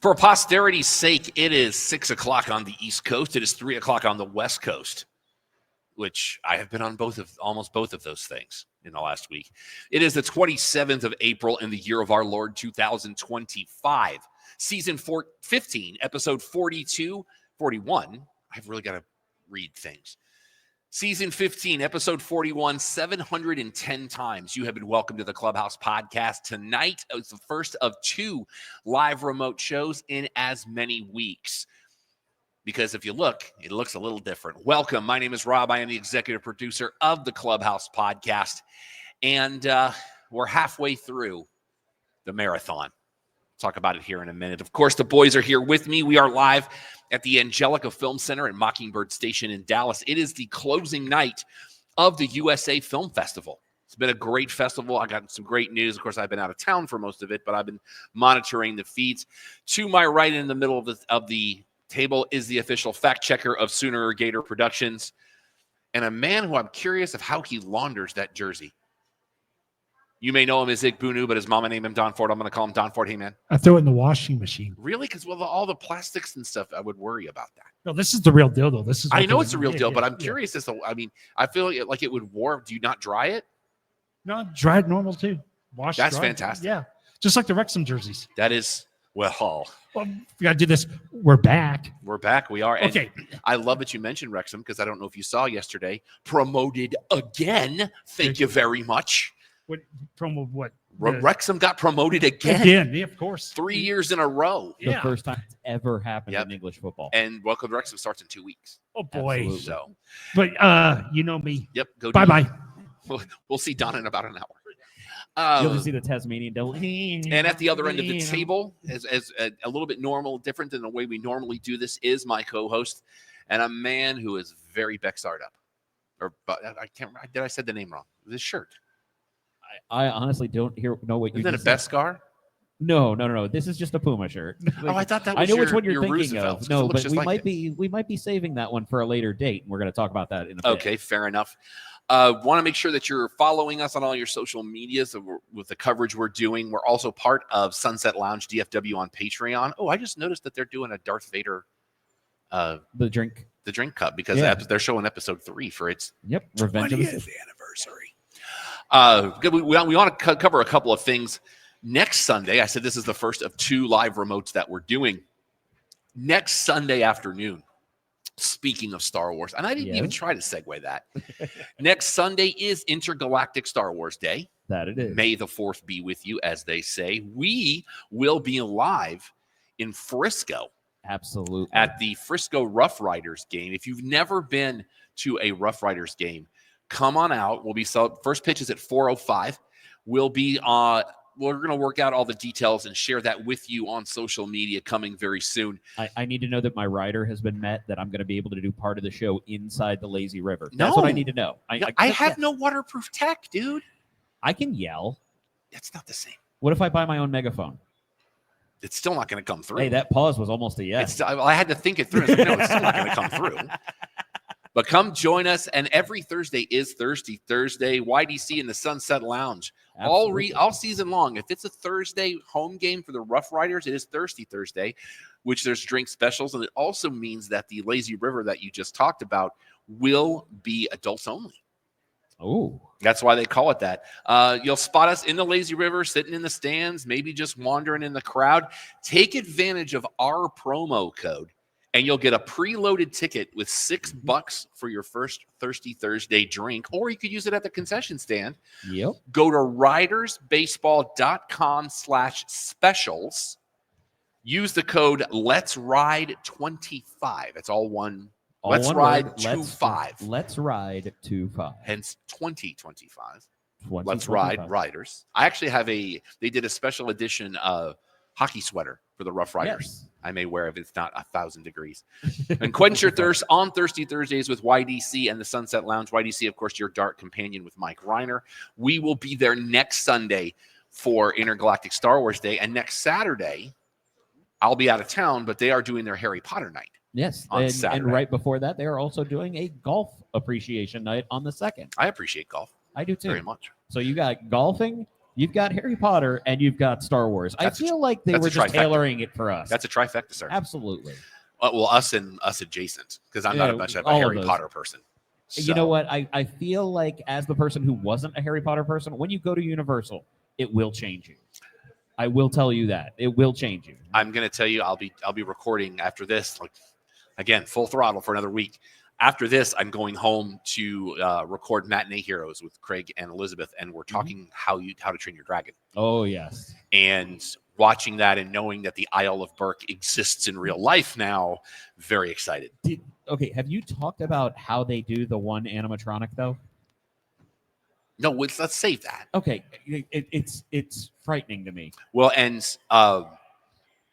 For posterity's sake, it is 6 o'clock on the East Coast. It is 3 o'clock on the West Coast, which I have been on almost both of those things in the last week. It is the 27th of April in the year of our Lord 2025. Season 15, episode 42, 41. I've really got to read things. Season 15, episode 41, 710 times you have been welcome to the Clubhouse podcast. Tonight is the first of 2 live remote shows in as many weeks. Because if you look, it looks a little different. Welcome. My name is Rob. I am the executive producer of the Clubhouse podcast. And we're halfway through the marathon. Talk about it here in a minute. Of course, the boys are here with me. We are live at the Angelica Film Center at Mockingbird Station in Dallas. It is the closing night of the USA Film Festival. It's been a great festival. I got some great news. Of course, I've been out of town for most of it, but I've been monitoring the feeds. To my right in the middle of the table is the official fact checker of Sooner Gator Productions, and a man who I'm curious of how he launders that jersey. You may know him as Ig Bunu, but his mama named him Don Ford. I'm going to call him Don Ford. Hey, man. I throw it in the washing machine. Really? Because with all the plastics and stuff, I would worry about that. No, this is the real deal, though. I know it's the real deal, but I'm curious as to, I feel like it would warp. Do you not dry it? No, dry it normal, too. Wash That's dry. fantastic. Yeah. Just like the Wrexham jerseys. That is, well, we got to do this. We're back. We're back. We are. And okay. I love that you mentioned Wrexham because I don't know if you saw yesterday. Promoted again. Thank you very much. What promo? What? Wrexham got promoted again. Again, yeah, of course. 3 years in a row. The first time it's ever happened in English football. And welcome to Wrexham starts in 2 weeks. Oh boy. Absolutely. So, but you know me. Yep. Go. Bye. We'll see Don in about an hour. You'll just see the Tasmanian devil. And at the other end of the table, as a little bit different than the way we normally do this, is my co-host and a man who is very Bexard up. I can't. Did I said the name wrong? This shirt. I honestly don't know what you. Isn't that a Beskar? No. This is just a Puma shirt. I thought that was I know which one you're thinking Roosevelt, of. No, but we we might be saving that one for a later date, and we're going to talk about that in a bit. Okay, fair enough. Want to make sure that you're following us on all your social medias with the coverage we're doing. We're also part of Sunset Lounge DFW on Patreon. Oh, I just noticed that they're doing a Darth Vader the drink cup because they're showing episode 3 for its Revenge of the 20th anniversary. We want to cover a couple of things. Next Sunday, I said this is the first of 2 live remotes that we're doing. Next Sunday afternoon, speaking of Star Wars, and I didn't even try to segue that. Next Sunday is Intergalactic Star Wars Day. That it is. May the 4th be with you, as they say. We will be live in Frisco. Absolutely. At the Frisco Rough Riders game. If you've never been to a Rough Riders game, come on out. We'll be first pitch is at 4:05. We'll be we're going to work out all the details and share that with you on social media coming very soon. I need to know that my rider has been met, that I'm going to be able to do part of the show inside the lazy river. That's what I need to know. I have no waterproof tech, dude. I can yell. It's not the same. What if I buy my own megaphone? It's still not going to come through. Hey, that pause was almost a yes. I had to think it through. I said, no, it's still not going to come through. But come join us. And every Thursday is Thirsty Thursday. YDC in the Sunset Lounge. All season long. If it's a Thursday home game for the Rough Riders, it is Thirsty Thursday, which there's drink specials. And it also means that the Lazy River that you just talked about will be adults only. Oh, that's why they call it that. You'll spot us in the Lazy River, sitting in the stands, maybe just wandering in the crowd. Take advantage of our promo code and you'll get a preloaded ticket with $6 for your first Thirsty Thursday drink, or you could use it at the concession stand. Yep. Go to ridersbaseball.com/specials. Use the code Let's Ride 25. It's all one. Let's Ride 25. Let's Ride 25. Hence 2025. 20, Let's 25. Ride Riders. I actually have they did a special edition hockey sweater for the Rough Riders. Yes. I may wear if it's not 1,000 degrees. And quench your thirst on Thirsty Thursdays with YDC and the Sunset Lounge. YDC, of course, your dart companion with Mike Reiner. We will be there next Sunday for Intergalactic Star Wars Day. And next Saturday, I'll be out of town, but they are doing their Harry Potter night. Yes. On And Saturday. right before that, they are also doing a golf appreciation night on the 2nd. I appreciate golf I do too. very much. So you got golfing, you've got Harry Potter, and you've got Star Wars. I feel like they that's were a just trifecta. tailoring it for us. That's a trifecta, sir. Absolutely. Well, us adjacent, because I'm not much of a all of Harry those. Potter person. You know what? I feel like as the person who wasn't a Harry Potter person, when you go to Universal, it will change you. I will tell you that. It will change you. I'm going to tell you, I'll be recording after this, like, again, full throttle for another week. After this, I'm going home to record Matinee Heroes with Craig and Elizabeth, and we're talking how to train your dragon. Oh, yes. And watching that and knowing that the Isle of Berk exists in real life now, very excited. Okay, have you talked about how they do the one animatronic, though? No, let's save that. Okay, it's frightening to me. Well, and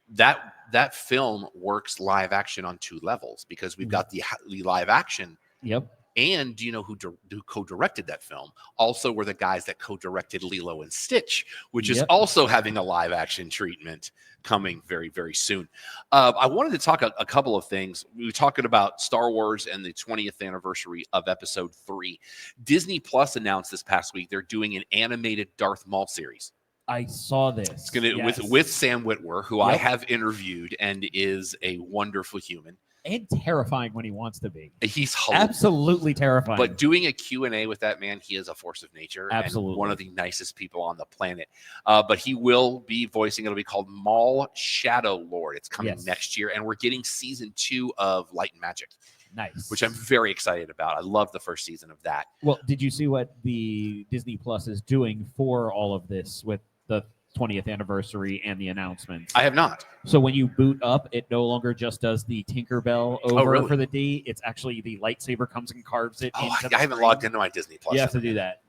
that film works live action on 2 levels, because we've got the live action. Yep. And do you know who co-directed that film? Also were the guys that co-directed Lilo and Stitch, which is also having a live action treatment coming very, very soon. I wanted to talk a couple of things. We were talking about Star Wars and the 20th anniversary of Episode 3. Disney Plus announced this past week they're doing an animated Darth Maul series. I saw this. It's going to with Sam Witwer, who I have interviewed and is a wonderful human. And terrifying when he wants to be. He's hilarious. Absolutely terrifying. But doing a Q&A with that man, he is a force of nature. Absolutely. And one of the nicest people on the planet. But he will be voicing, it'll be called Maul Shadow Lord. It's coming next year. And we're getting season 2 of Light and Magic. Nice. Which I'm very excited about. I love the first season of that. Well, did you see what the Disney Plus is doing for all of this with the 20th anniversary and the announcements? I have not. So when you boot up, it no longer just does the Tinkerbell over for the D. It's actually the lightsaber comes and carves it. Oh, into I haven't logged into my Disney Plus. You have to do that.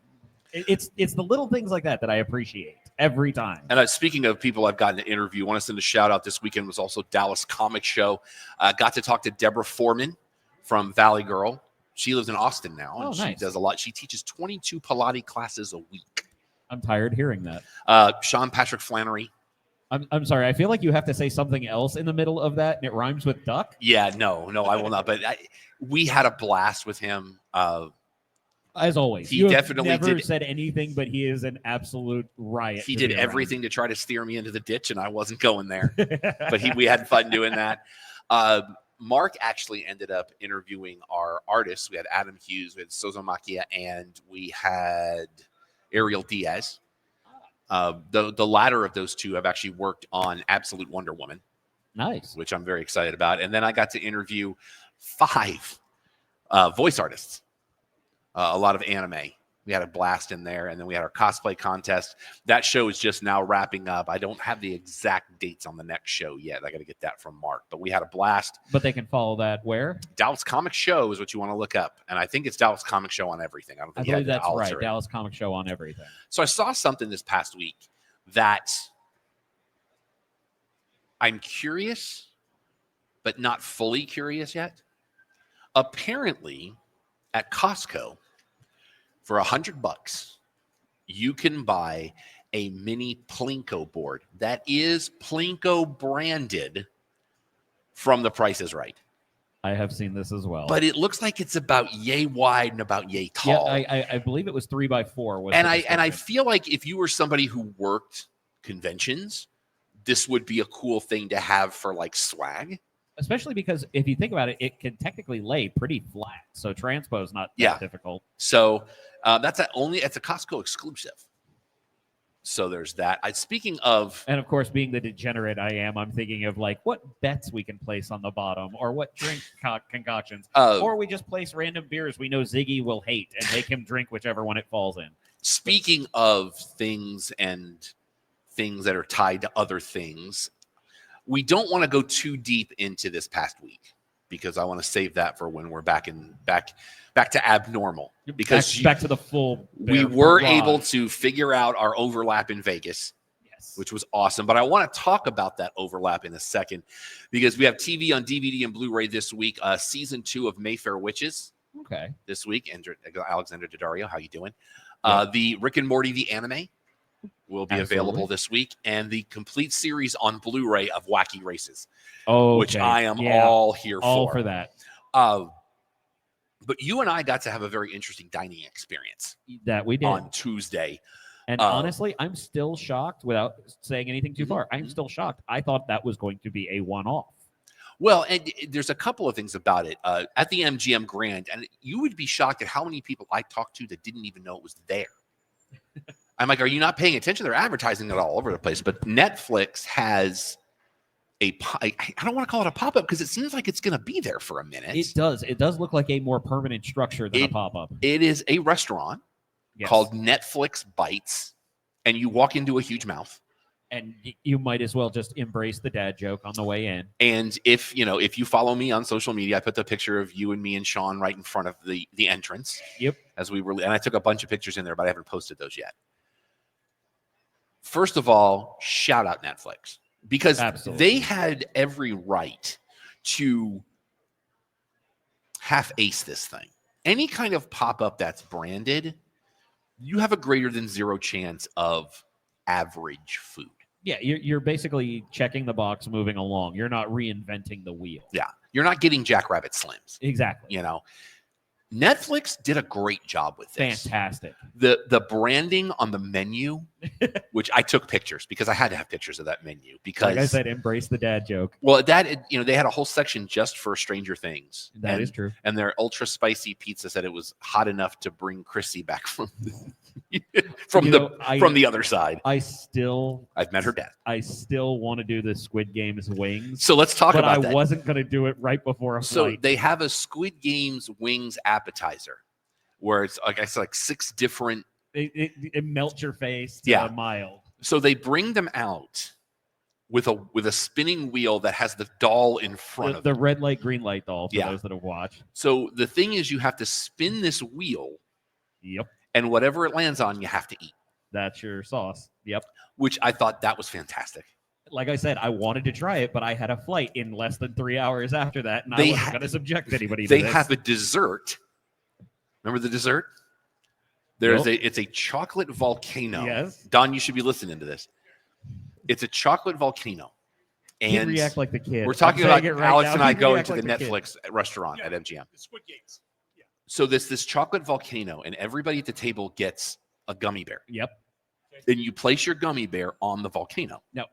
It's the little things like that I appreciate every time. And speaking of people I've gotten to interview, I want to send a shout out. This weekend was also Dallas Comic Show. Got to talk to Deborah Foreman from Valley Girl. She lives in Austin now, and she does a lot. She teaches 22 Pilates classes a week. I'm tired hearing that. Sean Patrick Flannery. I'm sorry. I feel like you have to say something else in the middle of that, and it rhymes with duck. Yeah, no, I will not. But we had a blast with him. As always, he definitely never said anything, but he is an absolute riot. He did everything to try to steer me into the ditch, and I wasn't going there. But we had fun doing that. Mark actually ended up interviewing our artists. We had Adam Hughes, we had Sozo Makia, and we had Ariel Diaz. The latter of those two have actually worked on Absolute Wonder Woman. Nice. Which I'm very excited about. And then I got to interview 5 voice artists. A lot of anime. We had a blast in there. And then we had our cosplay contest. That show is just now wrapping up. I don't have the exact dates on the next show yet. I got to get that from Mark. But we had a blast. But they can follow that where? Dallas Comic Show is what you want to look up. And I think it's Dallas Comic Show on everything. I believe that's right. Dallas Comic Show on everything. So I saw something this past week that I'm curious, but not fully curious yet. Apparently, at Costco, for $100, you can buy a mini Plinko board that is Plinko branded from The Price is Right. I have seen this as well. But it looks like it's about yay wide and about yay tall. Yeah, I believe it was 3x4. And I feel like if you were somebody who worked conventions, this would be a cool thing to have for like swag. Especially because if you think about it, it can technically lay pretty flat. So transpo is not that difficult. So it's a Costco exclusive. So there's that. Speaking of, And of course, being the degenerate I am, I'm thinking of like what bets we can place on the bottom, or what drink concoctions, or we just place random beers we know Ziggy will hate and make him drink whichever one it falls in. speaking of things and things that are tied to other things, we don't want to go too deep into this past week because I want to save that for when we're back to abnormal. Because back to the full. we were able to figure out our overlap in Vegas, Yes. which was awesome. But I want to talk about that overlap in a second because we have TV on DVD and Blu-ray this week. Season 2 of Mayfair Witches Okay. this week. And Alexander Daddario, how you doing? Yep. The Rick and Morty the anime will be available this week, and the complete series on Blu-ray of Wacky Races, which I am all here for. All for that. But you and I got to have a very interesting dining experience That we did on Tuesday. And honestly, I'm still shocked without saying anything too far. I'm still shocked. I thought that was going to be a one-off. Well, and there's a couple of things about it. At the MGM Grand, and you would be shocked at how many people I talked to that didn't even know it was there. I'm like, are you not paying attention? They're advertising it all over the place. But Netflix has I don't want to call it a pop-up because it seems like it's going to be there for a minute. It does. It does look like a more permanent structure than a pop-up. It is a restaurant called Netflix Bites, and you walk into a huge mouth. And you might as well just embrace the dad joke on the way in. And if you follow me on social media, I put the picture of you and me and Sean right in front of the entrance. Yep. And I took a bunch of pictures in there, but I haven't posted those yet. First of all, shout out Netflix because they had every right to half-ace this thing. Any kind of pop-up that's branded, you have a greater than zero chance of average food. Yeah, you're basically checking the box, moving along. You're not reinventing the wheel. Yeah, you're not getting Jackrabbit Slims. Exactly. Netflix did a great job with this. Fantastic. The branding on the menu, which I took pictures because I had to have pictures of that menu because, like I said, embrace the dad joke. Well, they had a whole section just for Stranger Things. That is true. And their ultra spicy pizza said it was hot enough to bring Chrissy back from the other side. I've met her dad. I still want to do the Squid Games wings. So let's talk about that. But I wasn't going to do it right before a flight. So they have a Squid Games wings appetizer where it's like I said, like 6 different. It melts your face to a mild. So they bring them out with a spinning wheel that has the doll in front of it. The red light, green light doll for those that have watched. So the thing is, you have to spin this wheel. Yep. And whatever it lands on, you have to eat. That's your sauce. Yep. Which I thought that was fantastic. Like I said, I wanted to try it, but I had a flight in less than 3 hours after that, and I wasn't going to subject anybody to this. They have a dessert. Remember the dessert? It's a chocolate volcano. Yes. Don, you should be listening to this. It's a chocolate volcano. And you react like the kid. We're talking about Alex and I going to the Netflix restaurant at MGM. The Squid Games. So this chocolate volcano, and everybody at the table gets a gummy bear. Yep. Then you place your gummy bear on the volcano. Now,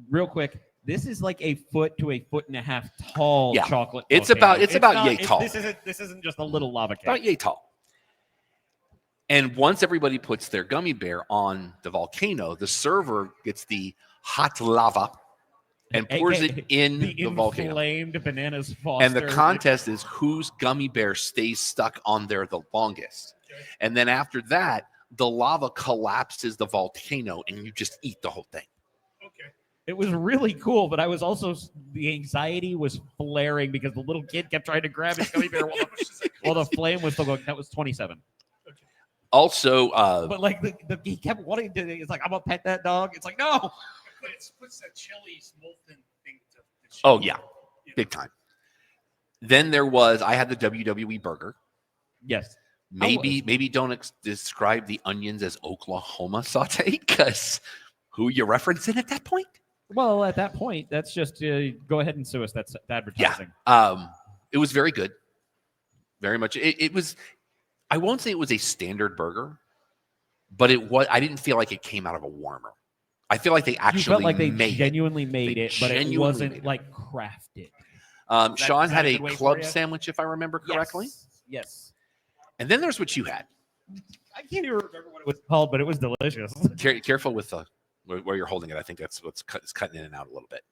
real quick, this is like a foot to a foot and a half tall chocolate It's volcano. about yay tall. This isn't just a little lava cake. About yay tall. And once everybody puts their gummy bear on the volcano, the server gets the hot lava and pours it in the volcano. Inflamed bananas Foster. And the contest is whose gummy bear stays stuck on there the longest. And then after that, the lava collapses the volcano and you just eat the whole thing. Okay. It was really cool, but the anxiety was flaring because the little kid kept trying to grab his gummy bear while the flame was still going. That was 27. Okay. Also, but like he kept wanting to. It's like, I'm gonna pet that dog. It's like, no. But it puts that Chili's molten thing to oh yeah, big time. Then I had the WWE burger. Yes. Maybe don't describe the onions as Oklahoma saute because who you referencing at that point? Well, at that point, that's just go ahead and sue us. That's advertising. Yeah. It was very good. Very much. It was. I won't say it was a standard burger, but it was. I didn't feel like it came out of a warmer. I feel like they actually felt like they made genuinely made it, but it wasn't like crafted. Sean had a club sandwich, if I remember correctly. Yes. And then there's what you had. I can't even remember what it was called, but it was delicious. Careful with where you're holding it. I think that's what's it's cutting in and out a little bit.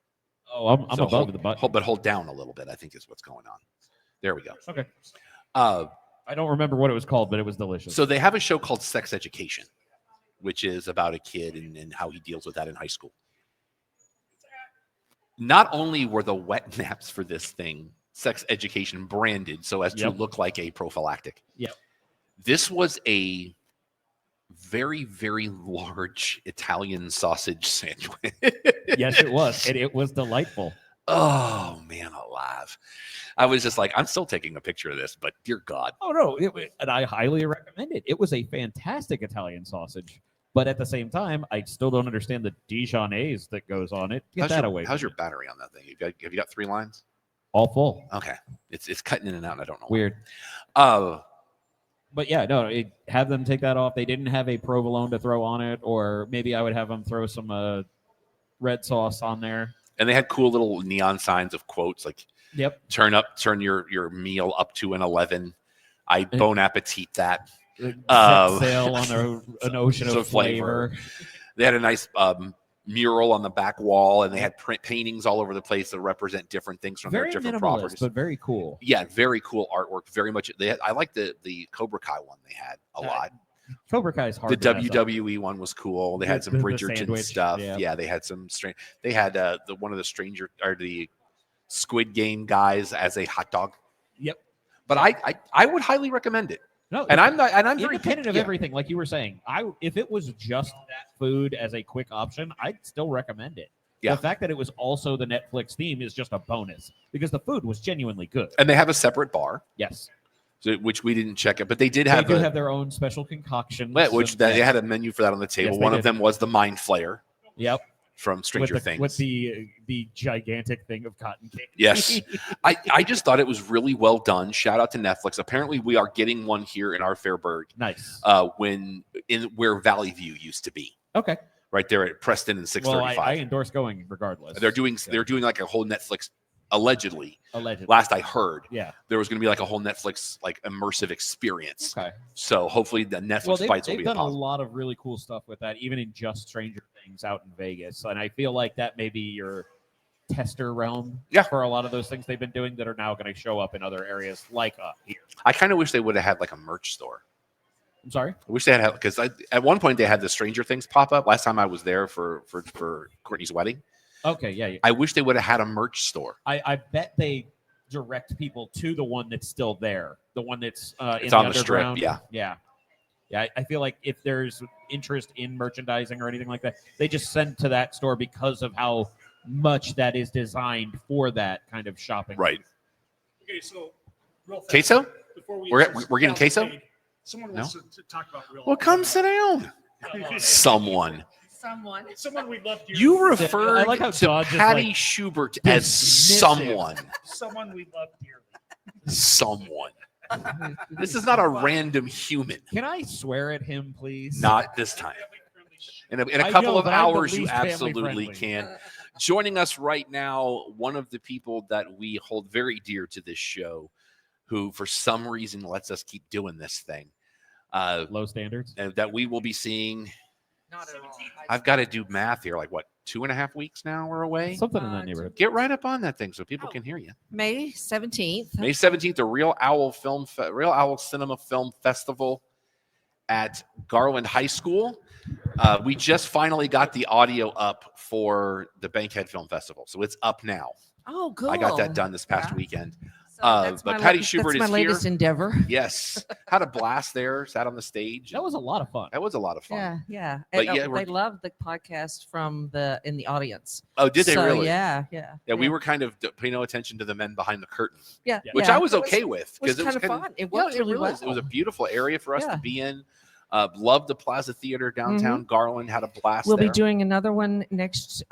Oh, I'm So above the button. but hold down a little bit. I think is what's going on. There we go. Okay. I don't remember what it was called, but it was delicious. So they have a show called Sex Education, which is about a kid and how he deals with that in high school. Not only were the wet naps for this thing Sex Education branded so as to look like a prophylactic. Yep. This was a very, very large Italian sausage sandwich. Yes, it was. And it was delightful. Oh, man alive. I was just like, I'm still taking a picture of this, but dear God. Oh, no. And I highly recommend it. It was a fantastic Italian sausage. But at the same time, I still don't understand the Dijonnaise that goes on it. Get that away. How's your battery on that thing? Have you got 3 lines? All full. Okay. It's cutting in and out, and I don't know. Weird. But yeah, no, have them take that off. They didn't have a provolone to throw on it, or maybe I would have them throw some red sauce on there. And they had cool little neon signs of quotes like, "Yep, turn your meal up to an 11. I bon appetit that." Set sail on an ocean of flavor. They had a nice mural on the back wall, and they had print paintings all over the place that represent different things from their different properties. But very cool. Yeah, very cool artwork. Very much. I like the Cobra Kai one they had a lot. Cobra Kai is hard. The WWE one was cool. They had some Bridgerton stuff. Yeah, they had some strange. They had one of the Squid Game guys as a hot dog. Yep. But I would highly recommend it. No, and I'm very independent of everything, like you were saying. If it was just that food as a quick option, I'd still recommend it. Yeah. The fact that it was also the Netflix theme is just a bonus because the food was genuinely good. And they have a separate bar. Yes. So, which we didn't check it, but they did have. They do have their own special concoctions. They had a menu for that on the table. Yes, one of them was the Mind Flayer. Yep. From Stranger Things. With the gigantic thing of cotton candy. Yes. I just thought it was really well done. Shout out to Netflix. Apparently we are getting one here in our Fairburg. Nice. Where Valley View used to be. Okay. Right there at Preston and 635. Well, I endorse going regardless. They're doing like a whole Netflix allegedly. Last I heard. Yeah. There was going to be like a whole Netflix like immersive experience. Okay. So hopefully the Netflix fights will be they've done a lot of really cool stuff with that, even in just Stranger Things out in Vegas. And I feel like that may be your tester realm for a lot of those things they've been doing that are now going to show up in other areas like here. I kind of wish they would have had like a merch store. I'm sorry? I wish they had because at one point they had the Stranger Things pop up. Last time I was there for Courtney's wedding. Okay, yeah. I wish they would have had a merch store. I bet they direct people to the one that's still there, the one that's it's in on the strip. Yeah. I feel like if there's interest in merchandising or anything like that, they just send to that store because of how much that is designed for that kind of shopping. Right. Okay, so real fast, queso? Before We're getting queso? Someone wants to talk about real. Well, come sit down. Someone we love. You referred I like how to John Patty Schubert as someone. Someone we love dearly. Someone. This is not a random human. Can I swear at him, please? Not this time. In a couple of hours, you absolutely can. Joining us right now, one of the people that we hold very dear to this show, who for some reason lets us keep doing this thing. Low standards. And that we will be seeing. Not at all. I've got to do math here. Like what, 2.5 weeks now we're away? Something in that neighborhood. Get right up on that thing so people can hear you. May 17th. May 17th, the Real Owl Cinema Film Festival at Garland High School. We just finally got the audio up for the Bankhead Film Festival, so it's up now. Oh, good. I got that done this past weekend. So but Patty Schubert is my latest here. endeavor. Yes, had a blast there. Sat on the stage. That was a lot of fun. That was a lot of fun. Yeah. But And, they loved the podcast in the audience. Oh, did they really? Yeah. We were kind of paying no attention to the men behind the curtain. Yeah. Which I was okay with because it was kind of fun. It worked really well. It was a beautiful area for us to be in. Loved the Plaza Theater downtown Garland. Had a blast. We'll be doing another one next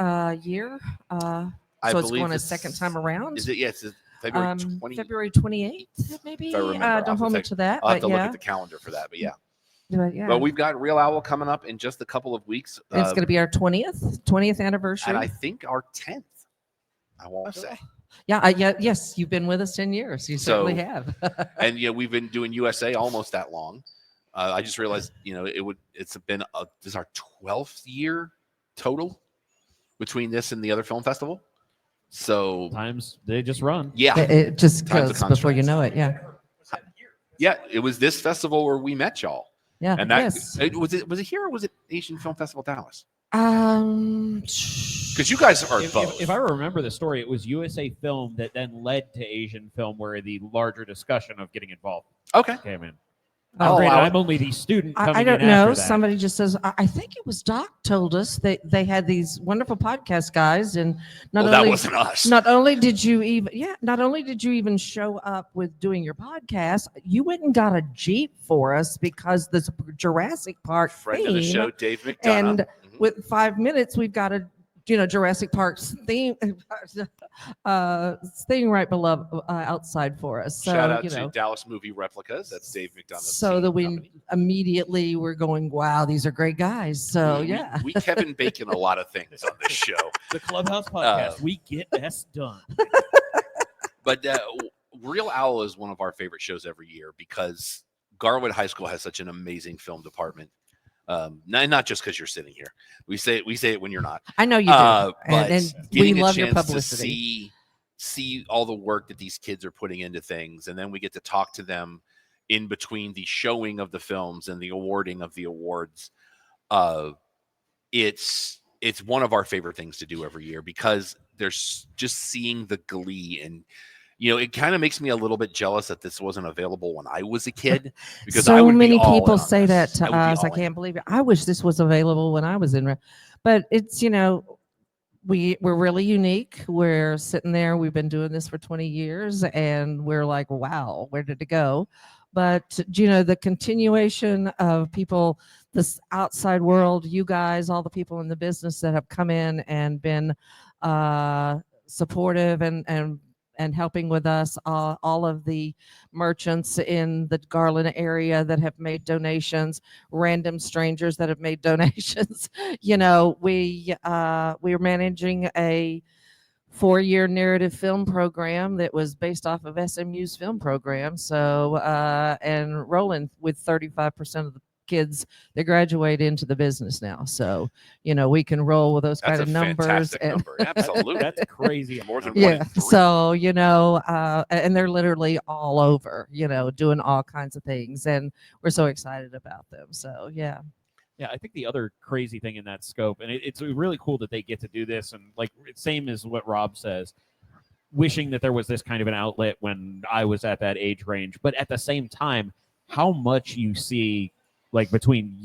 year. So it's going a second time around. Is it? Yes. February 28th, maybe. Don't hold me to that. I'll have to look at the calendar for that. But yeah. But we've got Real Owl coming up in just a couple of weeks. It's going to be our 20th anniversary. And I think our 10th, I want to say. Yes, you've been with us 10 years. You certainly have. And we've been doing USA almost that long. I just realized, it's been this is our 12th year total between this and the other film festival. So times they just run. Yeah, It just Time's a goes before you constraint. know it. Yeah. Yeah, it was this festival where we met y'all. Yeah. And that yes. was it here or was it Asian Film Festival Dallas? Because you guys are If, both. if I remember the story, it was USA Film that then led to Asian Film, where the larger discussion of getting involved Okay. came in. Oh, Granted, wow. I'm only the student coming I don't in know. after that. Somebody just says, I think it was Doc told us that they had these wonderful podcast guys, and that wasn't us. not only did you even show up with doing your podcast, you went and got a Jeep for us because the Jurassic Park Friend of the theme, show, Dave McDonough. and Mhm. with 5 minutes, we've got a Jurassic Park's theme thing right below outside for us. So Shout out to Dallas Movie Replicas. That's Dave McDonough. so that we immediately were going, wow, these are great guys. So yeah. we Kevin Bacon a lot of things on this show. The Clubhouse podcast, we get S done. But Real Owl is one of our favorite shows every year because Garwood High School has such an amazing film department. Not just because you're sitting here. We say it when you're not. I know you do. But and we getting love a your chance publicity. to see all the work that these kids are putting into things, and then we get to talk to them in between the showing of the films and the awarding of the awards. It's one of our favorite things to do every year because there's just seeing the glee, and it kind of makes me a little bit jealous that this wasn't available when I was a kid, because I so would be many all in people on say this. that to I would be us. I all in. can't believe it. I wish this was available when I was in, but it's we're really unique. We're sitting there. We've been doing this for 20 years, and we're like, wow, where did it go? But the continuation of people, this outside world, you guys, all the people in the business that have come in and been supportive and helping with us, all of the merchants in the Garland area that have made donations, random strangers that have made donations. We're managing a 4-year narrative film program that was based off of SMU's film program. So, and rolling with 35% of the kids that graduate into the business now. So, we can roll with those kind of numbers. Fantastic number. Absolutely. That's crazy. More than one in 3. So, and they're literally all over, doing all kinds of things. And we're so excited about them. So, yeah. Yeah, I think the other crazy thing in that scope, and it's really cool that they get to do this, and like same as what Rob says, wishing that there was this kind of an outlet when I was at that age range. But at the same time, how much you see, like between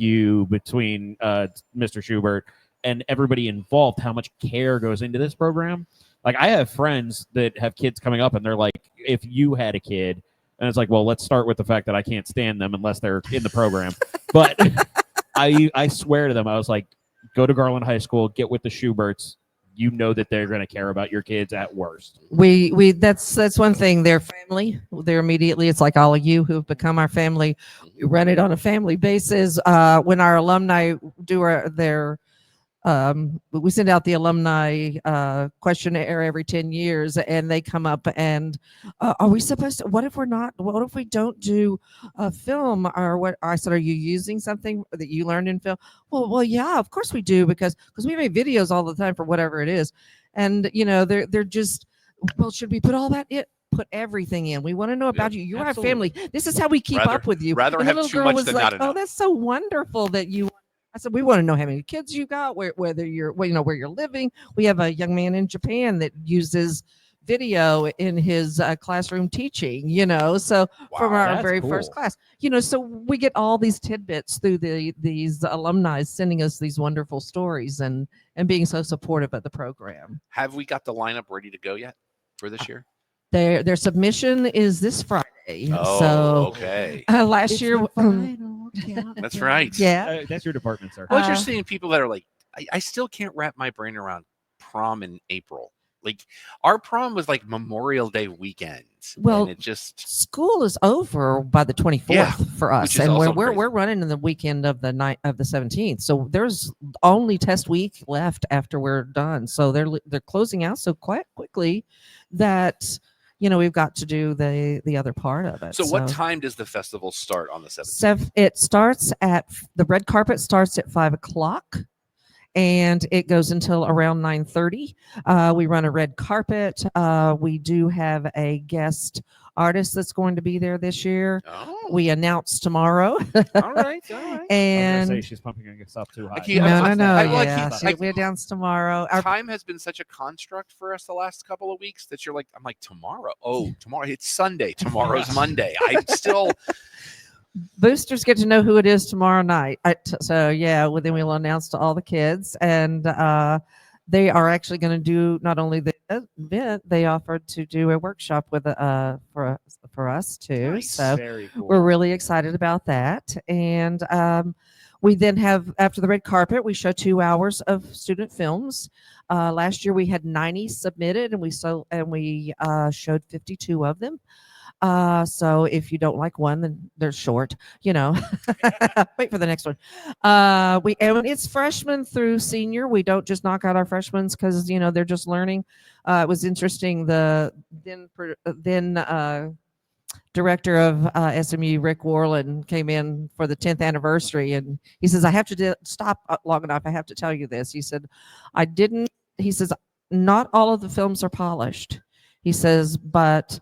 Mr. Schubert and everybody involved, how much care goes into this program. Like I have friends that have kids coming up, and they're like, if you had a kid, and it's like, well, let's start with the fact that I can't stand them unless they're in the program. But I swear to them, I was like, go to Garland High School, get with the Schuberts. You know that they're going to care about your kids at worst. We that's one thing. They're family. They're immediately. It's like all of you who have become our family. We run it on a family basis. When our alumni do their we send out the alumni questionnaire every 10 years, and they come up and are we supposed to, what if we don't do a film, or what? I said, are you using something that you learned in film? Well, yeah, of course we do, because we make videos all the time for whatever it is. And they're just, well, should we put all that in? Put everything in. We want to know about you. You're absolutely. our family. This is how we keep up with you. Rather And the have little too girl much was than like, not oh, enough. that's so wonderful that you. I said, we want to know how many kids you got, whether you're, where you're living. We have a young man in Japan that uses video in his classroom teaching, so from our that's very cool. first class, so we get all these tidbits through these alumni sending us these wonderful stories and being so supportive of the program. Have we got the lineup ready to go yet for this year? Their submission is this Friday. Oh, So okay. last year, That's right. yeah. That's your department, sir. Well, you're seeing people that are like, I still can't wrap my brain around prom in April. Like our prom was like Memorial Day weekend. Well, and it just school is over by the 24th Yeah, for us, is and also we're crazy. running in the weekend of the night of the 17th. So there's only test week left after we're done. So they're closing out so quite quickly that we've got to do the other part of it. So what time does the festival start on the 17th? So it starts the red carpet starts at 5:00. And it goes until around 9:30. We run a red carpet. We do have a guest artist that's going to be there this year. Oh. We announce tomorrow. All right. And I was gonna say she's pumping herself too high. We announce tomorrow. Time has been such a construct for us the last couple of weeks that I'm like, tomorrow. Oh, tomorrow. It's Sunday. Tomorrow's Monday. I still. Boosters get to know who it is tomorrow night. Then we'll announce to all the kids, and they are actually going to do not only the event, they offered to do a workshop with for us too. Nice. So Very cool. we're really excited about that. And we then have, after the red carpet, we show 2 hours of student films. Last year we had 90 submitted, and we showed 52 of them. So if you don't like one, then they're short, wait for the next one. And it's freshman through senior. We don't just knock out our freshmen because, they're just learning. It was interesting. The then director of SMU, Rick Warland, came in for the 10th anniversary, and he says, I have to stop long enough. I have to tell you this. He said, he says, not all of the films are polished. He says, but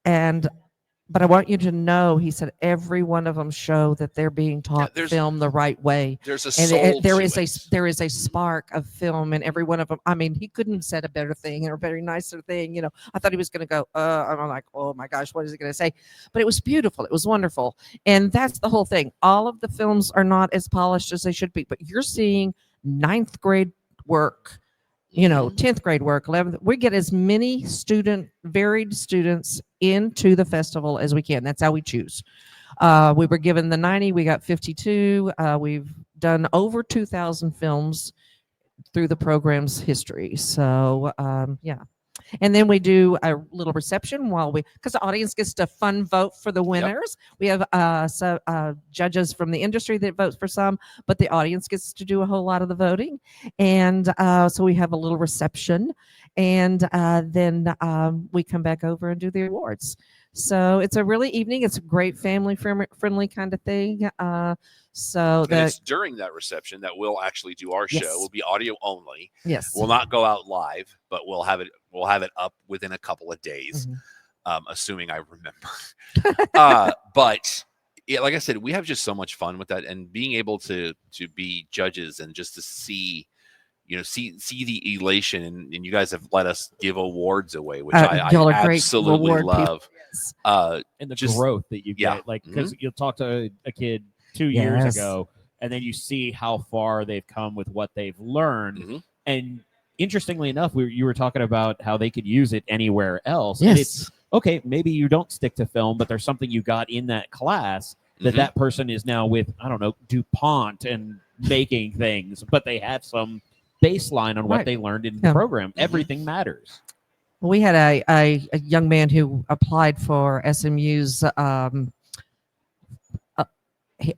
I want you to know, he said, every one of them show that they're being taught film the right way. There's a soul there is a spark of film in every one of them. I mean, he couldn't have said a better thing or a very nicer thing. I thought he was going to go, I'm like, oh my gosh, what is he going to say? But it was beautiful. It was wonderful. And that's the whole thing. All of the films are not as polished as they should be, but you're seeing 9th grade work, 10th grade work, 11th. We get as many varied students into the festival as we can. That's how we choose. We were given the 90, we got 52. We've done over 2,000 films through the program's history. So, yeah. And then we do a little reception because the audience gets to fun vote for the winners. Yep. We have judges from the industry that vote for some, but the audience gets to do a whole lot of the voting. And so we have a little reception, and then we come back over and do the awards. So it's a really evening. It's a great family friendly kind of thing. It's during that reception that we'll actually do our show. We'll be audio only. Yes. We'll not go out live, but we'll have it up within a couple of days, assuming I remember. But yeah, like I said, we have just so much fun with that, and being able to be judges and just to see the elation, and you guys have let us give awards away, which I absolutely love. And the growth that you get, because you'll talk to a kid 2 years ago, and then you see how far they've come with what they've learned. And interestingly enough, you were talking about how they could use it anywhere else. Yes. And it's okay, maybe you don't stick to film, but there's something you got in that class that person is now with, I don't know, DuPont and making things, but they have some baseline on what they learned in the program. Everything matters. We had a young man who applied for SMU's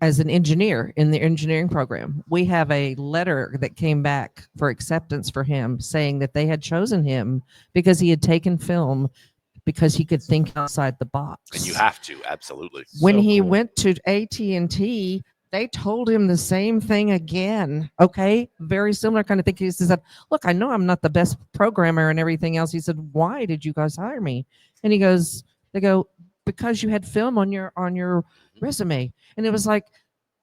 as an engineer in the engineering program. We have a letter that came back for acceptance for him saying that they had chosen him because he had taken film, because he could think outside the box. And you have to, absolutely. When he went to AT&T, they told him the same thing again. Okay, very similar kind of thing. He said, look, I know I'm not the best programmer and everything else. He said, why did you guys hire me? And they go, because you had film on your resume. And it was like,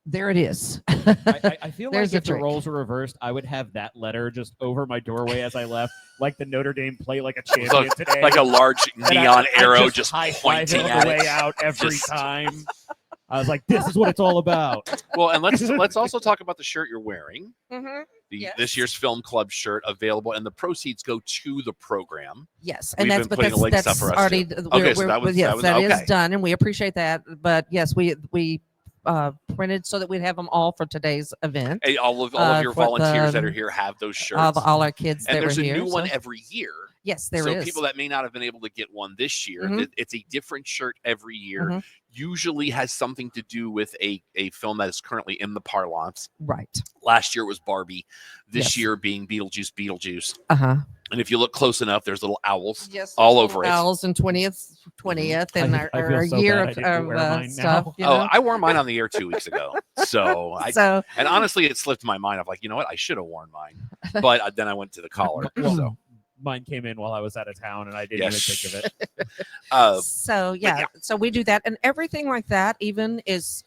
there it is. I feel like if the roles were reversed, I would have that letter just over my doorway as I left, like the Notre Dame play like a champion today. Like a large neon arrow just pointing at the way out every time. I was like, this is what it's all about. Well, and let's also talk about the shirt you're wearing. This year's Film Club shirt available, and the proceeds go to the program. Yes, and that's already that is done, and we appreciate that. But yes, we printed so that we'd have them all for today's event. All of your volunteers that are here have those shirts. All our kids and that there's were here. There's a new one every year. Yes, there is. So people that may not have been able to get one this year, Mhm. it's a different shirt every year. Mhm. Usually has something to do with a film that is currently in the parlance. Right. Last year was Barbie. This Yes. year being Beetlejuice. Uh-huh. And if you look close enough, there's little owls Yes. all there's over little it. owls and 20th, and I our feel so year bad I didn't wear mine stuff. now. You Oh, know? I wore mine on the air 2 weeks ago. So So and honestly, it slipped my mind. I'm like, you know what? I should have worn mine. But then I went to the collar. Well, So mine came in while I was out of town, and I didn't even think of it. so yeah. so we do that, and everything like that even is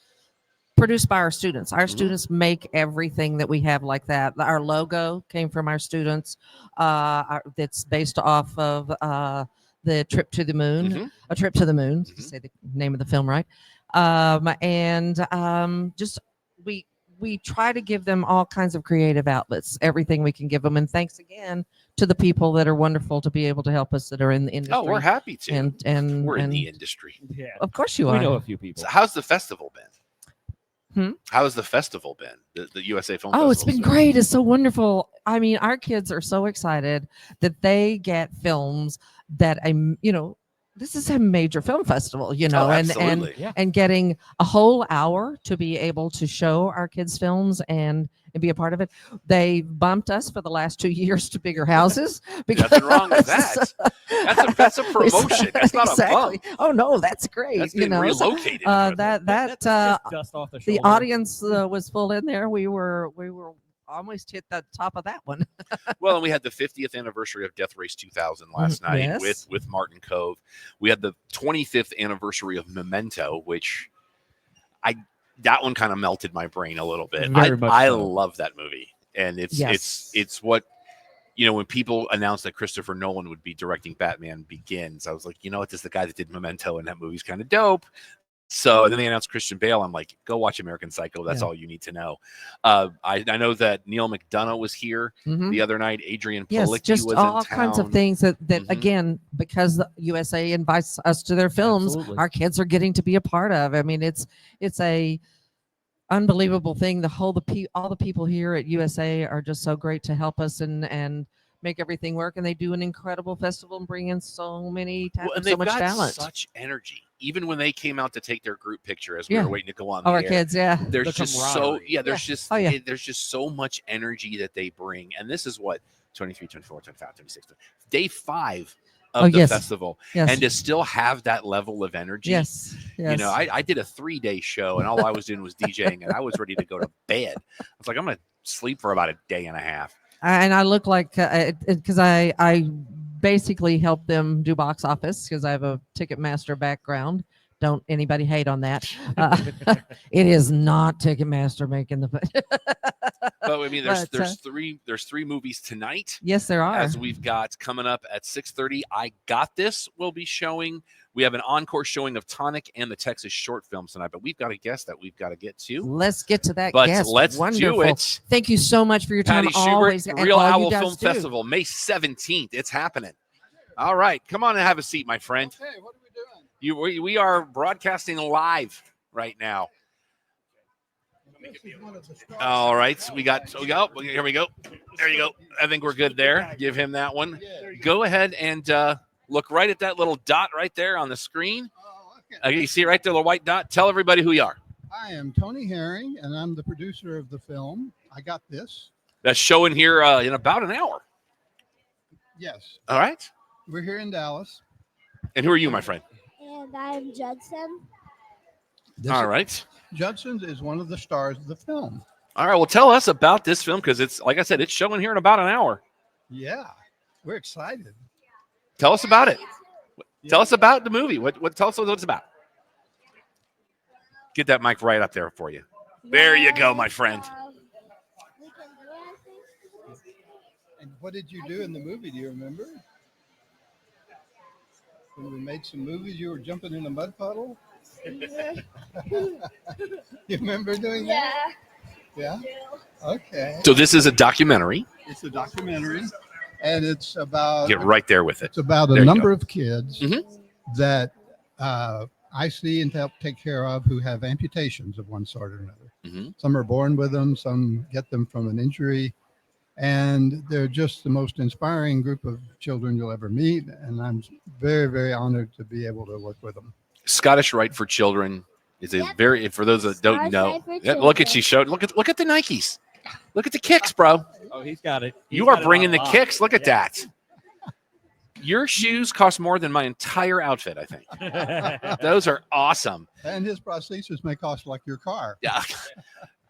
produced by our students. Our Mhm. students make everything that we have like that. Our logo came from our students. That's based off of the Trip to the Moon, Mhm. A Trip to the Moon, to Mhm. say the name of the film right. Just we try to give them all kinds of creative outlets, everything we can give them. And thanks again to the people that are wonderful to be able to help us that are in the industry. Oh, we're happy to. and We're in and the industry. Yeah, of course you we are. know a few people. So how's the festival been? Hmm? How has the festival been? The USA Film Oh, it's Festival? been great. It's so wonderful. I mean, our kids are so excited that they get films that this is a major film festival, Oh, and absolutely. Yeah. and getting a whole hour to be able to show our kids films and be a part of it. They bumped us for the last 2 years to bigger houses. Nothing wrong with that. That's a promotion. That's not a bump. Oh no, that's great. That's been so, relocated. that That's just dust off the the shoulder. audience was full in there. We were almost hit the top of that one. Well, and we had the 50th anniversary of Death Race 2000 last night Yes. with Martin Cove. We had the 25th anniversary of Memento, which that one kind of melted my brain a little bit. Very much I so. love that movie, and Yes. it's what when people announced that Christopher Nolan would be directing Batman Begins, I was like, you know what, this is the guy that did Memento, and that movie's kind of dope. So and then they announced Christian Bale. I'm like, go watch American Psycho. That's Yeah. all you need to know. I know that Neil McDonough was here Mhm. the other night. Adrian Yes, Palicki just was all in town. kinds of things that Mhm. again, because the USA invites us to their films, Absolutely. our kids are getting to be a part of. I mean, it's a unbelievable thing. All the people here at USA are just so great to help us and make everything work, and they do an incredible festival and bring in so many Well, and so they've much got talent. such energy. Even when they came out to take their group picture as we Yeah. were waiting to go on Oh, the our air, kids, yeah. there's The just camaraderie. there's just so much energy that they bring. And this is what 23, 24, 25, 26, day 5 of the yes. festival. Yes. And to still have that level of energy. yes. Yes. I did a 3-day show and all I was doing was DJing and I was ready to go to bed. I was like, I'm going to sleep for about a day and a half. And I look like because I basically help them do box office because I have a Ticketmaster background. Don't anybody hate on that. It is not Ticketmaster making the. But I mean, there's But, three movies tonight. Yes, there are. As we've got coming up at 6:30, I Got This will be showing. We have an encore showing of Tonic and the Texas short films tonight, but we've got a guest that we've got to get to. Let's get to that. But guest. let's Wonderful. do it. Thank you so much for your time. Patty Schubert, Always, and Real all you Owl guys Film do. Festival, May 17th. It's happening. All right, come on and have a seat, my friend. Okay, what are we doing? We are broadcasting live right now. All right, here we go. There you go. I think we're good there. Give him that one. Go ahead and look right at that little dot right there on the screen. You see it right there, the white dot. Tell everybody who you are. I am Tony Herring, and I'm the producer of the film. I Got This. That's showing here in about an hour. Yes, All right. we're here in Dallas. And who are you, my friend? And I'm Judson. All right. Judson is one of the stars of the film. All right. Well, tell us about this film because it's, like I said, it's showing here in about an hour. Yeah, we're excited. Tell us about it. Tell us about the movie. Tell us what it's about. Get that mic right up there for you. There you go, my friend. We can do anything. And what did you do in the movie? Do you remember? When we made some movies, you were jumping in a mud puddle. You remember doing that? Yeah. Yeah. Okay. So this is a documentary. It's a documentary, and it's about Get right there with it. It's about There a you number go. of kids Mhm. that I see and help take care of who have amputations of one sort or another. Mhm. Some are born with them, some get them from an injury. And they're just the most inspiring group of children you'll ever meet. And I'm very, very honored to be able to work with them. Scottish Rite for Children is a very, for those that don't Scottish know. Rite for Yeah, look at Children. she showed. Look at the Nikes. Look at the kicks, bro. Oh, he's got it. He's You got are it bringing the on lock. kicks. Look at Yeah. that. Your shoes cost more than my entire outfit, I think. Those are awesome. And his prosthesis may cost like your car. Yeah,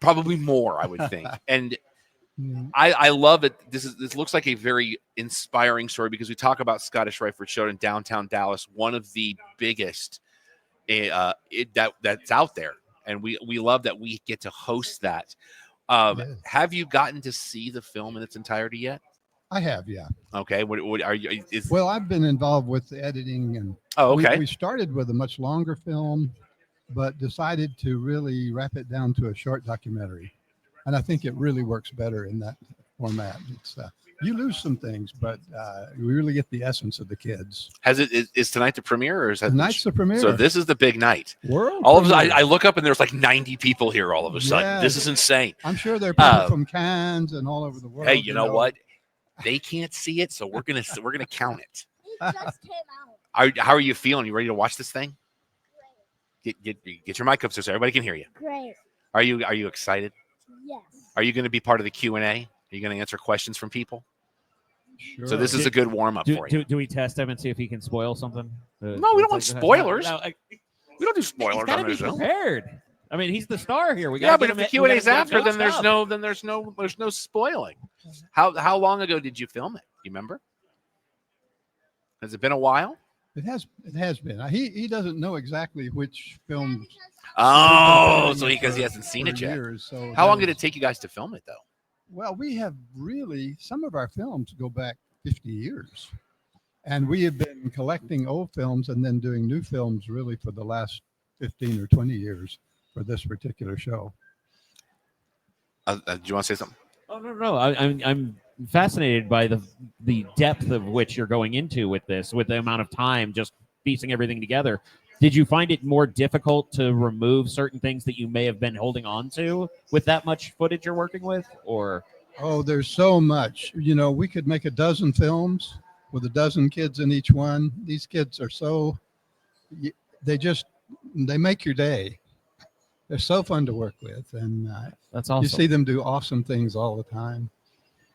probably more, I would think. And Mhm. I love it. This looks like a very inspiring story because we talk about Scottish Rite for Children downtown Dallas, one of the biggest that's out there, and we love that we get to host that. Yes. Have you gotten to see the film in its entirety yet? I have, yeah. Okay, what are you? Well, I've been involved with the editing, and Oh, okay. we started with a much longer film, but decided to really wrap it down to a short documentary. And I think it really works better in that format. It's you lose some things, but you really get the essence of the kids. Is tonight the premiere, or is that Tonight's the premiere. So this is the big night. World All of a sudden, premiere. I look up and there's like 90 people here. All of a sudden, Yes. this is insane. I'm sure there are people from Cannes and all over the world. Hey, you know what? They can't see it, so we're gonna count it. It just came out. How are you feeling? You ready to watch this thing? Get your mic up so everybody can hear you. Great. Are you excited? Yes. Are you going to be part of the Q&A? Are you going to answer questions from people? Sure. So this is a good warm up for you. Do we test him and see if he can spoil something? No, we don't want spoilers. We don't do He's spoilers got to on be this show. prepared. I mean, he's the star here. We Yeah, got but if the Q&A is after, then there's no spoiling. How long ago did you film it? Do you remember? Has it been a while? It has been. He doesn't know exactly which film. Oh, so because he hasn't seen for it yet. years, so How long that did it was- take you guys to film it, though? Well, we have really, some of our films go back 50 years. And we have been collecting old films and then doing new films really for the last 15 or 20 years for this particular show. Do you want to say something? Oh no. I'm fascinated by the depth of which you're going into with this, with the amount of time just piecing everything together. Did you find it more difficult to remove certain things that you may have been holding on to with that much footage you're working with, or? Oh, there's so much. You know, we could make a dozen films with a dozen kids in each one. These kids are they make your day. They're so fun to work with. And That's awesome. you see them do awesome things all the time.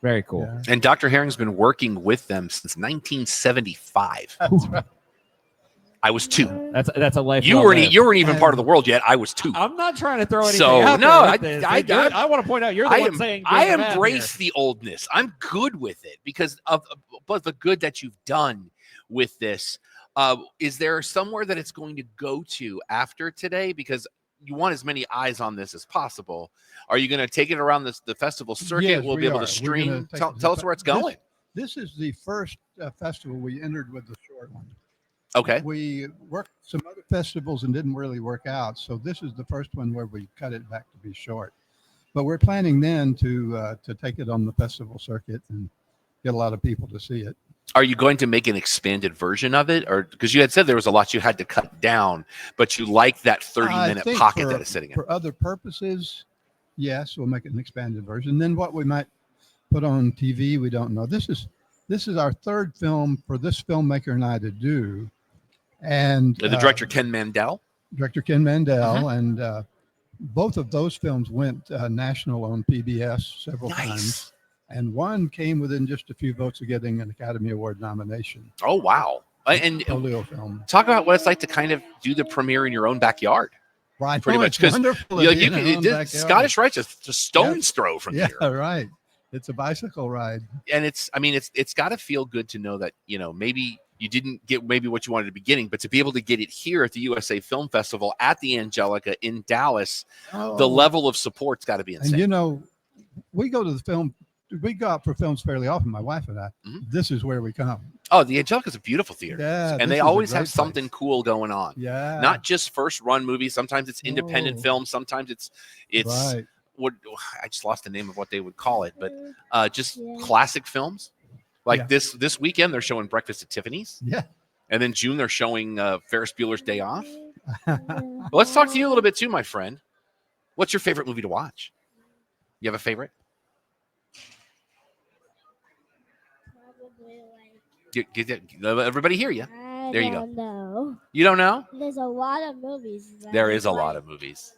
Very cool. Yeah. And Dr. Herring's been working with them since 1975. That's right. I was 2. That's a life. You well weren't lived. you weren't even part of the world yet. I was 2. I'm not trying to throw anything So, out no, there I- with this. I- I want to point out you're the one saying I good or bad embrace the oldness. I'm good with it because of but the good that you've done with this. Is there somewhere that it's going to go to after today? Because you want as many eyes on this as possible. Are you going to take it around the festival circuit? Yes, we'll be we able are. to We're gonna stream. take Tell us where it's going. This is the first festival we entered with the short one. Okay. We worked some other festivals and didn't really work out. So this is the first one where we cut it back to be short. But we're planning then to take it on the festival circuit and get a lot of people to see it. Are you going to make an expanded version of it? Or because you had said there was a lot you had to cut down, but you like that 30-minute think pocket that it's sitting in. For other purposes, yes, we'll make an expanded version. Then what we might put on TV, we don't know. This is our third film for this filmmaker and I to do. And The director Ken Mandel. Director Ken Mandel, and both of those films went national on PBS several times. Nice. And one came within just a few votes of getting an Academy Award nomination. Oh wow! And Polio film. talk about what it's like to kind of do the premiere in your own backyard. Right. Pretty Oh, much, it's 'cause wonderful You, to know, be you in our can, own this backyard. Scottish Rite's just a stone's throw from Yeah, here. right. It's a bicycle ride. And it's got to feel good to know that, maybe you didn't get maybe what you wanted at the beginning, but to be able to get it here at the USA Film Festival at the Angelica in Dallas, the Oh. level of support's got to be insane. And we go out for films fairly often, my wife and I. Mhm. This is where we come. Oh, the Angelica's a beautiful theater. Yeah. And this they is a always great have something place. cool going on. Yeah. Not just first run movies. Sometimes it's independent No. films. Sometimes it's right. what I just lost the name of what they would call it, but just Yeah. classic films. Like Yeah. this weekend, they're showing Breakfast at Tiffany's, Yeah. and then June they're showing Ferris Bueller's Day Off. Yeah. Well, let's talk to you a little bit too, my friend. What's your favorite movie to watch? You have a favorite? Everybody hear you. There you go. I don't know. You don't know? There's a lot of movies. There is a lot of movies.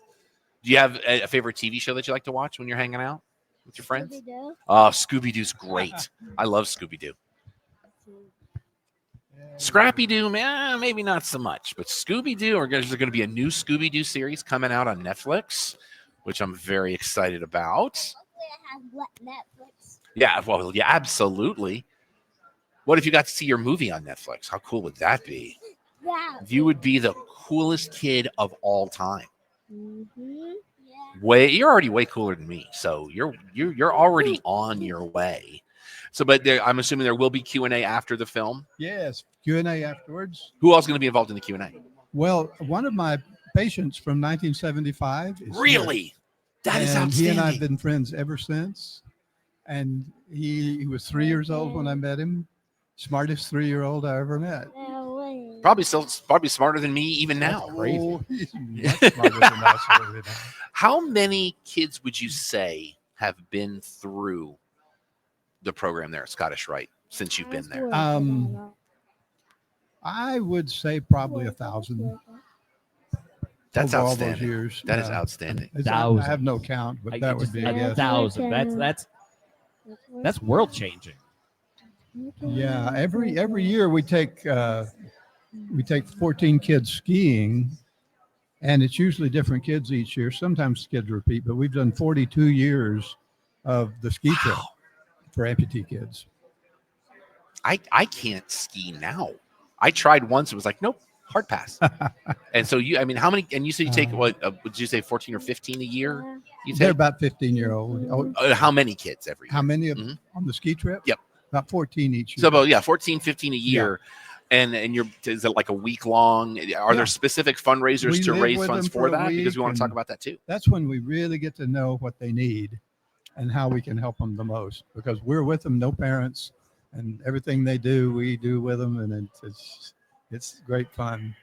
Do you have a favorite TV show that you like to watch when you're hanging out with your friends? Scooby-Doo. Oh, Scooby-Doo's great. I love Scooby-Doo. Scrappy-Doo, man, maybe not so much. But Scooby-Doo, there's going to be a new Scooby-Doo series coming out on Netflix, which I'm very excited about. Hopefully I have Netflix. Yeah, well, yeah, absolutely. What if you got to see your movie on Netflix? How cool would that be? Yeah. You would be the coolest kid of all time. Mm-hmm. Yeah. You're already way cooler than me, so you're already on your way. So, but I'm assuming there will be Q&A after the film. Yes, Q&A afterwards. Who else is going to be involved in the Q&A? Well, one of my patients from 1975 is Really? here. That is And outstanding. he and I have been friends ever since. And he was 3 years old when I met him. Smartest 3-year-old I ever met. No way. Probably smarter than me even now. Oh, he's much smarter than us. Really. How many kids would you say have been through the program there at Scottish Rite since you've been there? I would say probably 1,000. That's over all those outstanding. years. That is outstanding. I have no count, but that would be a guess. 1,000. That's world changing. Yeah, every year we take 14 kids skiing, and it's usually different kids each year. Sometimes kids repeat, but we've done 42 years of the ski trip for amputee kids. I can't ski now. I tried once. It was like, nope, hard pass. And so how many? And you said you take what? Would you say 14 or 15 a year? They're about 15-year-old. How many kids every year? How many of on the ski trip? Yep. About 14 each year. So about 14, 15 a year. Yeah. And is it like a week long? Are there specific fundraisers to raise funds for that? Because we want to talk about that too. That's when we really get to know what they need and how we can help them the most, because we're with them, no parents, and everything they do, we do with them, and it's great fun.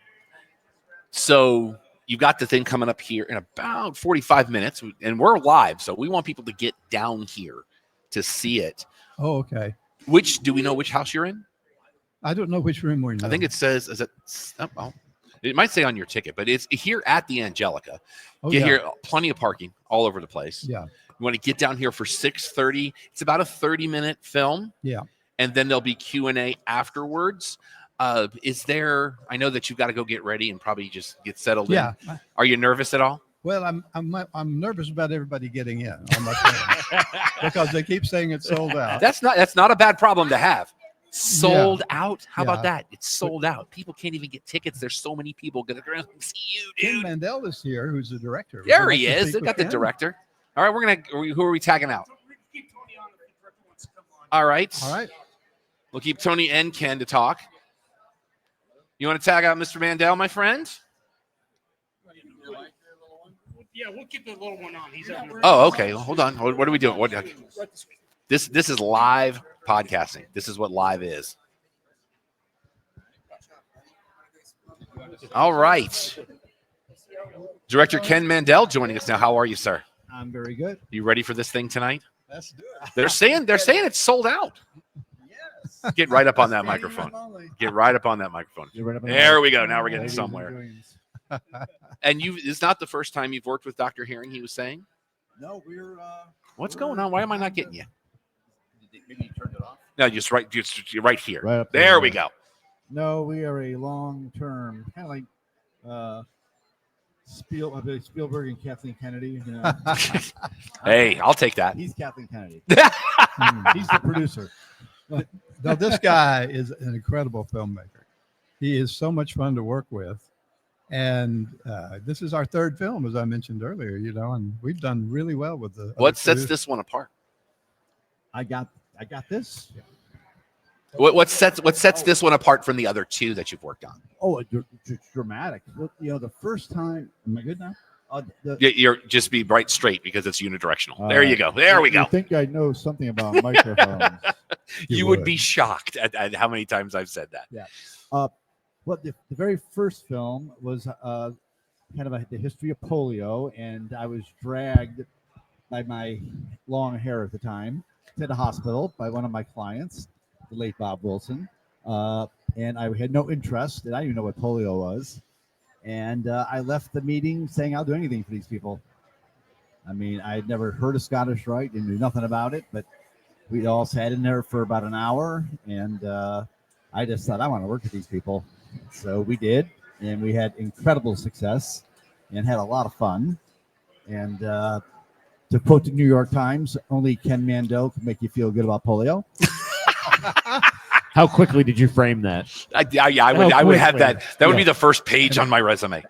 So you've got the thing coming up here in about 45 minutes, and we're live, so we want people to get down here to see it. Oh, okay. Do we know which house you're in? I don't know which room we're in. I think it says, it might say on your ticket, but it's here at the Angelica. Here, plenty of parking all over the place. Yeah. You want to get down here for 6:30. It's about a 30-minute film. Yeah. And then there'll be Q&A afterwards. I know that you've got to go get ready and probably just get settled in. Are you nervous at all? Well, I'm nervous about everybody getting in on my phone because they keep saying it's sold out. That's not a bad problem to have. Sold out? How about that? It's sold out. People can't even get tickets. There's so many people going to see you, dude. Ken Mandel is here, who's the director. There he is. They got the director. All right, who are we tagging out? All right. We'll keep Tony and Ken to talk. You want to tag out Mr. Mandel, my friend? Yeah, we'll keep the little one on. He's up. Oh, okay. Well, hold on. What are we doing? This is live podcasting. This is what live is. All right. Director Ken Mandel joining us now. How are you, sir? I'm very good. You ready for this thing tonight? Let's do it. They're saying it's sold out. Yes. Get right up on that microphone. Get right up on that microphone. There we go. Now we're getting somewhere. And it's not the first time you've worked with Dr. Herring, he was saying? No, we're what's going on? Why am I not getting you? Maybe you turned it off. No, you're right here. Right up there we go. No, we are a long-term, kind of like Spielberg and Kathleen Kennedy. You know? Hey, I'll take that. He's Kathleen Kennedy. He's the producer. Now, this guy is an incredible filmmaker. He is so much fun to work with. And this is our third film, as I mentioned earlier, and we've done really well with the. What sets this one apart? I got this. What sets this one apart from the other two that you've worked on? Oh, it's dramatic. The first time. Am I good now? You're just be right straight because it's unidirectional. There you go. There we go. I think I know something about microphones. You would be shocked at how many times I've said that. Yeah. Well, the very first film was kind of the history of polio, and I was dragged by my long hair at the time to the hospital by one of my clients, the late Bob Wilson. and I had no interest, and I didn't even know what polio was. And I left the meeting saying I'll do anything for these people. I mean, I had never heard of Scottish Rite and knew nothing about it, but we all sat in there for about an hour, and I just thought I want to work with these people. So we did, and we had incredible success and had a lot of fun. And to quote the New York Times, only Ken Mandel can make you feel good about polio. How quickly did you frame that? I would have that. That would be the first page on my resume.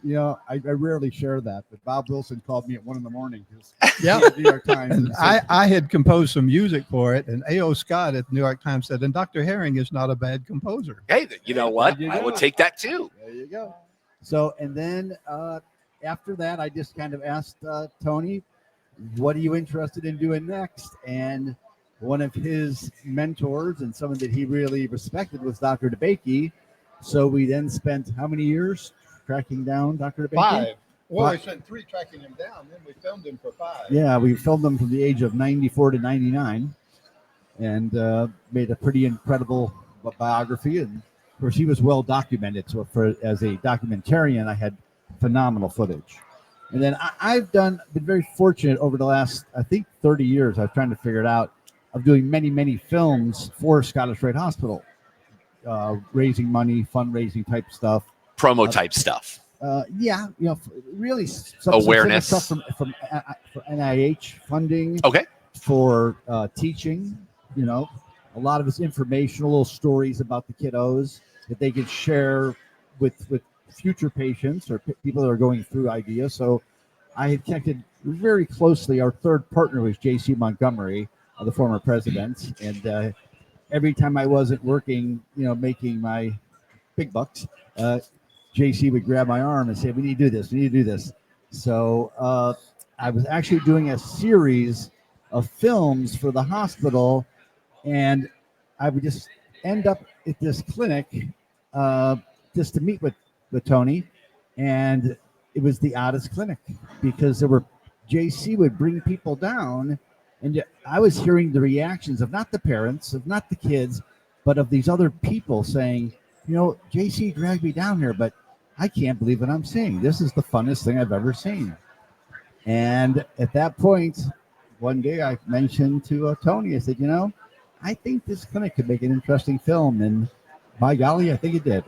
I rarely share that, but Bob Wilson called me at 1 a.m. Yeah. The New York Times. And I had composed some music for it, and A.O. Scott at the New York Times said, and Dr. Herring is not a bad composer. Hey, you know what? There you I go. would take that too. There you go. So, and then after that, I just kind of asked Tony, what are you interested in doing next? And one of his mentors and someone that he really respected was Dr. DeBakey. So we then spent how many years tracking down Dr. DeBakey? 5. Well, we Five. spent 3 tracking him down. Then we filmed him for 5. Yeah, we filmed him from the age of 94 to 99 and made a pretty incredible biography. And of course, he was well documented. So as a documentarian, I had phenomenal footage. And then I've been very fortunate over the last, I think, 30 years. I was trying to figure it out, of doing many, many films for Scottish Rite Hospital, raising money, fundraising type stuff. Promo type stuff. Yeah, really Awareness. stuff from for NIH funding. Okay. For teaching, a lot of it's informational, little stories about the kiddos that they could share with future patients or people that are going through ideas. So I had connected very closely. Our third partner was J.C. Montgomery, the former president, and every time I wasn't working, making my big bucks, JC would grab my arm and say, we need to do this. We need to do this. So I was actually doing a series of films for the hospital, and I would just end up at this clinic just to meet with Tony. And it was the oddest clinic because JC would bring people down, and I was hearing the reactions of not the parents, of not the kids, but of these other people saying, JC dragged me down here, but I can't believe what I'm seeing. This is the funnest thing I've ever seen. And at that point, one day I mentioned to Tony, I said, I think this clinic could make an interesting film. And by golly, I think it did.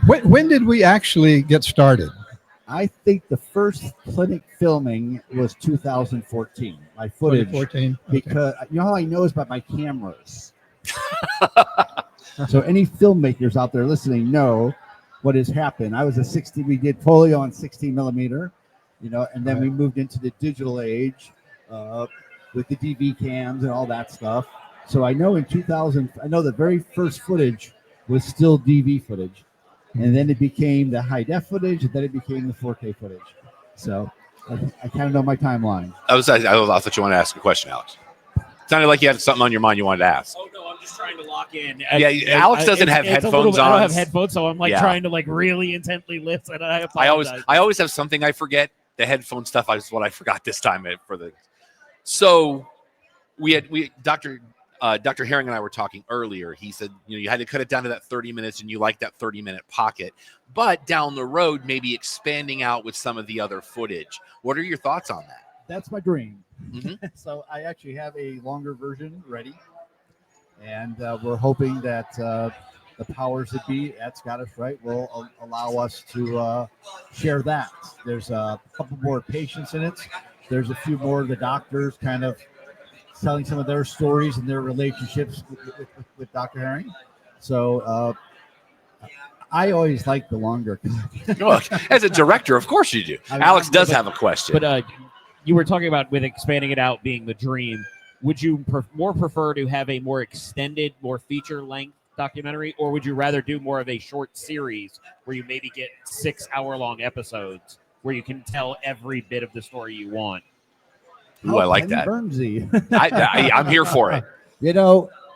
When did we actually get started? I think the first clinic filming was 2014. My footage. 2014. Because how I know is by my cameras. So any filmmakers out there listening know what has happened. I was we did polio on 16 millimeter, and then we moved into the digital age with the DV cams and all that stuff. So I know the very first footage was still DV footage. And then it became the high def footage, and then it became the 4K footage. So I kind of know my timeline. I thought you wanted to ask a question, Alex. Sounded like you had something on your mind you wanted to ask. Oh no, I'm just trying to lock in. Yeah, Alex doesn't have headphones on. I don't have headphones, so I'm trying to really intently listen. And I always have something I forget. The headphone stuff is what I forgot this time for the. So Dr. Herring and I were talking earlier. He said, you had to cut it down to that 30 minutes, and you like that 30-minute pocket. But down the road, maybe expanding out with some of the other footage. What are your thoughts on that? That's my dream. Mm-hmm. So I actually have a longer version ready, and we're hoping that the powers that be at Scottish Rite will allow us to share that. There's a couple more patients in it. There's a few more of the doctors kind of telling some of their stories and their relationships with Dr. Herring. So I always like the longer. Look, as a director, of course you do. Alex does have a question. But you were talking about with expanding it out being the dream. Would you more prefer to have a more extended, more feature-length documentary, or would you rather do more of a short series where you maybe get 6-hour-long episodes where you can tell every bit of the story you want? Ooh, I like that. Burnsy. I'm here for it.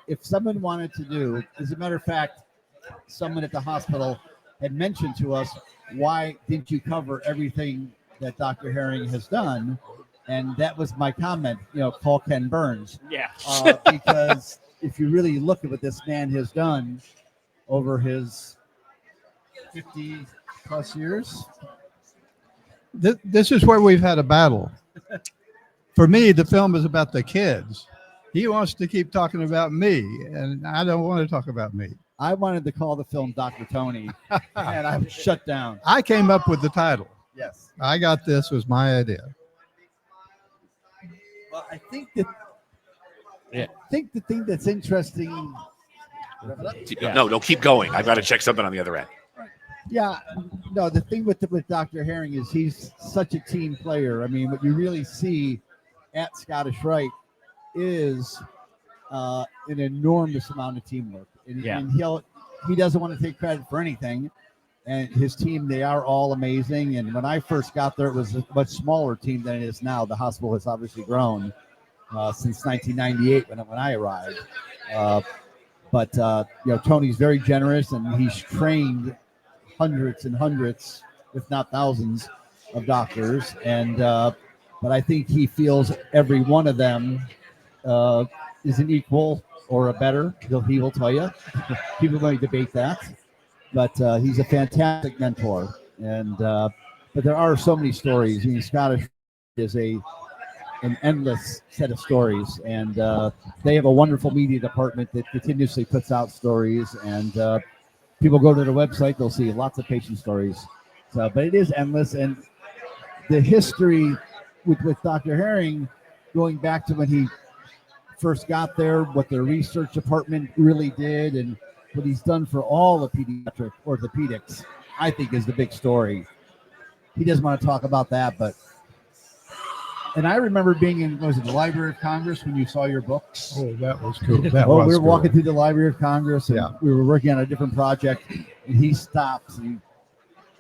If someone wanted to do, as a matter of fact, someone at the hospital had mentioned to us, why didn't you cover everything that Dr. Herring has done? And that was my comment, call Ken Burns. Yeah. Because if you really look at what this man has done, over his 50 plus years. This is where we've had a battle. For me, the film is about the kids. He wants to keep talking about me, and I don't want to talk about me. I wanted to call the film Dr. Tony, and I was shut down. I came up with the title. Yes. I got this was my idea. Well, I think the thing that's interesting. No, keep going. I've got to check something on the other end. Yeah, no, the thing with Dr. Herring is he's such a team player. I mean, what you really see at Scottish Rite is an enormous amount of teamwork. And he doesn't want to take credit for anything. And his team, they are all amazing. And when I first got there, it was a much smaller team than it is now. The hospital has obviously grown since 1998 when I arrived. But Tony's very generous, and he's trained hundreds and hundreds, if not thousands, of doctors. And but I think he feels every one of them is an equal or a better. He will tell you. People might debate that, but he's a fantastic mentor. And but there are so many stories. I mean, Scottish is an endless set of stories, and they have a wonderful media department that continuously puts out stories. And people go to their website, they'll see lots of patient stories. So, but it is endless, and the history with Dr. Herring, going back to when he first got there, what the research department really did, and what he's done for all the pediatric orthopedics, I think is the big story. He doesn't want to talk about that, but. And I remember being in, was it the Library of Congress when you saw your books? Oh, that was cool. We were walking through the Library of Congress, and we were working on a different project, and he stopped and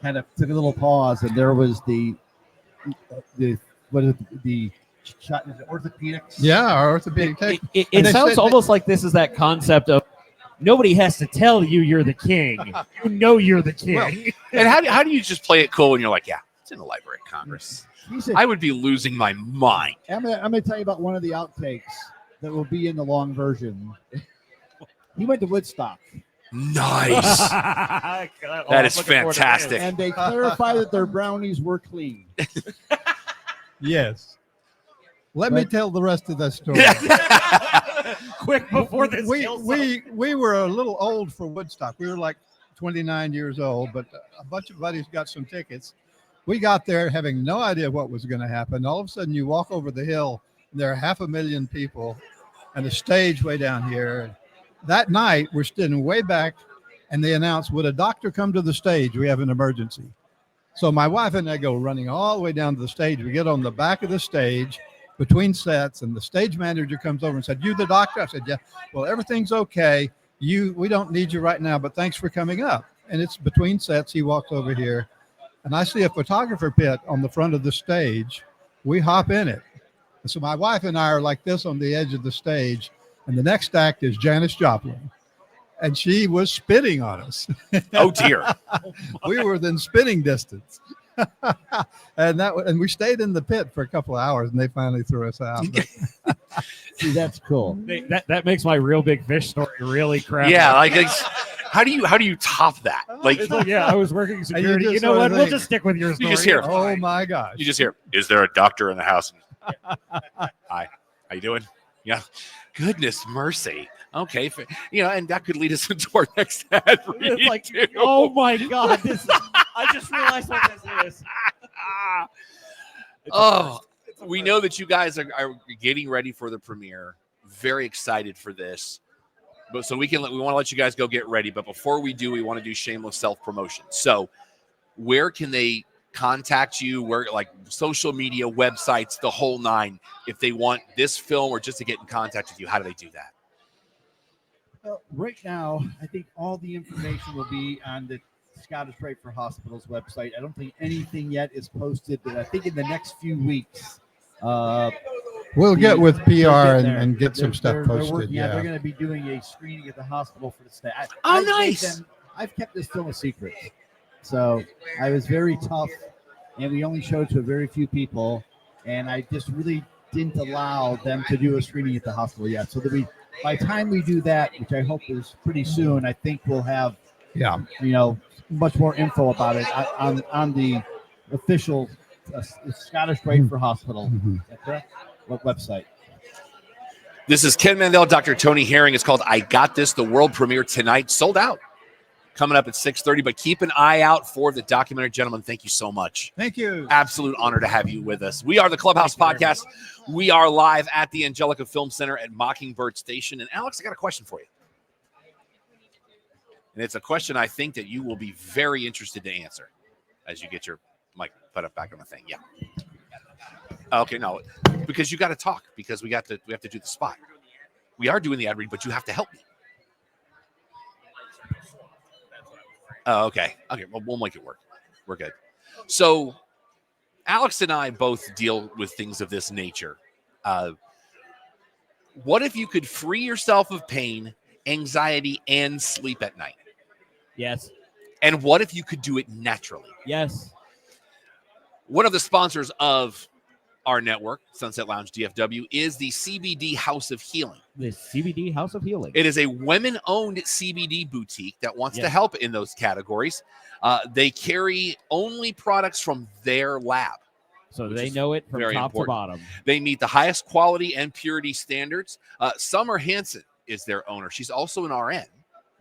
kind of took a little pause, and there was the orthopedics? Yeah, our orthopedic tech. It sounds almost like this is that concept of nobody has to tell you you're the king. You know you're the king. Well, and how do you just play it cool when you're like, yeah, it's in the Library of Congress? I would be losing my mind. I'm gonna tell you about one of the outtakes that will be in the long version. He went to Woodstock. Nice. That is fantastic. And they clarify that their brownies were clean. Yes. Let me tell the rest of the story. Quick before this. We were a little old for Woodstock. We were like 29 years old, but a bunch of buddies got some tickets. We got there having no idea what was going to happen. All of a sudden, you walk over the hill, and there are 500,000 people, and a stage way down here. That night, we're sitting way back, and they announced, would a doctor come to the stage? We have an emergency. So my wife and I go running all the way down to the stage. We get on the back of the stage between sets, and the stage manager comes over and said, you the doctor? I said, yeah. Well, everything's okay. We don't need you right now, but thanks for coming up. And it's between sets. He walks over here. And I see a photographer pit on the front of the stage. We hop in it. And so my wife and I are like this on the edge of the stage. And the next act is Janis Joplin. And she was spitting on us. Oh, dear. We were within spitting distance. and we stayed in the pit for a couple of hours, and they finally threw us out. See, that's cool. That makes my Real Big Fish story really crappy. Yeah, like how do you top that? Like, yeah, I was working security. You know what? We'll just stick with your story. You just hear, oh my gosh. You just hear, is there a doctor in the house? Hi, how you doing? Yeah. Goodness mercy. Okay, and that could lead us into our next ad read. It's like, oh my God, I just realized what this is. We know that you guys are getting ready for the premiere. Very excited for this. But so we want to let you guys go get ready. But before we do, we want to do shameless self-promotion. So where can they contact you? Where, like, social media, websites, the whole nine, if they want this film or just to get in contact with you? How do they do that? Well, right now, I think all the information will be on the Scottish Rite for Hospitals website. I don't think anything yet is posted, but I think in the next few weeks, we'll get with PR and get some stuff posted. They're going to be doing a screening at the hospital for the staff. Nice. I've kept this film a secret. So I was very tough, and we only showed to a very few people, and I just really didn't allow them to do a screening at the hospital yet. So by the time we do that, which I hope is pretty soon, I think we'll have much more info about it on the official Scottish Rite for Hospital. Mhm. Is that correct? What website? This is Ken Mandel, Dr. Tony Herring. It's called I Got This, the world premiere tonight. Sold out. Coming up at 6:30, but keep an eye out for the documentary. Gentlemen, thank you so much. Thank you. Absolute honor to have you with us. We are the Clubhouse Podcast. We are live at the Angelica Film Center at Mockingbird Station. And Alex, I got a question for you. And it's a question I think that you will be very interested to answer as you get your mic put up back on the thing. Yeah. Okay, no, because you got to talk because we have to do the spot. We are doing the ad read, but you have to help me. Oh, okay. Okay, well, we'll make it work. We're good. So, Alex and I both deal with things of this nature. What if you could free yourself of pain, anxiety, and sleep at night? Yes. And what if you could do it naturally? Yes. One of the sponsors of our network, Sunset Lounge DFW, is the CBD House of Healing. The CBD House of Healing. It is a women-owned CBD boutique that wants to help in those categories. They carry only products from their lab. So they know it from top to bottom. They meet the highest quality and purity standards. Summer Hansen is their owner. She's also an RN.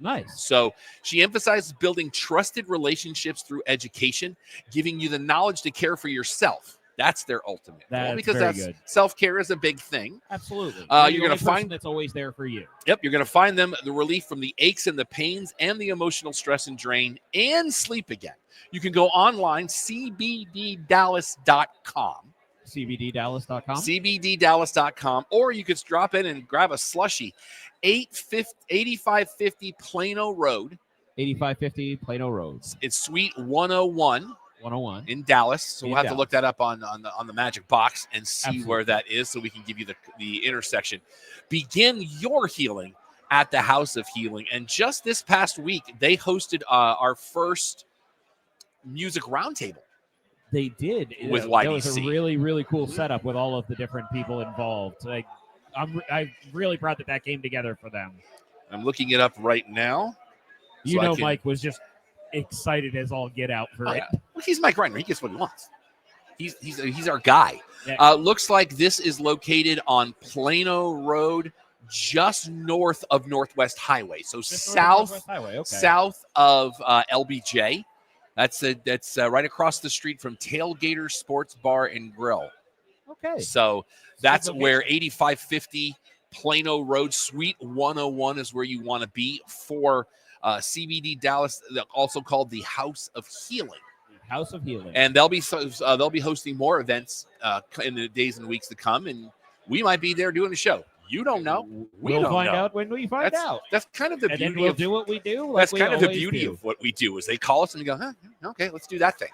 Nice. So she emphasizes building trusted relationships through education, giving you the knowledge to care for yourself. That's their ultimate goal because good. Self-care is a big thing. Absolutely. You're going to find that's always there for you. Yep, you're going to find them the relief from the aches and the pains and the emotional stress and drain and sleep again. You can go online, cbddallas.com. cbddallas.com. cbddallas.com, or you could drop in and grab a slushie. 8550 Plano Road. 8550 Plano Road. It's Suite 101. 101 in Dallas. So we'll have to look that up on the magic box and see where that is so we can give you the intersection. Begin your healing at the House of Healing. And just this past week, they hosted our first music roundtable. They did. With YDC. That was a really, really cool setup with all of the different people involved. I'm really proud that came together for them. I'm looking it up right now. Mike was just excited as all get out for it. Yeah. Well, he's Mike Reiner. He gets what he wants. He's our guy. Yeah. Looks like this is located on Plano Road, just north of Northwest Highway. So south of LBJ. That's right across the street from Tailgater Sports Bar and Grill. Okay. So that's where 8550 Plano Road, Suite 101 is where you want to be for CBD Dallas, also called the House of Healing. House of Healing. And they'll be hosting more events in the days and weeks to come, and we might be there doing a show. You don't know. We'll find out when we find out. That's kind of the beauty. And then we'll do what we do. That's kind of the beauty of what we do is they call us and we go, okay, let's do that thing.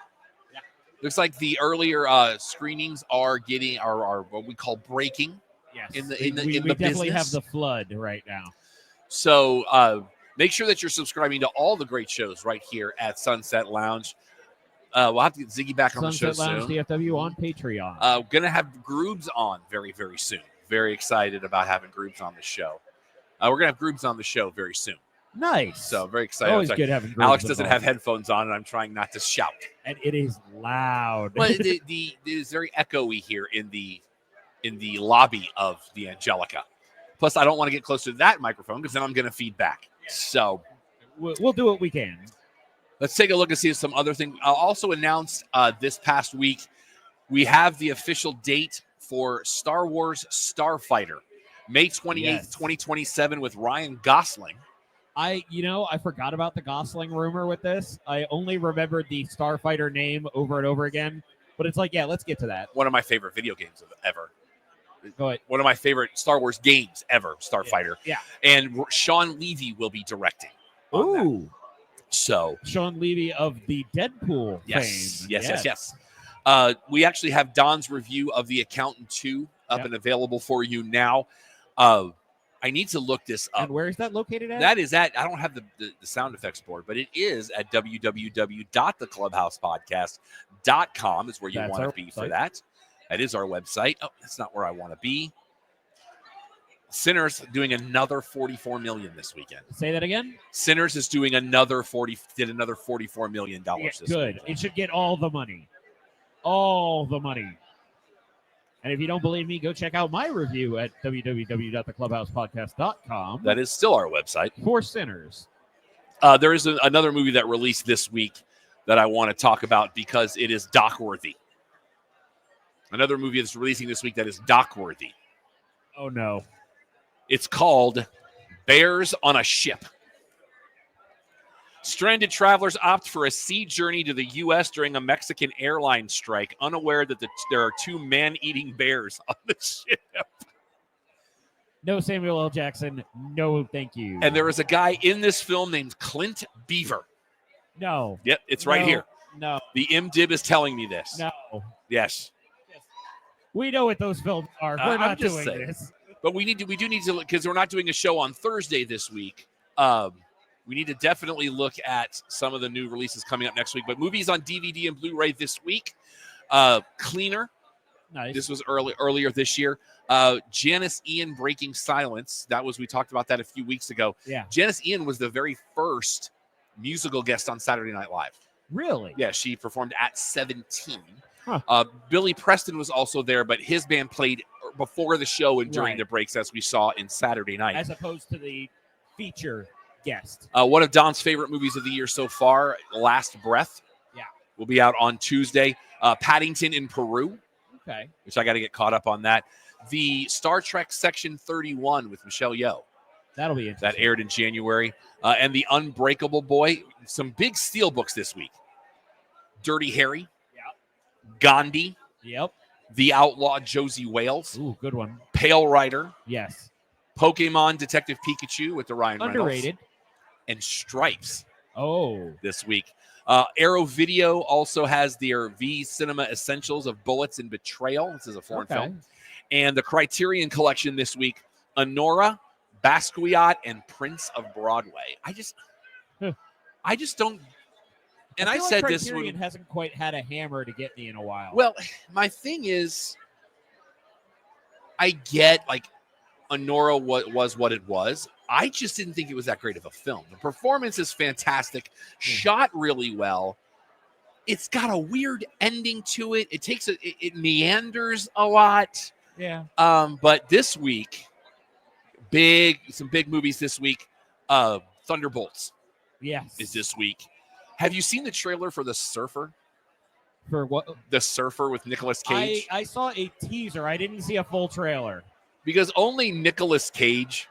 Yeah. Looks like the earlier screenings are what we call breaking. Yes. In the we definitely business. have the flood right now. So make sure that you're subscribing to all the great shows right here at Sunset Lounge. We'll have to get Ziggy back on the show Sunset Lounge soon. DFW on Patreon. Going to have Groobs on very, very soon. Very excited about having Groobs on the show. We're going to have Groobs on the show very soon. Nice. So very excited. Always good having Groobs Alex doesn't involved. have headphones on, and I'm trying not to shout. And it is loud. Well, it is very echoey here in the lobby of the Angelica. Plus, I don't want to get close to that microphone because then I'm going to feed back. So we'll do what we can. Let's take a look and see some other things. Also announced this past week, we have the official date for Star Wars Starfighter, May 28th, 2027 with Ryan Gosling. I forgot about the Gosling rumor with this. I only remembered the Starfighter name over and over again. But it's like, let's get to that. One of my favorite video games ever. Go ahead. One of my favorite Star Wars games ever, Starfighter. Yeah. And Sean Levy will be directing. Ooh. That. So Sean Levy of the Deadpool fame. Yes. We actually have Don's review of The Accountant 2 up and available for you now. I need to look this up. And where is that located at? That is I don't have the sound effects board, but it is at www.theclubhousepodcast.com is where you want to be for that. That is our website. Oh, that's not where I want to be. Sinners doing another 44 million this weekend. Say that again. Sinners is doing another 44 million dollars this good. weekend. It should get all the money. All the money. And if you don't believe me, go check out my review at www.theclubhousepodcast.com. That is still our website. For Sinners. There is another movie that released this week that I want to talk about because it is doc-worthy. Another movie that's releasing this week that is doc-worthy. Oh, no. It's called Bears on a Ship. Stranded travelers opt for a sea journey to the U.S. during a Mexican airline strike, unaware that there are 2 man-eating bears on the ship. No Samuel L. Jackson. No, thank you. And there is a guy in this film named Clint Beaver. No. Yep, it's right here. No. The IMDb is telling me this. No. Yes. We know what those films are. We're not doing this. But we do need to, because we're not doing a show on Thursday this week. We need to definitely look at some of the new releases coming up next week. But movies on DVD and Blu-ray this week. Cleaner. Nice. This was earlier this year. Janice Ian Breaking Silence. We talked about that a few weeks ago. Yeah. Janice Ian was the very first musical guest on Saturday Night Live. Really? Yeah, she performed at 17. Huh. Billy Preston was also there, but his band played before the show and during the breaks, as we saw in Saturday Night. As opposed to the feature guest. One of Don's favorite movies of the year so far, Last Breath. Yeah. Will be out on Tuesday. Paddington in Peru. Okay. Which I got to get caught up on that. The Star Trek Section 31 with Michelle Yeoh. That'll be interesting. That aired in January. And The Unbreakable Boy. Some big steel books this week. Dirty Harry. Yep. Gandhi. Yep. The Outlaw Josie Wales. Ooh, good one. Pale Rider. Yes. Pokemon Detective Pikachu with the Ryan Reynolds. Underrated. And Stripes. Oh. This week. Arrow Video also has their V Cinema Essentials of Bullets and Betrayal. This is a foreign film. And the Criterion Collection this week, Honora, Basquiat, and Prince of Broadway. I just don't. And I said like this Criterion hasn't quite had a hammer to get me in a while. Well, my thing is, I get like Honora was what it was. I just didn't think it was that great of a film. The performance is fantastic, shot really well. It's got a weird ending to it. It meanders a lot. Yeah. But this week, some big movies this week. Thunderbolts. Yes. Is this week. Have you seen the trailer for The Surfer? For what? The Surfer with Nicolas Cage. I saw a teaser. I didn't see a full trailer. Because only Nicolas Cage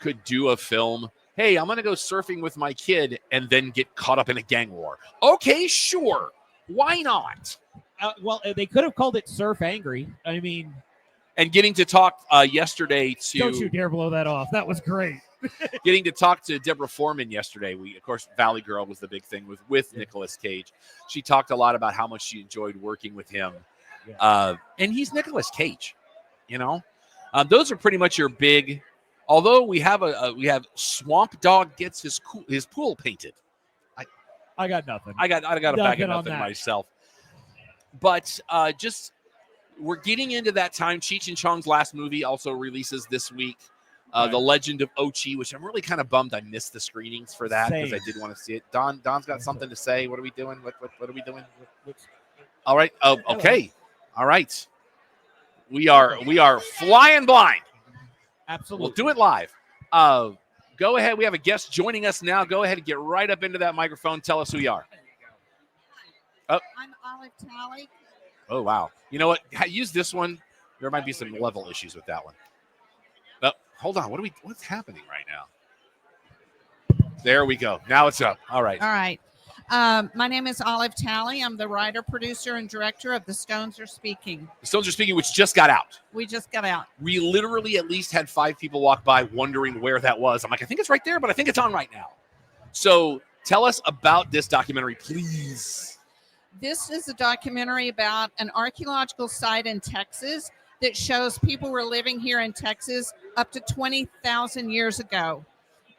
could do a film. Hey, I'm going to go surfing with my kid and then get caught up in a gang war. Okay, sure. Why not? Well, they could have called it Surf Angry. I mean. And getting to talk yesterday to. Don't you dare blow that off. That was great. Getting to talk to Deborah Foreman yesterday. Of course, Valley Girl was the big thing with Nicolas Cage. She talked a lot about how much she enjoyed working with him. Yeah. And he's Nicolas Cage, you know. Those are pretty much your big. Although we have Swamp Dog gets his pool painted. I got nothing. I got a bag of nothing myself. But we're getting into that time. Cheech and Chong's last movie also releases this week. The Legend of Ochi, which I'm really kind of bummed I missed the screenings for that because I did want to see it. Don's got something to say. What are we doing? What are we doing? All right. Oh, okay. All right. We are flying blind. Absolutely. We'll do it live. Go ahead. We have a guest joining us now. Go ahead and get right up into that microphone. Tell us who you are. I'm Olive Talley. Oh, wow. You know what? Use this one. There might be some level issues with that one. Hold on. What's happening right now? There we go. Now it's up. All right. All right. My name is Olive Talley. I'm the writer, producer, and director of The Stones Are Speaking. The Stones Are Speaking, which just got out. We just got out. We literally at least had 5 people walk by wondering where that was. I'm like, I think it's right there, but I think it's on right now. So tell us about this documentary, please. This is a documentary about an archaeological site in Texas that shows people were living here in Texas up to 20,000 years ago.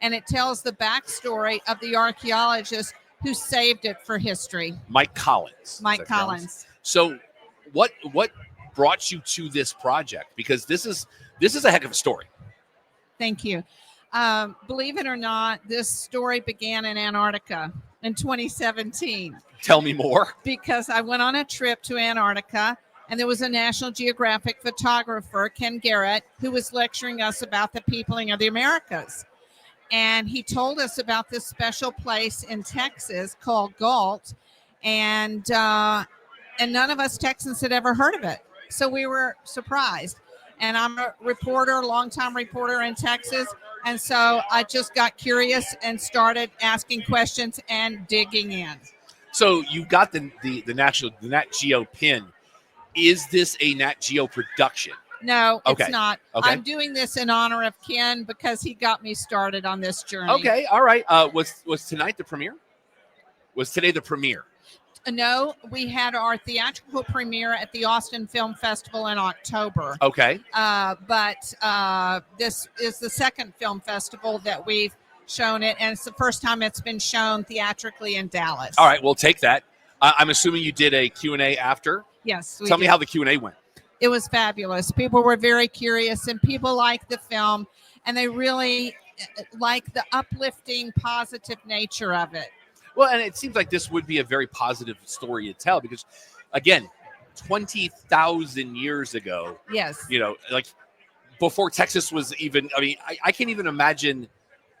And it tells the backstory of the archaeologist who saved it for history. Mike Collins. Mike Collins. So what brought you to this project? Because this is a heck of a story. Thank you. Believe it or not, this story began in Antarctica in 2017 Tell me more. because I went on a trip to Antarctica and there was a National Geographic photographer, Ken Garrett, who was lecturing us about the peopling of the Americas. And he told us about this special place in Texas called Galt, and none of us Texans had ever heard of it. So we were surprised. And I'm a reporter, longtime reporter in Texas. And so I just got curious and started asking questions and digging in. So you got the Nat Geo pin. Is this a Nat Geo production? No, Okay. it's not. Okay. I'm doing this in honor of Ken because he got me started on this journey. Okay, all right. Was tonight the premiere? Was today the premiere? No, we had our theatrical premiere at the Austin Film Festival in October. Okay. But this is the second film festival that we've shown it, and it's the first time it's been shown theatrically in Dallas. All right, we'll take that. I'm assuming you did a Q&A after. Yes. Tell me how the Q&A went. It was fabulous. People were very curious, and people liked the film, and they really like the uplifting, positive nature of it. Well, and it seems like this would be a very positive story to tell because, again, 20,000 years ago, Yes. like before Texas was even, I can't even imagine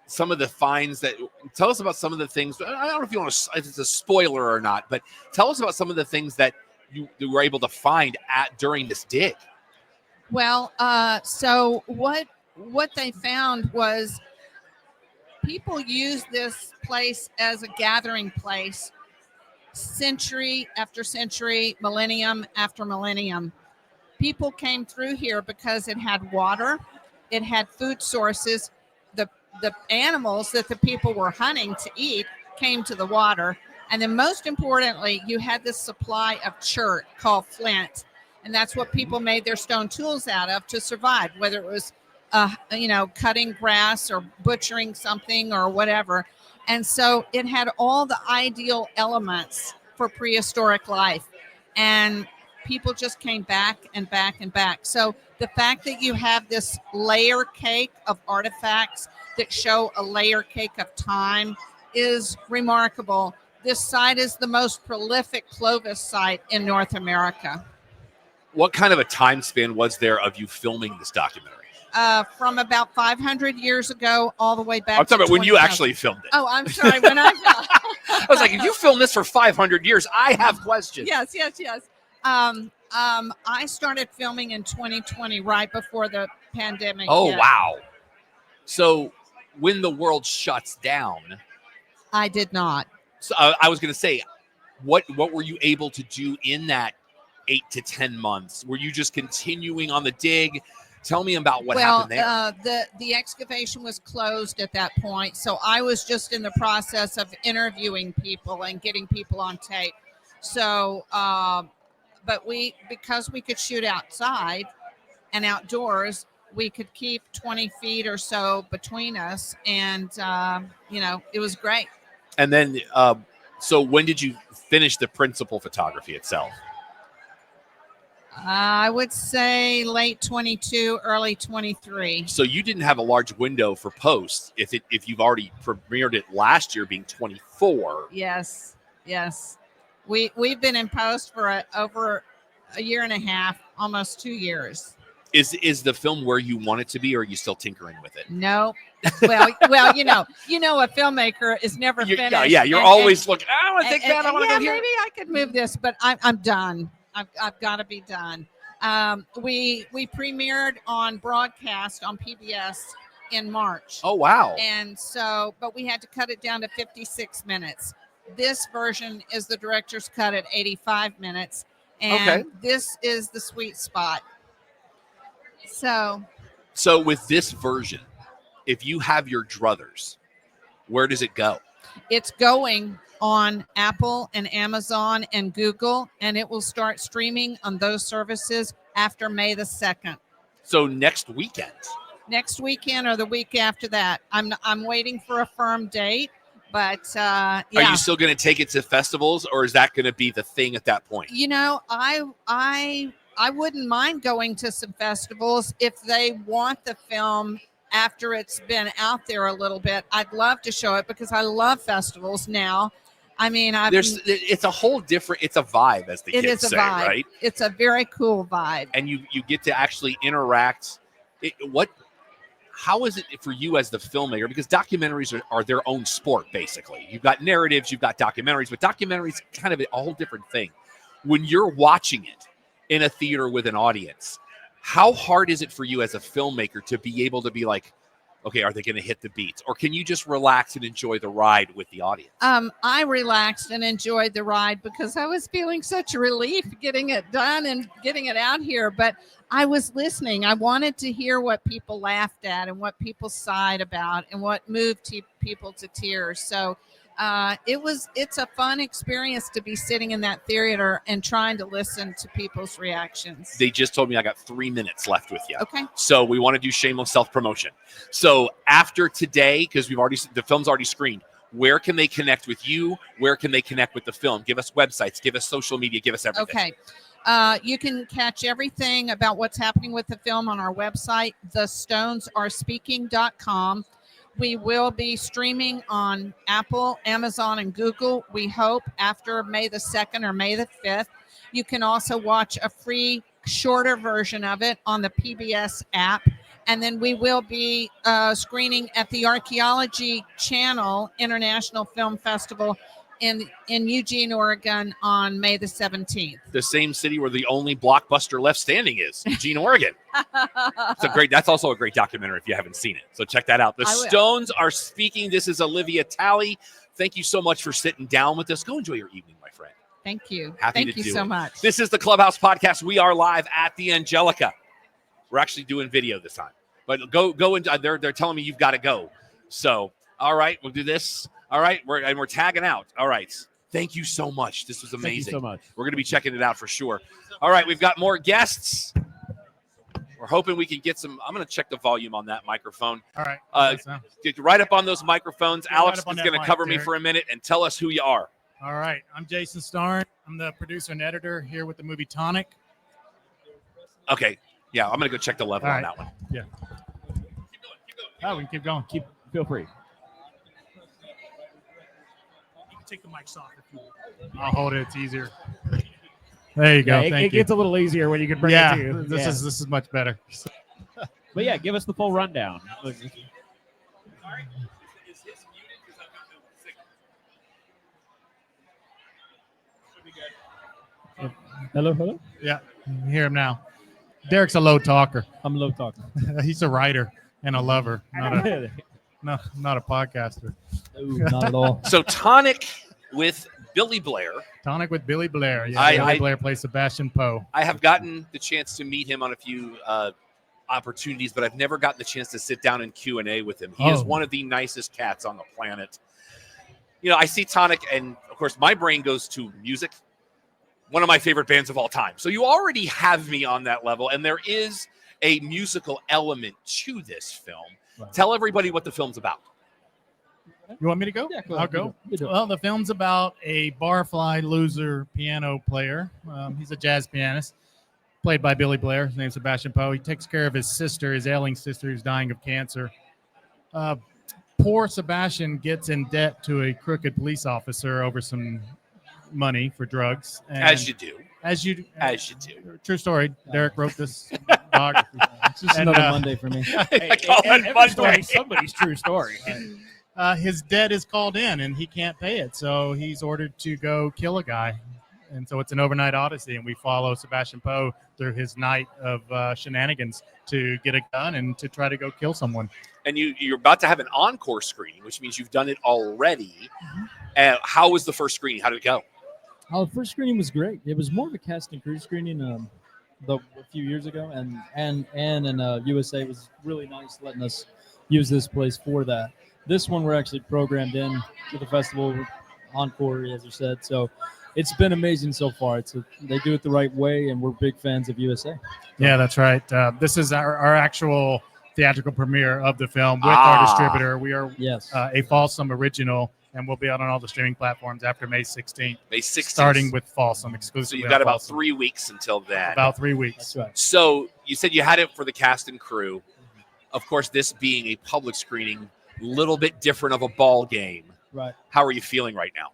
some of the finds that, tell us about some of the things, I don't know if you want to, if it's a spoiler or not, but tell us about some of the things that you were able to find during this dig. Well, so what they found was people use this place as a gathering place century after century, millennium after millennium. People came through here because it had water, it had food sources. The animals that the people were hunting to eat came to the water. And then most importantly, you had this supply of chert called flint. And that's what people made their stone tools out of to survive, whether it was cutting grass or butchering something or whatever. And so it had all the ideal elements for prehistoric life. And people just came back and back and back. So the fact that you have this layer cake of artifacts that show a layer cake of time is remarkable. This site is the most prolific Clovis site in North America. What kind of a time span was there of you filming this documentary? From about 500 years ago all the way back I'm talking to about when you 20,000. actually filmed it. Oh, I'm sorry. When I I was like, if you filmed this for 500 years, I have questions. Yes. I started filming in 2020, right before the pandemic. Oh, hit. wow. So when the world shuts down, I did not. so I was going to say, what were you able to do in that 8 to 10 months? Were you just continuing on the dig? Tell me about what happened there. The excavation was closed at that point, so I was just in the process of interviewing people and getting people on tape. So, but because we could shoot outside and outdoors, we could keep 20 feet or so between us, and it was great. And then, so when did you finish the principal photography itself? I would say late 22, early 23. So you didn't have a large window for post if you've already premiered it last year, being 24. Yes. We've been in post for over a year and a half, almost 2 years. Is the film where you want it to be, or are you still tinkering with it? No. Well, a filmmaker is never finished. Yeah, you're always looking. I want to take that. I want to go here. Maybe I could move this, but I'm done. I've got to be done. We premiered on broadcast on PBS in March. Oh, wow. And so, but we had to cut it down to 56 minutes. This version is the director's cut at 85 minutes. And This is the sweet spot. So with this version, if you have your druthers, where does it go? It's going on Apple and Amazon and Google, and it will start streaming on those services after May the 2nd. So next weekend Or the week after that. I'm waiting for a firm date, but yeah. Are you still going to take it to festivals, or is that going to be the thing at that point? I wouldn't mind going to some festivals if they want the film after it's been out there a little bit, I'd love to show it because I love festivals now. I mean, it's a whole different, it's a vibe, as the kids say, right? It's a very cool vibe. And you get to actually interact. How is it for you as the filmmaker? Because documentaries are their own sport, basically. You've got narratives, you've got documentaries, but documentaries kind of a whole different thing. When you're watching it in a theater with an audience, how hard is it for you as a filmmaker to be able to be like, okay, are they going to hit the beats? Or can you just relax and enjoy the ride with the audience? I relaxed and enjoyed the ride because I was feeling such a relief getting it done and getting it out here. But I was listening. I wanted to hear what people laughed at and what people sighed about and what moved people to tears. So it's a fun experience to be sitting in that theater and trying to listen to people's reactions. They just told me I got 3 minutes left with you. Okay. So we want to do shameless self-promotion. So after today, because the film's already screened, where can they connect with you? Where can they connect with the film? Give us websites, give us social media, give us everything. Okay. You can catch everything about what's happening with the film on our website, thestonesarespeaking.com. We will be streaming on Apple, Amazon, and Google, we hope, after May the 2nd or May the 5th. You can also watch a free, shorter version of it on the PBS app. And then we will be screening at the Archaeology Channel International Film Festival in Eugene, Oregon on May the 17th. The same city where the only blockbuster left standing is, Eugene, Oregon. That's also a great documentary if you haven't seen it. So check that out. The Stones Are Speaking. This is Olivia Talley. Thank you so much for sitting down with us. Go enjoy your evening, my friend. Thank you. Thank you so much. This is the Clubhouse Podcast. We are live at the Angelica. We're actually doing video this time. But go and they're telling me you've got to go. So, all right, we'll do this. All right, we're tagging out. All right. Thank you so much. This was amazing. Thank you so much. We're going to be checking it out for sure. All right, we've got more guests. We're hoping we can get some. I'm going to check the volume on that microphone. All right. Get right up on those microphones. Get Alex right up on is that going to mic, cover me Derek. for a minute and tell us who you are. All right. I'm Jason Starn. I'm the producer and editor here with the movie Tonic. Okay. Yeah, I'm going to go check the level on that one. Yeah. Oh, we can keep going. Feel free. You can take the mics off if you want. I'll hold it. It's easier. There you go. Yeah, Thank it you. gets a little easier when you can bring it to you. This is much better. But yeah, give us the full rundown. Hello. Yeah, you hear him now. Derek's a low talker. I'm a low talker. He's a writer and a lover, not a podcaster. Ooh, not at all. So Tonic with Billy Blair. Tonic with Billy Blair. Yeah, Billy Blair plays Sebastian Poe. I have gotten the chance to meet him on a few opportunities, but I've never gotten the chance to sit down and Q&A with him. He is one of the nicest cats on the planet. You know, I see Tonic, and of course, my brain goes to music. One of my favorite bands of all time. So you already have me on that level, and there is a musical element to this film. Right. Tell everybody what the film's about. You want me to go? Yeah, I'll go. Well, the film's about a barfly loser piano player. He's a jazz pianist, played by Billy Blair. His name's Sebastian Poe. He takes care of his sister, his ailing sister, who's dying of cancer. Poor Sebastian gets in debt to a crooked police officer over some money for drugs. And as you do. True story. Derek wrote this biography. It's just another Monday for me. I call it Monday. Somebody's true story. His debt is called in, and he can't pay it. So he's ordered to go kill a guy. And so it's an overnight odyssey, and we follow Sebastian Poe through his night of shenanigans to get a gun and to try to go kill someone. And you're about to have an encore screening, which means you've done it already. How was the first screening? How did it go? The first screening was great. It was more of a cast and crew screening a few years ago, and USA was really nice letting us use this place for that. This one we're actually programmed in to the festival encore, as you said. So it's been amazing so far. They do it the right way, and we're big fans of USA. Yeah, that's right. This is our actual theatrical premiere of the film with our distributor. We are a Folsom original, and we'll be out on all the streaming platforms after May 16th. May 16th. Starting with Folsom exclusively. So you've got about 3 weeks until then. About 3 weeks. That's right. So you said you had it for the cast and crew. Of course, this being a public screening, a little bit different of a ball game. Right. How are you feeling right now?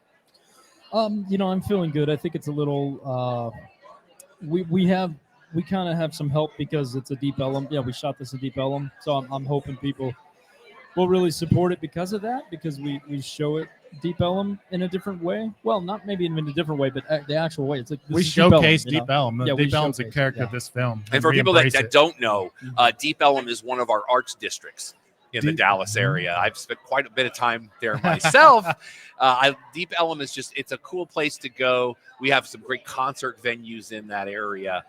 I'm feeling good. I think it's a little. We kind of have some help because it's a Deep Ellum. Yeah, we shot this in Deep Ellum, so I'm hoping people will really support it because of that. Because we show it Deep Ellum in a different way. Well, not maybe in a different way, but the actual way. It's like we showcase Deep Ellum. Yeah, Deep Ellum's a character of this film, And for we people that embrace it. don't know, Deep Ellum is one of our arts districts in the Dallas area. I've spent quite a bit of time there myself. Deep Ellum is it's a cool place to go. We have some great concert venues in that area.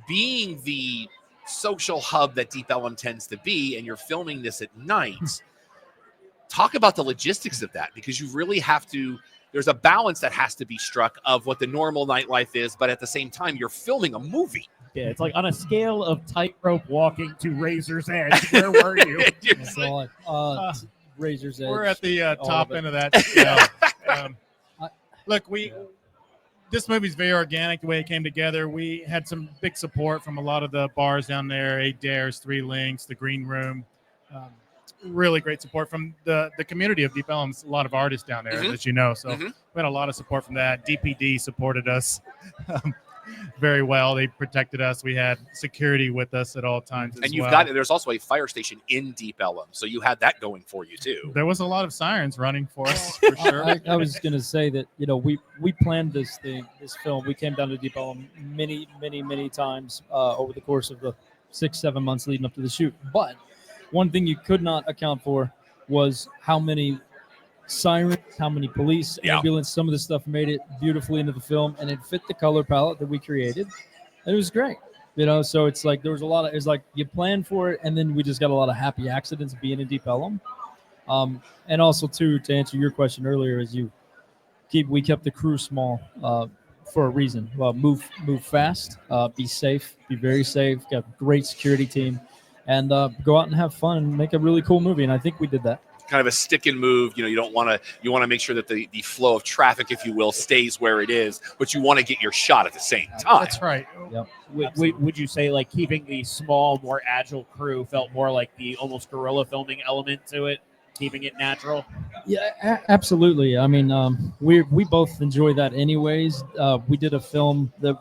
Being the social hub that Deep Ellum tends to be, and you're filming this at night, talk about the logistics of that, because you really have to, there's a balance that has to be struck of what the normal nightlife is, but at the same time, you're filming a movie. Yeah, it's like on a scale of tightrope walking to Razor's Edge. Where were you? Razor's Edge. We're at the top end of that. Look, this movie's very organic the way it came together. We had some big support from a lot of the bars down there, 8 Dares, 3 Links, the Green Room. Really great support from the community of Deep Ellum's. A lot of artists down there, as you know. So we had a lot of support from that. DPD supported us very well. They protected us. We had security with us at all times. And there's also a fire station in Deep Ellum, so you had that going for you too. There was a lot of sirens running for us, for sure. I was going to say that we planned this film. We came down to Deep Ellum many times over the course of the 6-7 months leading up to the shoot. But one thing you could not account for was how many sirens, how many police, ambulance. Some of the stuff made it beautifully into the film, and it fit the color palette that we created, and it was great. So it's like there was a lot of, it's like you plan for it, and then we just got a lot of happy accidents being in Deep Ellum. And also too, to answer your question earlier, we kept the crew small for a reason. Well, move fast, be safe, be very safe, got a great security team, and go out and have fun and make a really cool movie. And I think we did that. Kind of a stick and move. You want to make sure that the flow of traffic, if you will, stays where it is, but you want to get your shot at the same time. That's right. Yep. Would you say like keeping the small, more agile crew felt more like the almost guerrilla filming element to it, keeping it natural? Yeah, absolutely. I mean, we both enjoy that anyways. We did a film that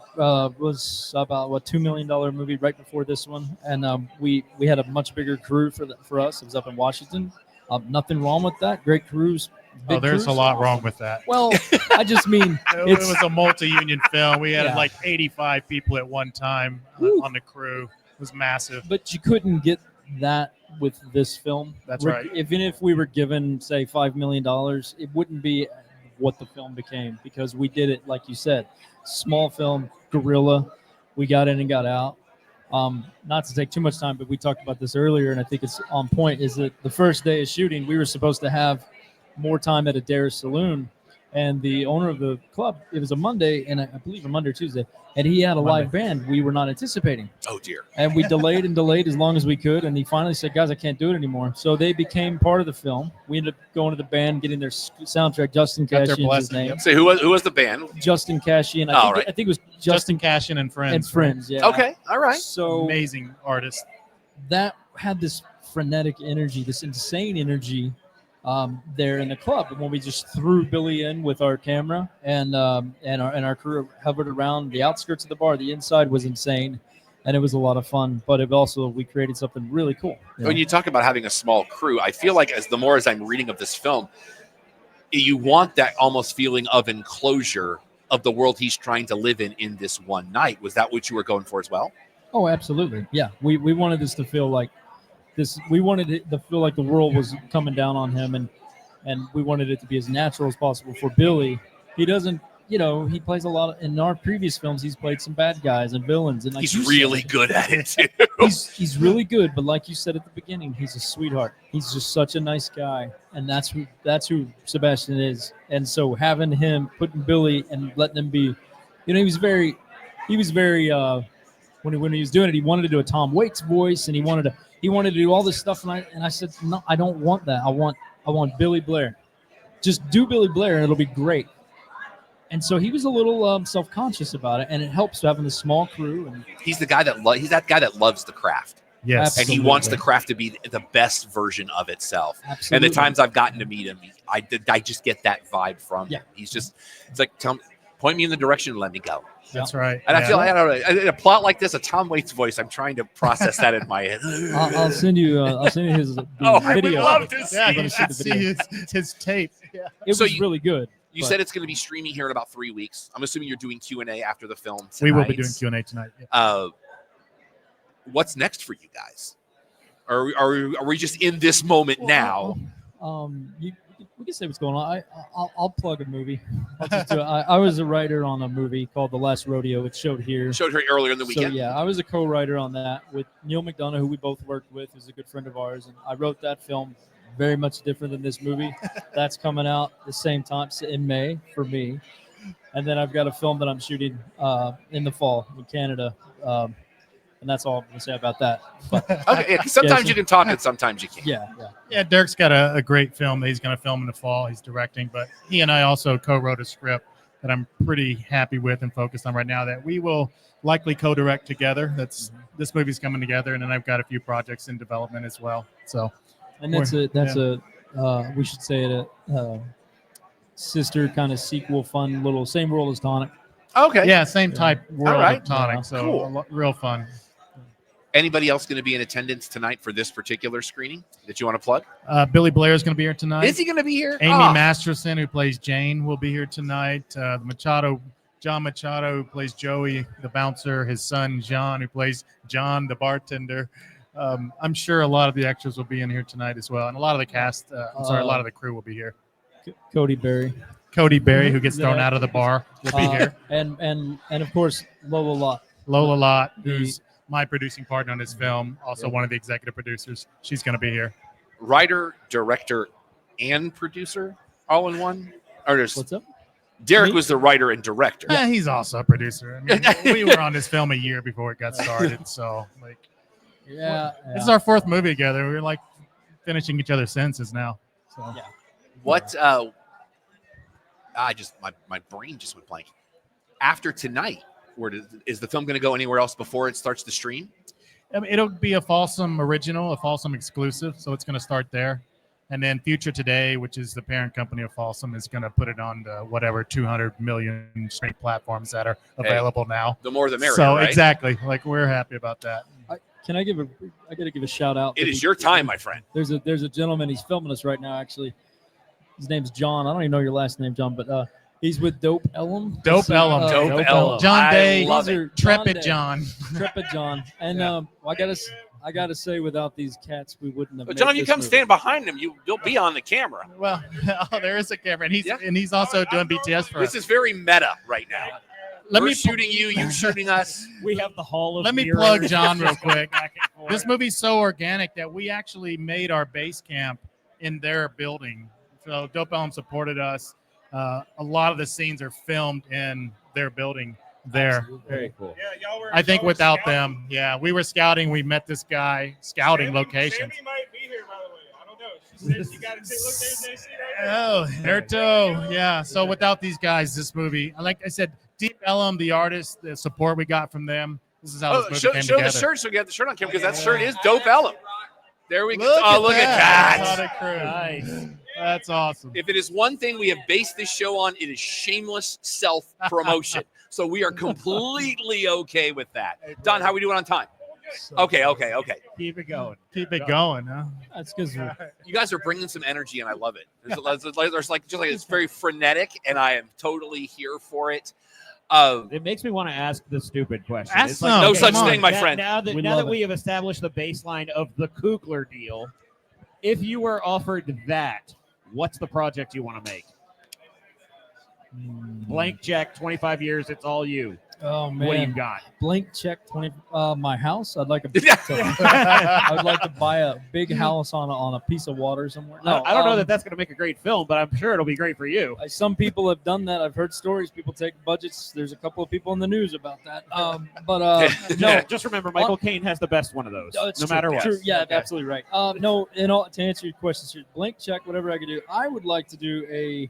was about $2 million movie right before this one, and we had a much bigger crew for us. It was up in Washington. Nothing wrong with that. Great crews. There's a lot wrong with that. Well, I just mean it was a multi-union film. We had like 85 people at one time on the crew. It was massive. But you couldn't get that with this film. That's right. Even if we were given, say, $5 million, it wouldn't be what the film became, because we did it, like you said, small film, guerrilla. We got in and got out. Not to take too much time, but we talked about this earlier, and I think it's on point, is that the first day of shooting, we were supposed to have more time at a Adair's Saloon, and the owner of the club, it was a Monday, and I believe a Monday or Tuesday, and he had a live band we were not anticipating. Oh, dear. And we delayed as long as we could, and he finally said, guys, I can't do it anymore. So they became part of the film. We ended up going to the band, getting their soundtrack. Justin Cashian's his name. Yep. Say, who was the band? Justin Cashian. I think it was Justin Cashian and Friends. And Friends, yeah. Okay, all right. So amazing artist. That had this frenetic energy, this insane energy there in the club. And when we just threw Billy in with our camera and our crew hovered around the outskirts of the bar, the inside was insane, and it was a lot of fun. But we created something really cool. When you talk about having a small crew, I feel like as I'm reading of this film, you want that almost feeling of enclosure of the world he's trying to live in this one night. Was that what you were going for as well? Oh, absolutely. Yeah, we wanted this to feel like this. We wanted it to feel like the world was coming down on him, and we wanted it to be as natural as possible for Billy. He doesn't, he plays a lot in our previous films. He's played some bad guys and villains, and like he's really good at it too. He's really good, but like you said at the beginning, he's a sweetheart. He's just such a nice guy, and that's who Sebastian is. And so putting Billy and letting him be, he was very when he was doing it, he wanted to do a Tom Waits voice, and he wanted to do all this stuff, and I said, no, I don't want that. I want Billy Blair. Just do Billy Blair, and it'll be great. And so he was a little self-conscious about it, and it helps having a small crew. And he's that guy that loves the craft. Yes. and he wants the craft to be the best version of itself. Absolutely. And the times I've gotten to meet him, I just get that vibe from him. He's just, it's like, point me in the direction and let me go. That's right. And I feel, I don't know, in a plot like this, a Tom Waits voice, I'm trying to process that in my head. I'll send you his I would video. love to see, Yeah, you should see his tape. Yeah. It was really good. You said it's going to be streaming here in about 3 weeks. I'm assuming you're doing Q&A after the film tonight. We will be doing Q&A tonight. Yeah. What's next for you guys? Are we just in this moment now? We can say what's going on. I'll plug a movie. I'll just do it. I was a writer on a movie called The Last Rodeo. It showed here. Showed here earlier in the weekend. So yeah, I was a co-writer on that with Neil McDonough, who we both worked with, who's a good friend of ours, and I wrote that film. Very much different than this movie. That's coming out the same time in May for me, and then I've got a film that I'm shooting in the fall in Canada. And that's all I'm going to say about that. But, okay, sometimes you can talk and sometimes you can't. Yeah, Dirk's got a great film that he's going to film in the fall. He's directing, but he and I also co-wrote a script that I'm pretty happy with and focused on right now that we will likely co-direct together. This movie's coming together, and then I've got a few projects in development as well. So, and we should say it a sister kind of sequel, fun little same world as Tonic. Okay. Yeah, same type world right. of Tonic. Yeah. So Cool. Real fun. Anybody else going to be in attendance tonight for this particular screening that you want to plug? Billy Blair is going to be here tonight. Is he going to be here? Amy Masterson, who plays Jane, will be here tonight. John Machado, who plays Joey, the bouncer. His son, John, who plays John, the bartender. I'm sure a lot of the extras will be in here tonight as well. And a lot of the cast, a lot of the crew will be here. Cody Berry, who gets thrown out of the bar, will be here. And of course, Lola Lott, who's my producing partner on this film, also one of the executive producers. She's going to be here. Writer, director, and producer all in one? What's up? Derek was the writer and director. Yeah, he's also a producer. I mean, we were on this film a year before it got started, so this is our fourth movie together. We're like finishing each other's sentences now. So What? My brain just went blank. After tonight, is the film going to go anywhere else before it starts to stream? I mean, it'll be a Folsom original, a Folsom exclusive, so it's going to start there. And then Future Today, which is the parent company of Folsom, is going to put it on the whatever 200 million streaming platforms that are available now. The more the merrier, So right? exactly, we're happy about that. I got to give a shout out. It is your time, my friend. There's a gentleman. He's filming us right now. Actually, his name's John. I don't even know your last name, John, but he's with Dope Ellum. Dope Ellum. John Day, Trepid John. Trepid John. And I gotta say, without these cats, we wouldn't have. But John, you come stand behind him, you'll be on the camera. Well, there is a camera, and he's also doing BTS for us. This is very meta right now. We're shooting you shooting us. We have the hall of Let me mirrors. plug John real quick. This movie's so organic that we actually made our base camp in their building. So Dope Elm supported us. A lot of the scenes are filmed in their building there. Absolutely. Very cool. Yeah, y'all were. I think without them, we were scouting. We met this guy scouting locations. Sammy might be here, by the way. I don't know. She said you got to look. There's JC right there. Oh, Herto. Yeah. So without these guys, this movie, like I said, Deep Ellum, the artist, the support we got from them. This is how this movie came show together. the shirt so we get the shirt on camera because that shirt is Dope Ellum. There we go. Look at that. Nice. That's awesome. If it is one thing we have based this show on, it is shameless self-promotion. So we are completely okay with that. Don, how are we doing on time? Okay. Keep it going. Keep it going, huh? That's because You guys are bringing some energy, and I love it. There's like it's very frenetic, and I am totally here for it. It makes me want to ask the stupid question. Ask It's some. No Come such on. thing, my friend. Now that we have established the baseline of the Kugler deal, if you were offered that, what's the project you want to make? Blank check, 25 years, it's all you. Oh man, What do you got? Blank check 20. My house. I'd like I'd like to buy a big house on a piece of water somewhere. No, I don't know that that's going to make a great film, but I'm sure it'll be great for you. Some people have done that. I've heard stories. People take budgets. There's a couple of people in the news about that. No, just remember, Michael Caine has the best one of those, no matter what. True. Yeah, absolutely right. No, to answer your question, blank check, whatever I could do. I would like to do a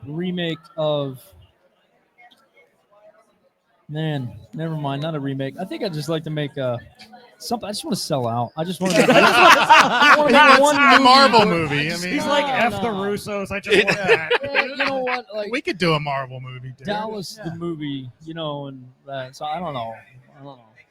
remake of. Man, never mind. Not a remake. I think I'd just like to make something. I just want to sell out. I just want to. I want to make one a Marvel movie. I mean, He's like F no. the Russos. I just want that. Yeah, you know what? Like we could do a Marvel movie. Dude. Dallas, the movie, and so I don't know.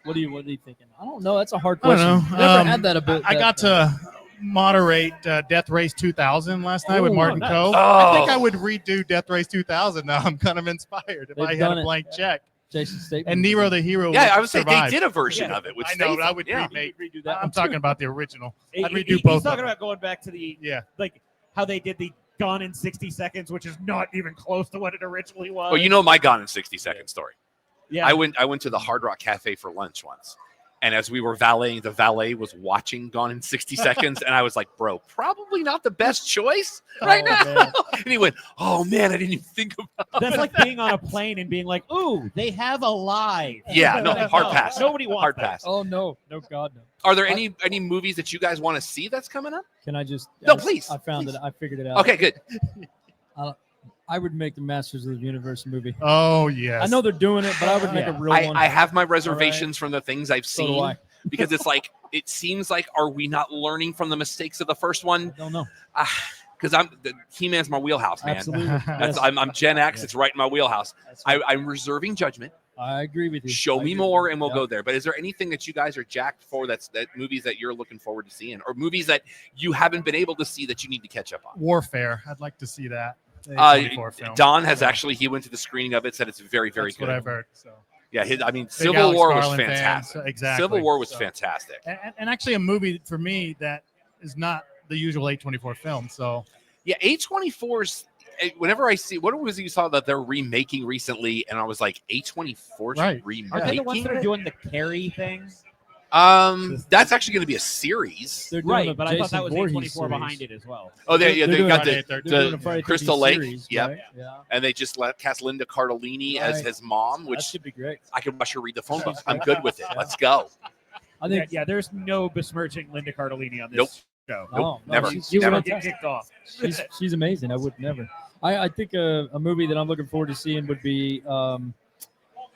What are you thinking? I don't know. That's a hard I don't question. know. Never had that a bit. I got to moderate Death Race 2000 last night with Ooh, Martin nice. Coe. Oh. I think I would redo Death Race 2000 now. I'm kind of inspired if They've I had done a it. blank check. Jason Statham. And Nero the Hero. Yeah, I would say they survived. did a version of it with I know, but I Statham. would Yeah. remake. that I'm one talking too. about the original. I'd redo He's both. talking of them. about going back to the Yeah. like how they did the Gone in 60 Seconds, which is not even close to what it originally was. Well, you know my Gone in 60 Seconds story. yeah. I went to the Hard Rock Cafe for lunch once. And as we were valeting, the valet was watching Gone in 60 Seconds. And I was like, bro, probably not the best choice right now. Man. And he went, oh, man, I didn't even think about That's like being on a plane and being like, "Ooh, they have a live." Yeah, no, hard pass. Nobody wants Hard that. pass. Oh no, God no. Are there any movies that you guys want to see that's coming up? Can I just? No, please. I found Please. it. I figured it out. Okay, good. I would make the Masters of the Universe movie. Oh yes. I know they're doing it, but I would make a real one. I have my reservations from the things I've So do seen I. because it's like, it seems like, are we not learning from the mistakes of the first one? I don't know. Because He-Man's my wheelhouse, man. Absolutely. That's, Yes. I'm Gen X. Yeah. It's right in my wheelhouse. That's right. I'm reserving judgment. I agree with you. Show I me agree more, with you. and we'll Yep. go there. But is there anything that you guys are jacked for? That movies that you're looking forward to seeing, or movies that you haven't been able to see that you need to catch up on? Warfare. I'd like to see that. The A24 film. Don has actually he went to the screening of it, said it's very, very That's good. what I've heard. So. Yeah, Big Civil Alex War was Garland fan, fantastic. so- exactly. Civil War was So- fantastic. And actually a movie for me that is not the usual A24 film. So Yeah, A24's. Whenever I see what was it you saw that they're remaking recently, and I was like, A24's Right. remaking. Aren't they the ones that are doing the Carrie thing? That's actually going to be a series. They're doing Right, a but I thought Jason that was Voorhees A24 behind series. it as well. Oh, they They're doing got Friday the, They're doing a Friday Crystal 13th Lake. series, Yep. right? Yeah. And they just cast Linda Cardellini as Right. his mom, That which should be great. I can watch her read the phone book. She's I'm great. good with it. Yeah. Let's go. I think. Yeah, there's no besmirching Linda Cardellini on this Nope. show. No, never. She's, You Never. will get kicked off. she's amazing. I would never. I think a movie that I'm looking forward to seeing would be.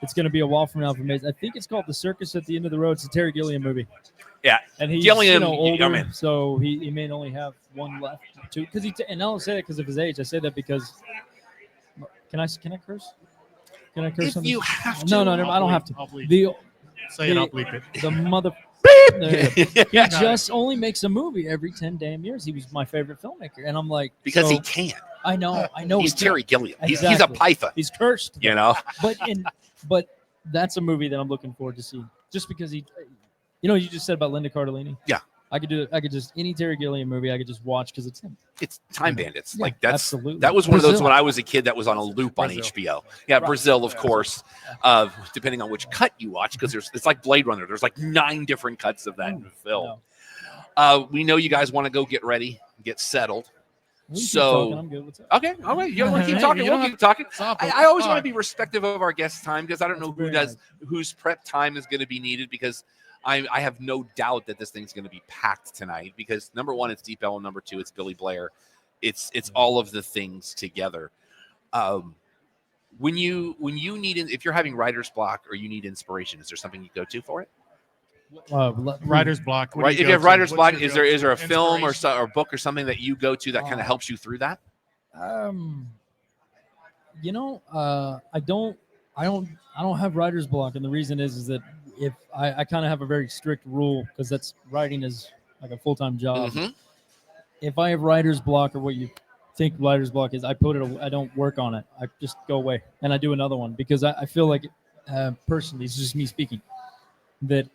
It's going to be a while from now for me. I think it's called The Circus at the End of the Road. It's a Terry Gilliam movie. Yeah. And he's Gilliam, older, I'm in. so he may only have one left, two. Because and I don't say that because of his age. I say that because. Can I curse? Can I curse? If on you this? have to. No, I don't have to. I'll bleep. The Say it, I'll bleep it. the mother. He just only makes a movie every 10 damn years. He was my favorite filmmaker, and I'm like, Because so, he can. I know. He's he can. Terry Gilliam. He's a Exactly. Python. He's cursed. You know. But that's a movie that I'm looking forward to see. Just because you just said about Linda Cardellini. Yeah. I could just any Terry Gilliam movie I could just watch because it's him. It's Time Bandits. Yeah, Like that's absolutely. that was one of those Brazil. when I was a kid that was on a loop on Brazil. HBO. Yeah, Right. Brazil, of course. Depending on which cut you watch, because it's like Blade Runner. There's like 9 different cuts of that film. We know you guys want to go get ready, get settled. We can keep So- talking. I'm good. What's up? Okay, all right. You want to keep Hey, talking? you We'll don't keep talking. Stop it. I always All want to right. be respectful of our guest time because I don't know who That's does whose prep time is going to be needed because I have no doubt that this thing's going to be packed tonight because number one, it's Deep Ellum, number two, it's Billy Blair. It's all of the things together. When you need if you're having writer's block or you need inspiration, is there something you go to for it? Writer's block. What do Right. If go you have to? writer's What's block, your is there go-to? a film or Inspiration? or book or something that you go to that kind of helps you through that? I don't have writer's block, and the reason is that if I kind of have a very strict rule because that's writing is like a full-time job. Mhm. If I have writer's block or what you think writer's block is, I don't work on it. I just go away and I do another one because I feel like personally, it's just me speaking, that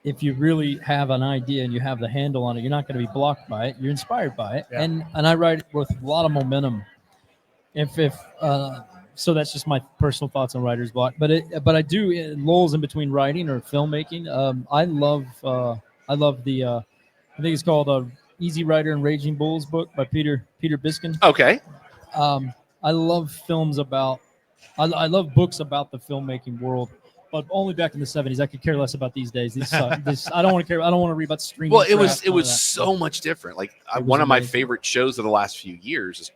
if you really have an idea and you have the handle on it, you're not going to be blocked by it. You're inspired by it, Yeah. and I write with a lot of momentum. So that's just my personal thoughts on writer's block. But I do in lulls in between writing or filmmaking. I love the I think it's called Easy Rider and Raging Bulls book by Peter Biskin. Okay. I love films about. I love books about the filmmaking world, but only back in the 70s. I could care less about these days. I don't want to care. I don't want to read about streaming. Well, it crap, was none of that. so much different. Like It was one of my amazing. favorite shows of the last few years is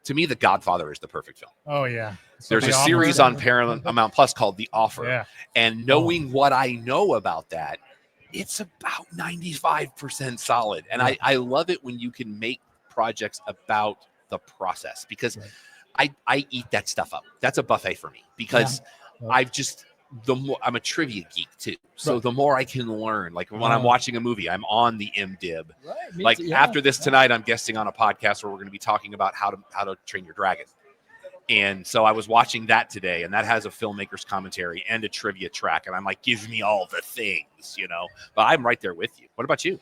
to me, The Godfather is the perfect film. Oh yeah. There's The a Offer. series on Paramount Plus called The Offer, Yeah. and knowing what I know about that, it's about 95% solid. And I love it when you can make projects about the process, because I eat that stuff up. That's a buffet for me, because I've just, I'm a trivia geek too. So the more I can learn, like when I'm watching a movie, I'm on the MDib. Like after this tonight, I'm guesting on a podcast where we're going to be talking about how to train your dragon. And so I was watching that today, and that has a filmmaker's commentary and a trivia track. And I'm like, give me all the things, you know, but I'm right there with you. What about you?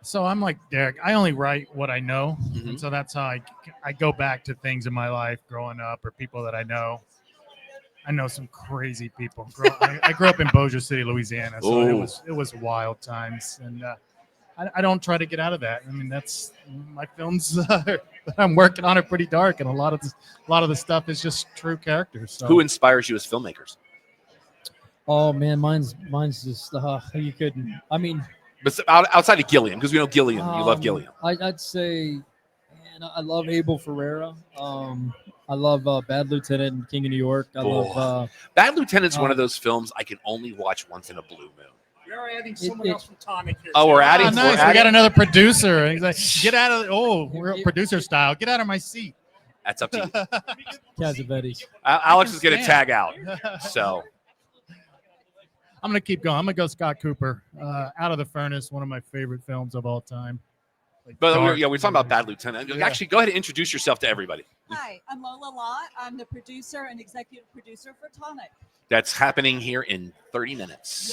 So I'm like Derek. I only write what I know. And so that's how I go back to things in my life growing up or people that I know. I know some crazy people. I grew up in Bossier City, Louisiana, so it was wild times, and I don't try to get out of that. I mean, that's my films that I'm working on are pretty dark, and a lot of the stuff is just true characters. So. Who inspires you as filmmakers? Oh man, mine's just you couldn't. I mean, but outside of Gilliam, because we know Gilliam, you love Gilliam. I'd say, man, I love Abel Ferreira. I love Bad Lieutenant and King of New York. I love Bad Lieutenant's one of those films I can only watch once in a blue moon. We're adding someone else from Tonic here. Oh, we're adding. Nice. We got another producer. He's like, get out of. We're producer style. Get out of my seat. That's up to you. Casavetes. Alex is going to tag out. So I'm going to keep going. I'm going to go Scott Cooper. Out of the Furnace, one of my favorite films of all time. But we're talking about Bad Lieutenant. Actually, go ahead and introduce yourself to everybody. Hi, I'm Lola Lott. I'm the producer and executive producer for Tonic. That's happening here in 30 minutes.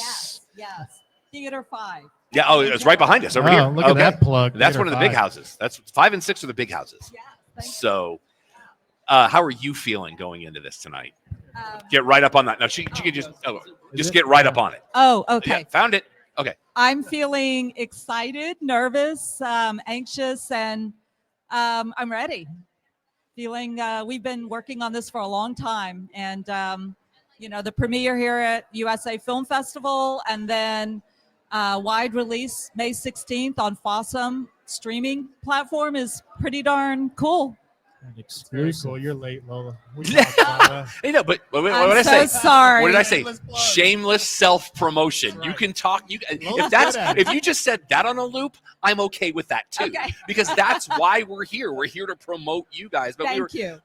Yes. Theater 5. Yeah. Oh, it's right behind us over here. Look at that plug. That's Theater one of the big 5. houses. That's 5 and 6 are the big houses. Yeah. So, how are you feeling going into this tonight? Get right up on that. No, she could just get right up on it. Oh, okay. Yeah, found it. Okay. I'm feeling excited, nervous, anxious, and I'm ready. Feeling we've been working on this for a long time, and the premiere here at USA Film Festival, and then wide release May 16th on Fossum streaming platform is pretty darn cool. Very cool. You're late, Lola. I know, but what did I say? Sorry. What did I say? Shameless self-promotion. Right. You can talk. If you just said that on a loop, I'm okay with that too. Okay. Because that's why we're here. We're here to promote you guys. But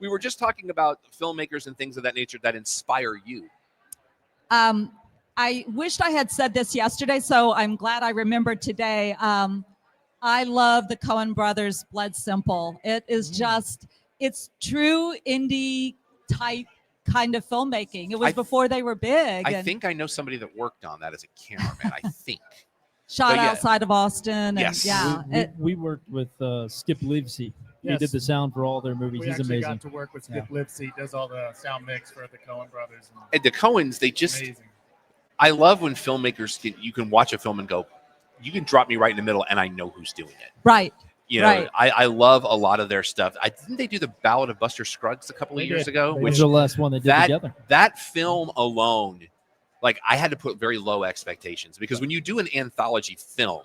we were just talking about filmmakers and things of that nature that inspire you. I wished I had said this yesterday, so I'm glad I remembered today. I love the Coen brothers' Blood Simple. It is just. It's true indie type kind of filmmaking. It was before they were big. I think I know somebody that worked on that as a cameraman. I think shot outside of Austin. Yes, we worked with Skip Livesey. He did the sound for all their movies. He's amazing. We got to work with Skip Livesey. He does all the sound mix for the Coen brothers. And the Coens, they just. Amazing. I love when filmmakers you can watch a film and go, you can drop me right in the middle, and I know who's doing it. Right. You know, I love a lot of their stuff. Didn't they do the Ballad of Buster Scruggs a couple of years ago? Which was the last one they did together. That film alone, like I had to put very low expectations because when you do an anthology film,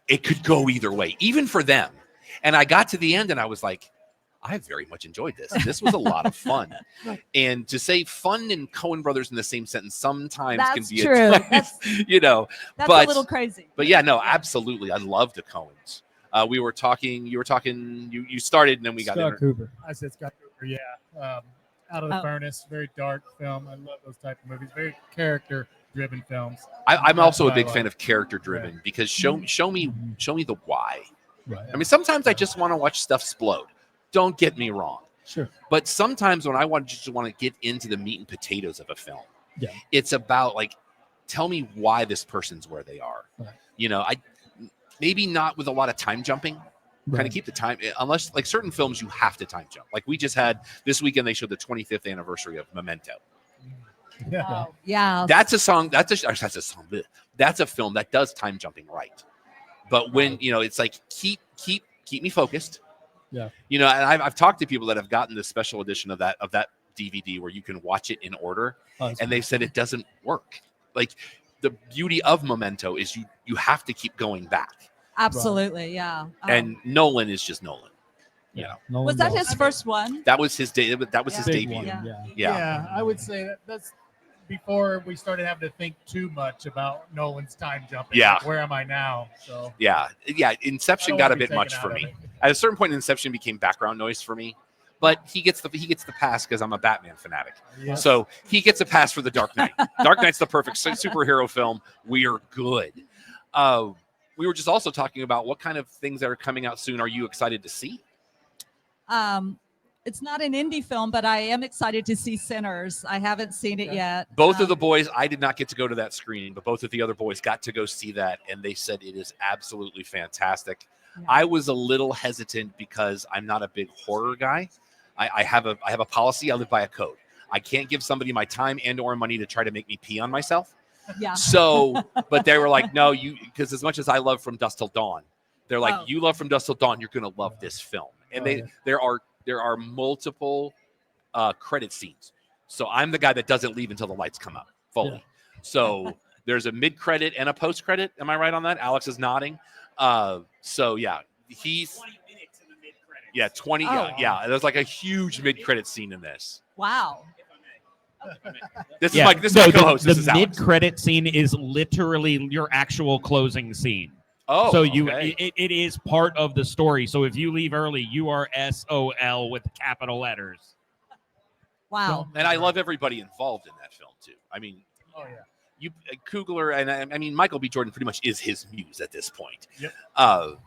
it could go either way, even for them. And I got to the end and I was like, I very much enjoyed this. This was a lot of fun. And to say fun and Coen brothers in the same sentence sometimes can be true. That's a little crazy. But yeah, no, absolutely. I love the Coens. You were talking, you started and then we got Scott Cooper. I said Scott Cooper, yeah. Out of the Furnace, very dark film. I love those type of movies, very character-driven films. I'm also a big fan of character-driven because show me the why. Right. I mean, sometimes I just want to watch stuff explode. Don't get me wrong. Sure. But sometimes when I just want to get into the meat and potatoes of a film, it's about like, tell me why this person's where they are. Right. I maybe not with a lot of time jumping. Right. Kind of keep the time, unless like certain films you have to time jump. Like we just had this weekend, they showed the 25th anniversary of Memento. Yeah. Yeah. That's a song. That's a song. That's a film that does time jumping right. But when it's like keep me focused. Yeah. And I've talked to people that have gotten the special edition of that DVD where you can watch it in order, and they said it doesn't work. Like the beauty of Memento is you have to keep going back. Absolutely, yeah. And Nolan is just Nolan. Was that his first one? That was his day. That was his debut. Yeah, I would say that's before we started having to think too much about Nolan's time jumping. Yeah. Like, where am I now? So Yeah. Inception I don't got wanna a be bit taken much out for of me. it. At a certain point, Inception became background noise for me. But he gets the pass because I'm a Batman fanatic. Yes. So he gets a pass for the Dark Knight. Dark Knight's the perfect superhero film. We are good. We were just also talking about what kind of things that are coming out soon are you excited to see? It's not an indie film, but I am excited to see Sinners. I haven't seen it yet. Both of the boys, I did not get to go to that screening, but both of the other boys got to go see that, and they said it is absolutely fantastic. Yeah. I was a little hesitant because I'm not a big horror guy. I have a policy. I live by a code. I can't give somebody my time and or money to try to make me pee on myself. Yeah. So, but they were like, no, because as much as I love From Dusk Till Dawn, they're like, Oh. you love From Dusk Till Dawn, you're going to love this film. And there are multiple credit scenes. So I'm the guy that doesn't leave until the lights come up fully. Yeah. So there's a mid-credit and a post-credit. Am I right on that? Alex is nodding. So yeah, he's 20 minutes in the mid-credits. yeah 20 Oh. yeah. There's like a huge mid-credit scene in this. Wow. This Yeah. is my co-host. The This is Alex. mid-credit scene is literally your actual closing scene. Oh, so okay. it is part of the story. So if you leave early, you are SOL with capital letters. Wow. And I love everybody involved in that film too. I mean, oh yeah. you Kugler and I mean Michael B. Jordan pretty much is his muse at this point. Yep.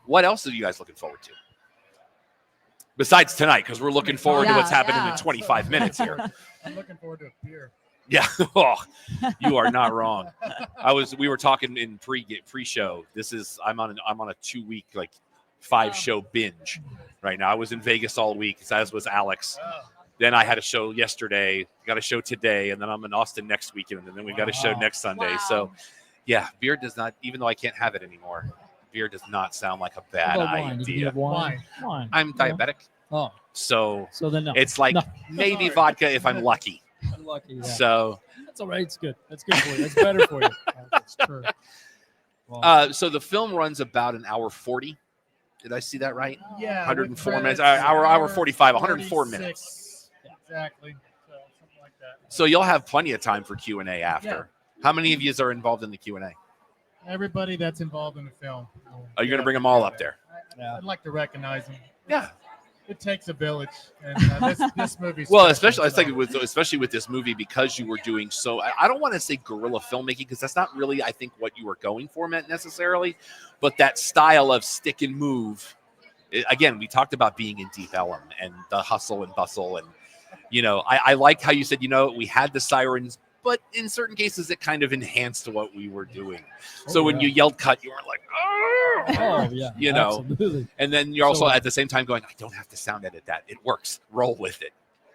What else are you guys looking forward to? Besides tonight, because we're looking forward to what's happening in 25 minutes here. I'm looking forward to a beer. Yeah, oh, you are not wrong. We were talking in pre-show. I'm on a 2-week 5-show binge right now. I was in Vegas all week, as was Alex. Oh. Then I had a show yesterday, got a show today, and then I'm in Austin next weekend, and then we got a show next Sunday. Wow. So, yeah, beer does not, even though I can't have it anymore, beer does not sound like a bad idea. Wine. I'm diabetic, Oh, so so then no. it's like No. maybe vodka if I'm lucky. I'm lucky. Yeah. So, That's all right. It's good. That's good for you. That's better for you. That's true. Well, so the film runs about an hour 40. Did I see that right? Yeah. 104 with minutes. credits, Hour 45. 104 46. minutes. Exactly. So something like that. So you'll have plenty of time for Q&A after. How many of you are involved in the Q&A? Everybody that's involved in the film. Are you going to bring them all up there? I'd like to recognize them. Yeah. It takes a village, and this movie's Well, special, especially with this movie, because you were doing so. I don't want to say guerrilla filmmaking because that's not really, I think, what you were going for necessarily, but that style of stick and move. Again, we talked about being in Deep Ellum and the hustle and bustle, and I like how you said we had the sirens, but in certain cases it kind of enhanced what we were doing. So when you yelled cut, you were like, oh yeah, absolutely. And then you're also at the same time going, I don't have to sound edit that. It works. Roll with it.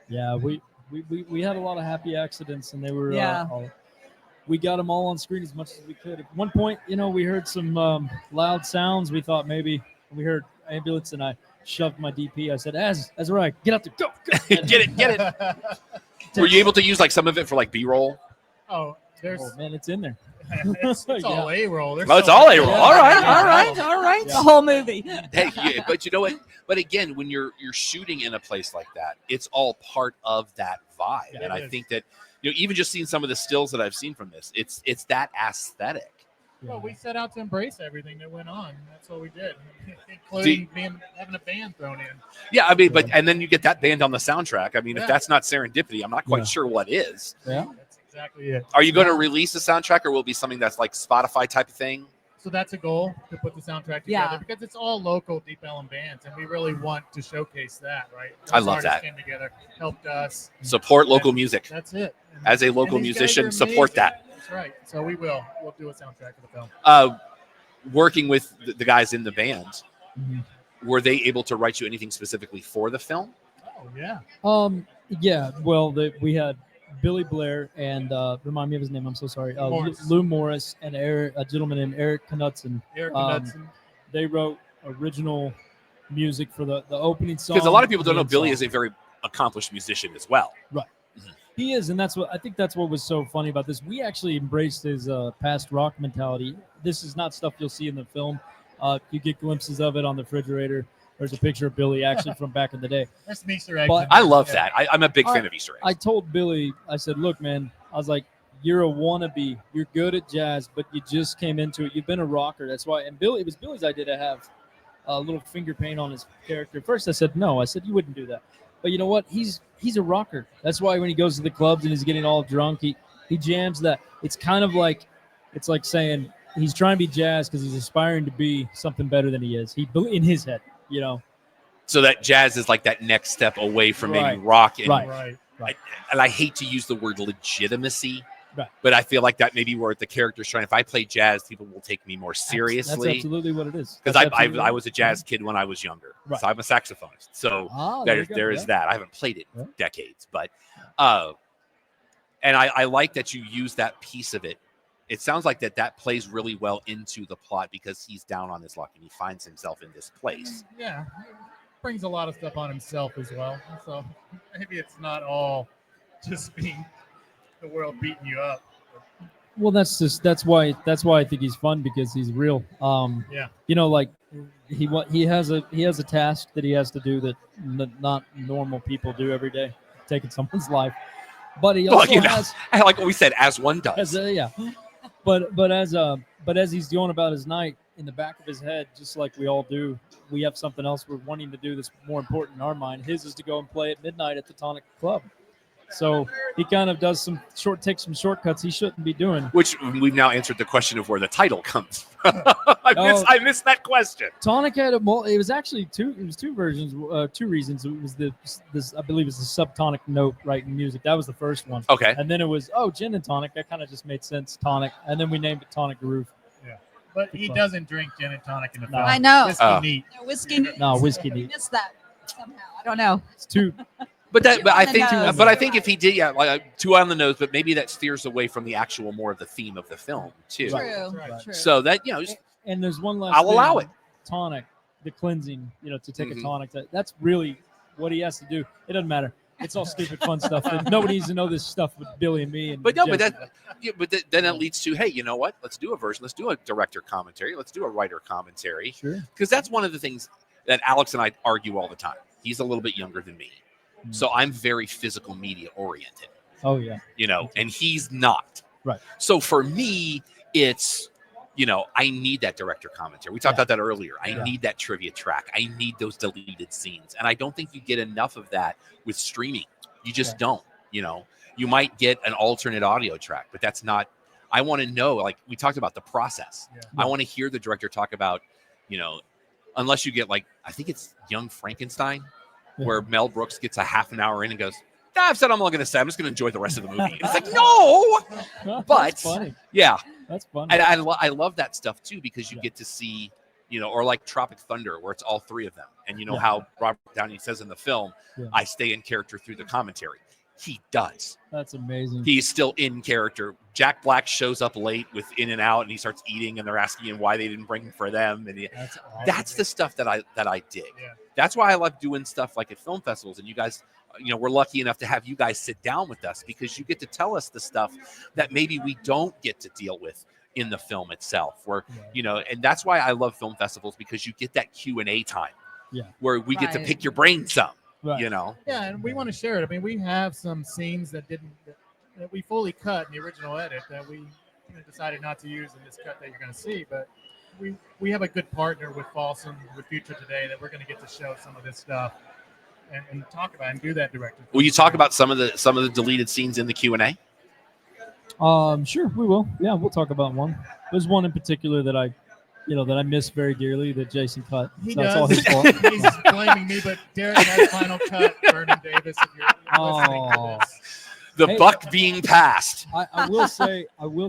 Yeah, we had a lot of happy accidents, and they were Yeah. we got them all on screen as much as we could. At one point, we heard some loud sounds. We thought maybe we heard ambulance, and I shoved my DP. I said, Azariah, get out there, go. Get it. Were you able to use some of it for B-roll? Oh, there's. Oh man, it's in there. It's all A-roll. It's all A-roll. Yeah. All right. All right. The whole movie. Hey, yeah, but you know what? But again, when you're shooting in a place like that, it's all part of that vibe. Yeah, and it I is. think that even just seeing some of the stills that I've seen from this, it's that aesthetic. Well, we set out to embrace everything that went on. That's what we did, including having a band thrown in. Yeah, I mean, and then you get that band on the soundtrack. I mean, if Yeah. that's not serendipity, I'm not quite sure what is. Yeah. That's exactly it. Are you going to release a soundtrack, or will it be something that's like Spotify type of thing? So that's a goal, to put the soundtrack together, Yeah. because it's all local Deep Ellum bands, and we really want to showcase that, right? I Those love artists that. Came together, helped us. Support local music. That's it. As a local and these guys musician, are support amazing. that. That's right. So we will. We'll do a soundtrack for the film. Working with the guys in the band, Mm-hmm. were they able to write you anything specifically for the film? Oh yeah. Yeah. Well, we had Billy Blair and remind me of his name. I'm so sorry. Morris. Lou Morris and a gentleman named Eric Knudsen. Eric Knudsen. They wrote original music for the opening song. Because a lot of people don't know and Billy song. is a very accomplished musician as well. Right. He is, and that's what was so funny about this. We actually embraced his past rock mentality. This is not stuff you'll see in the film. You get glimpses of it on the refrigerator. There's a picture of Billy actually from back in the day. There's some Easter eggs. But in I there. love Yeah. that. I'm a big fan of Easter eggs. I told Billy, I said, look, man, I was like, you're a wannabe. You're good at jazz, but you just came into it. You've been a rocker. That's why. And Billy, it was Billy's idea to have a little finger paint on his character. At first, I said no. I said you wouldn't do that. But you know what? He's a rocker. That's why when he goes to the clubs and he's getting all drunk, he jams that. It's kind of like it's like saying he's trying to be jazz because he's aspiring to be something better than he is. He in his head, you know. So that jazz is like that next step away from maybe Right. rock. And, Right. and I hate to use the word legitimacy, Right. but I feel like that maybe where the character's trying. If I play jazz, people will take me more seriously. That's absolutely what it is. Because I was a jazz kid when I was younger. Right. So I'm a saxophonist. So there is that. I haven't played it in decades. But and I like that you use that piece of it. It sounds like that plays really well into the plot because he's down on his luck and he finds himself in this place. Yeah, brings a lot of stuff on himself as well. So maybe it's not all just being the world beating you up. Well, that's why I think he's fun because he's real. Yeah. You know, like he has a task that he has to do that not normal people do every day, taking someone's life. But he also has, like what we said, as one does. But as he's going about his night, in the back of his head, just like we all do, we have something else we're wanting to do that's more important in our mind. His is to go and play at midnight at the Tonic Club. So he kind of does takes some shortcuts he shouldn't be doing. Which we've now answered the question of where the title comes from. I missed that question. Tonic had it was actually two versions, two reasons. It was this I believe it's the subtonic note right in music. That was the first one. Okay. And then it was gin and tonic. That kind of just made sense. Tonic. And then we named it Tonic Groove. Yeah. But he doesn't drink gin and tonic in the film. I know. Whiskey neat. No, whiskey neat. No, whiskey I neat. missed that somehow. I don't know. It's too. But I nose. think if he did, too on the nose, but maybe that steers away from the actual more of the theme of the film too. True. So that and there's one last. I'll allow it. Tonic, the cleansing. To take a tonic. That's really what he has to do. It doesn't matter. It's all stupid fun stuff. Nobody needs to know this stuff with Billy and me. But then it leads to, hey, you know what? Let's do a version. Let's do a director commentary. Let's do a writer commentary. Sure. Because that's one of the things that Alex and I argue all the time. He's a little bit younger than me. So I'm very physical media oriented. Oh, yeah. And he's not. Right. So for me, it's, I need that director commentary. We talked about that earlier. I need that trivia track. I need those deleted scenes. And I don't think you get enough of that with streaming. You just don't. You might get an alternate audio track, but that's not. I want to know, like we talked about the process. Yeah. I want to hear the director talk about, unless you get I think it's Young Frankenstein, where Mel Brooks gets a half an hour in and goes, I've said I'm all going to say. I'm just going to enjoy the rest of the movie. It's like, no. But that's funny. Yeah. That's funny. And I love that stuff too, because you get to see, or like Tropic Thunder, where it's all three of them. And how Robert Downey says in the film, I stay in character through the commentary. He does. That's amazing. He's still in character. Jack Black shows up late with In and Out, and he starts eating, and they're asking him why they didn't bring him for them. And that's the stuff that I dig. Yeah. That's why I love doing stuff like at film festivals. And you guys, we're lucky enough to have you guys sit down with us because you get to tell us the stuff that maybe we don't get to deal with in the film itself. Where and that's why I love film festivals, because you get that Q&A time. Yeah. Where we get to pick your brain some. Right. Yeah, and we want to share it. I mean, we have some scenes that we fully cut in the original edit that we decided not to use in this cut that you're going to see. But we have a good partner with Folsom, with Future Today, that we're going to get to show some of this stuff and talk about and do that directly. Will you talk about some of the deleted scenes in the Q&A? Sure, we will. Yeah, we'll talk about one. There's one in particular that I miss very dearly that Jason cut. He so does. It's all his fault. He's blaming me, but Derek has final cut. Vernon Davis, if you're listening to this. The buck being passed. I will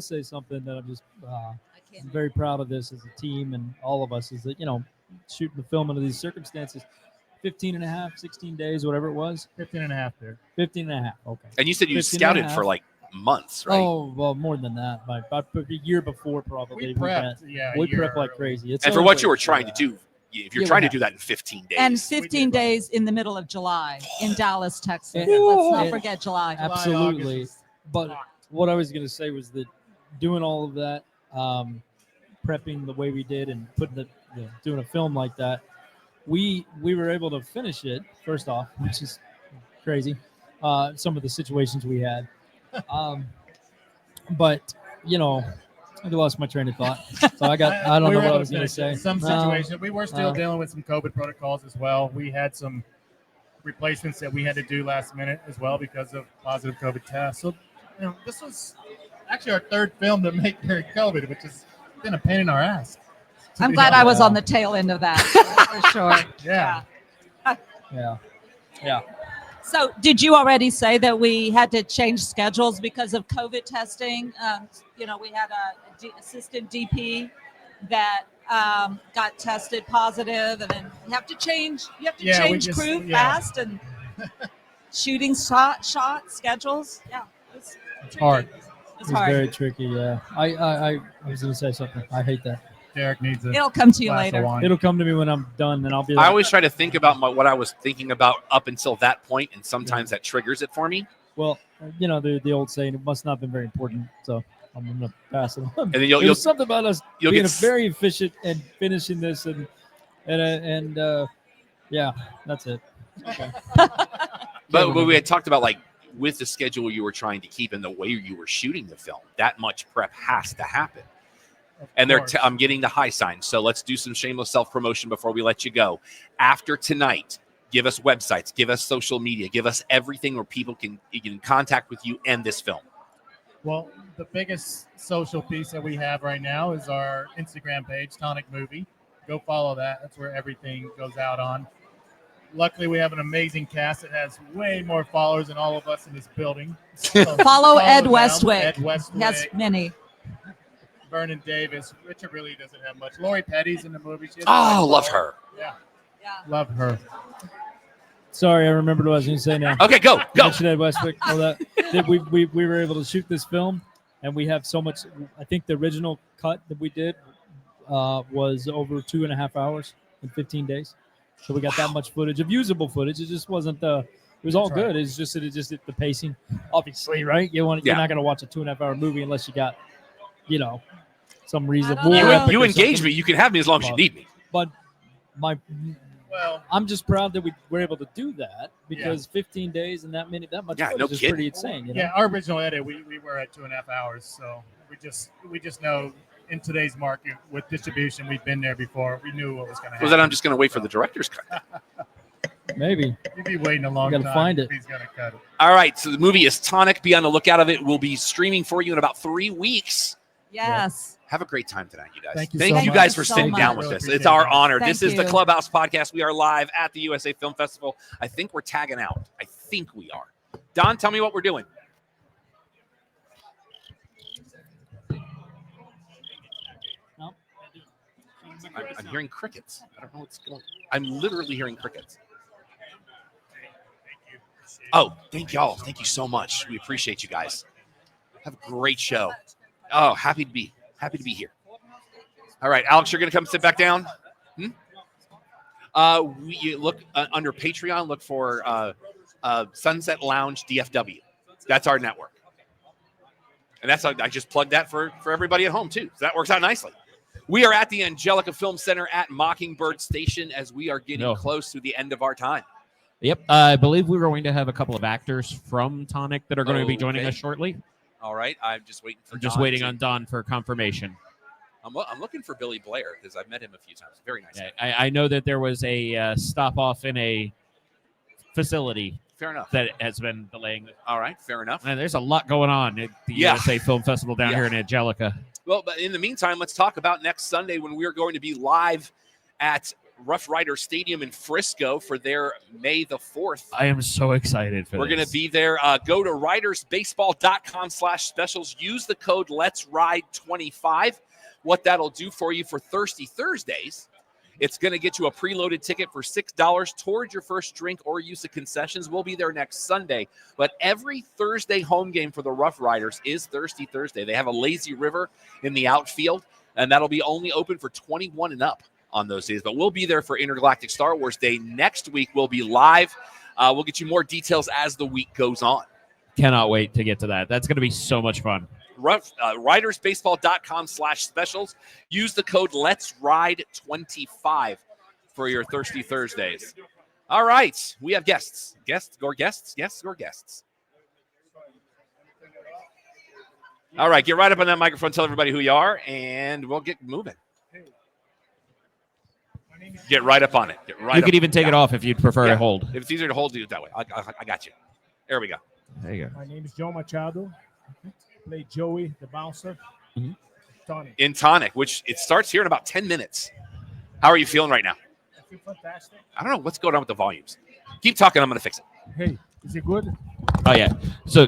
say something that I'm just I'm very proud of this as a team and all of us is that, shooting the film under these circumstances, 15 and a half, 16 days, whatever it was. 15 and a half there. 15 and a half. Okay. And you said you scouted for months, right? Oh, well, more than that. About a year before, probably. We prepped. We prepped like crazy. And for what you were trying to do, if you're trying to do that in 15 days. And 15 days in the middle of July in Dallas, Texas. Let's not forget July. Absolutely. But what I was going to say was that doing all of that, prepping the way we did and putting doing a film like that, we were able to finish it, first off, which is crazy. Some of the situations we had. But I lost my train of thought. So I don't We know were what I able was to going to finish say. it. Some No, situations we were still dealing with some COVID protocols as well. We had some replacements that we had to do last minute as well because of positive COVID tests. So, this was actually our third film to make during COVID, which has been a pain in our ass. I'm glad I was on the tail end of that for sure. Yeah. Yeah. So, did you already say that we had to change schedules because of COVID testing? We had a assistant DP that got tested positive, and then you have to change. You have to change crew fast and shooting shot schedules. Yeah, It's hard. It's hard. hard. Very tricky. Yeah. I was going to say something. I hate that. Derek needs It'll come to you later. It'll come to me when I'm done, and I'll be I like, always try to think about what I was thinking about up until that point, and sometimes that triggers it for me. well, the old saying, it must not have been very important. So I'm going to pass it on. And then It you'll was something about us you'll being get very efficient and finishing this, and yeah, that's it. Okay. But we had talked about, like, with the schedule you were trying to keep and the way you were shooting the film, that much prep has to happen. And I'm getting the high sign. So let's do some shameless self-promotion before we let you go. After tonight, give us websites, give us social media, give us everything where people can get in contact with you and this film. Well, the biggest social piece that we have right now is our Instagram page, Tonic Movie. Go follow that. That's where everything goes out on. Luckily, we have an amazing cast that has way more followers than all of us in this building. So Follow Ed them. Westwick. Ed Westwick. He has many. Vernon Davis. Richard really doesn't have much. Lori Petty's in the movie. She has Love her. Yeah. Love her. Sorry, I remembered what I was going to say now. Okay, go. Mentioned Ed Westwick. All that we were able to shoot this film, and we have so much. I think the original cut that we did was over 2.5 hours in 15 days. So we got that much footage of usable footage. It just wasn't the. It was all good. It's just the pacing. Obviously, right? You're not going to watch a 2.5 hour movie unless you got, some reason. You engage me. You can have me as long as you need me. But I'm just proud that we were able to do that because 15 days and that much footage is pretty insane. Yeah, our original edit, we were at 2.5 hours. So we just know in today's market with distribution, we've been there before. We knew what was going to happen. Well, then I'm just going to wait for the director's cut. Maybe. You'd be waiting a long time. Got to find it. He's going to cut it. All right, so the movie is Tonic. Be on the lookout of it. We'll be streaming for you in about 3 weeks. Yes. Have a great time tonight, you guys. Thank you Thank so you much. guys for So sitting much. down with Really us. appreciate It's our it. honor. Thank This is the you. Clubhouse podcast. We are live at the USA Film Festival. I think we're tagging out. I think we are. Don, tell me what we're doing. I'm hearing crickets. I don't know what's going on. I'm literally hearing crickets. Oh, thank y'all. Thank you so much. We appreciate you guys. Have a great show. Oh, happy to be here. All right, Alex, you're going to come sit back down. You look under Patreon. Look for Sunset Lounge DFW. That's our network, and that's I just plugged that for everybody at home too. So that works out nicely. We are at the Angelica Film Center at Mockingbird Station as we are getting close to the end of our time. Yep. I believe we're going to have a couple of actors from Tonic that are going to be joining us shortly. All right. I'm just waiting for Don on Don for confirmation. I'm looking for Billy Blair because I've met him a few times. Very nice. Yeah, I know that there was a stop off in a facility. Fair enough. That has been delaying. All right. Fair enough. And there's a lot going on at the USA Film Festival down here in Angelica. Well, but in the meantime, let's talk about next Sunday when we are going to be live at Rough Rider Stadium in Frisco for their May the 4th. I am so excited for We're going to be there. Go to ridersbaseball.com/specials. Use the code Let's Ride 25. What that'll do for you for Thirsty Thursdays, it's going to get you a preloaded ticket for $6 towards your first drink or use of concessions. We'll be there next Sunday. But every Thursday home game for the Rough Riders is Thirsty Thursday. They have a lazy river in the outfield, and that'll be only open for 21 and up on those days. But we'll be there for Intergalactic Star Wars Day. Next week, we'll be live. We'll get you more details as the week goes on. Cannot wait to get to that. That's going to be so much fun. ridersbaseball.com/specials. Use the code Let's Ride 25 for your Thirsty Thursdays. All right, we have guests. Guests. All right, get right up on that microphone. Tell everybody who you are, and we'll get moving. Get right up on it. Get right. You could even take it off if you'd prefer to hold. If it's easier to hold, do it that way. I got you. There we go. There you go. My name is Joe Machado. Play Joey, the bouncer. Mm-hmm. Tonic. In Tonic, which it starts here in about 10 minutes. How are you feeling right now? I feel fantastic. I don't know what's going on with the volumes. Keep talking. I'm going to fix it. Hey, is it good? Oh, yeah. So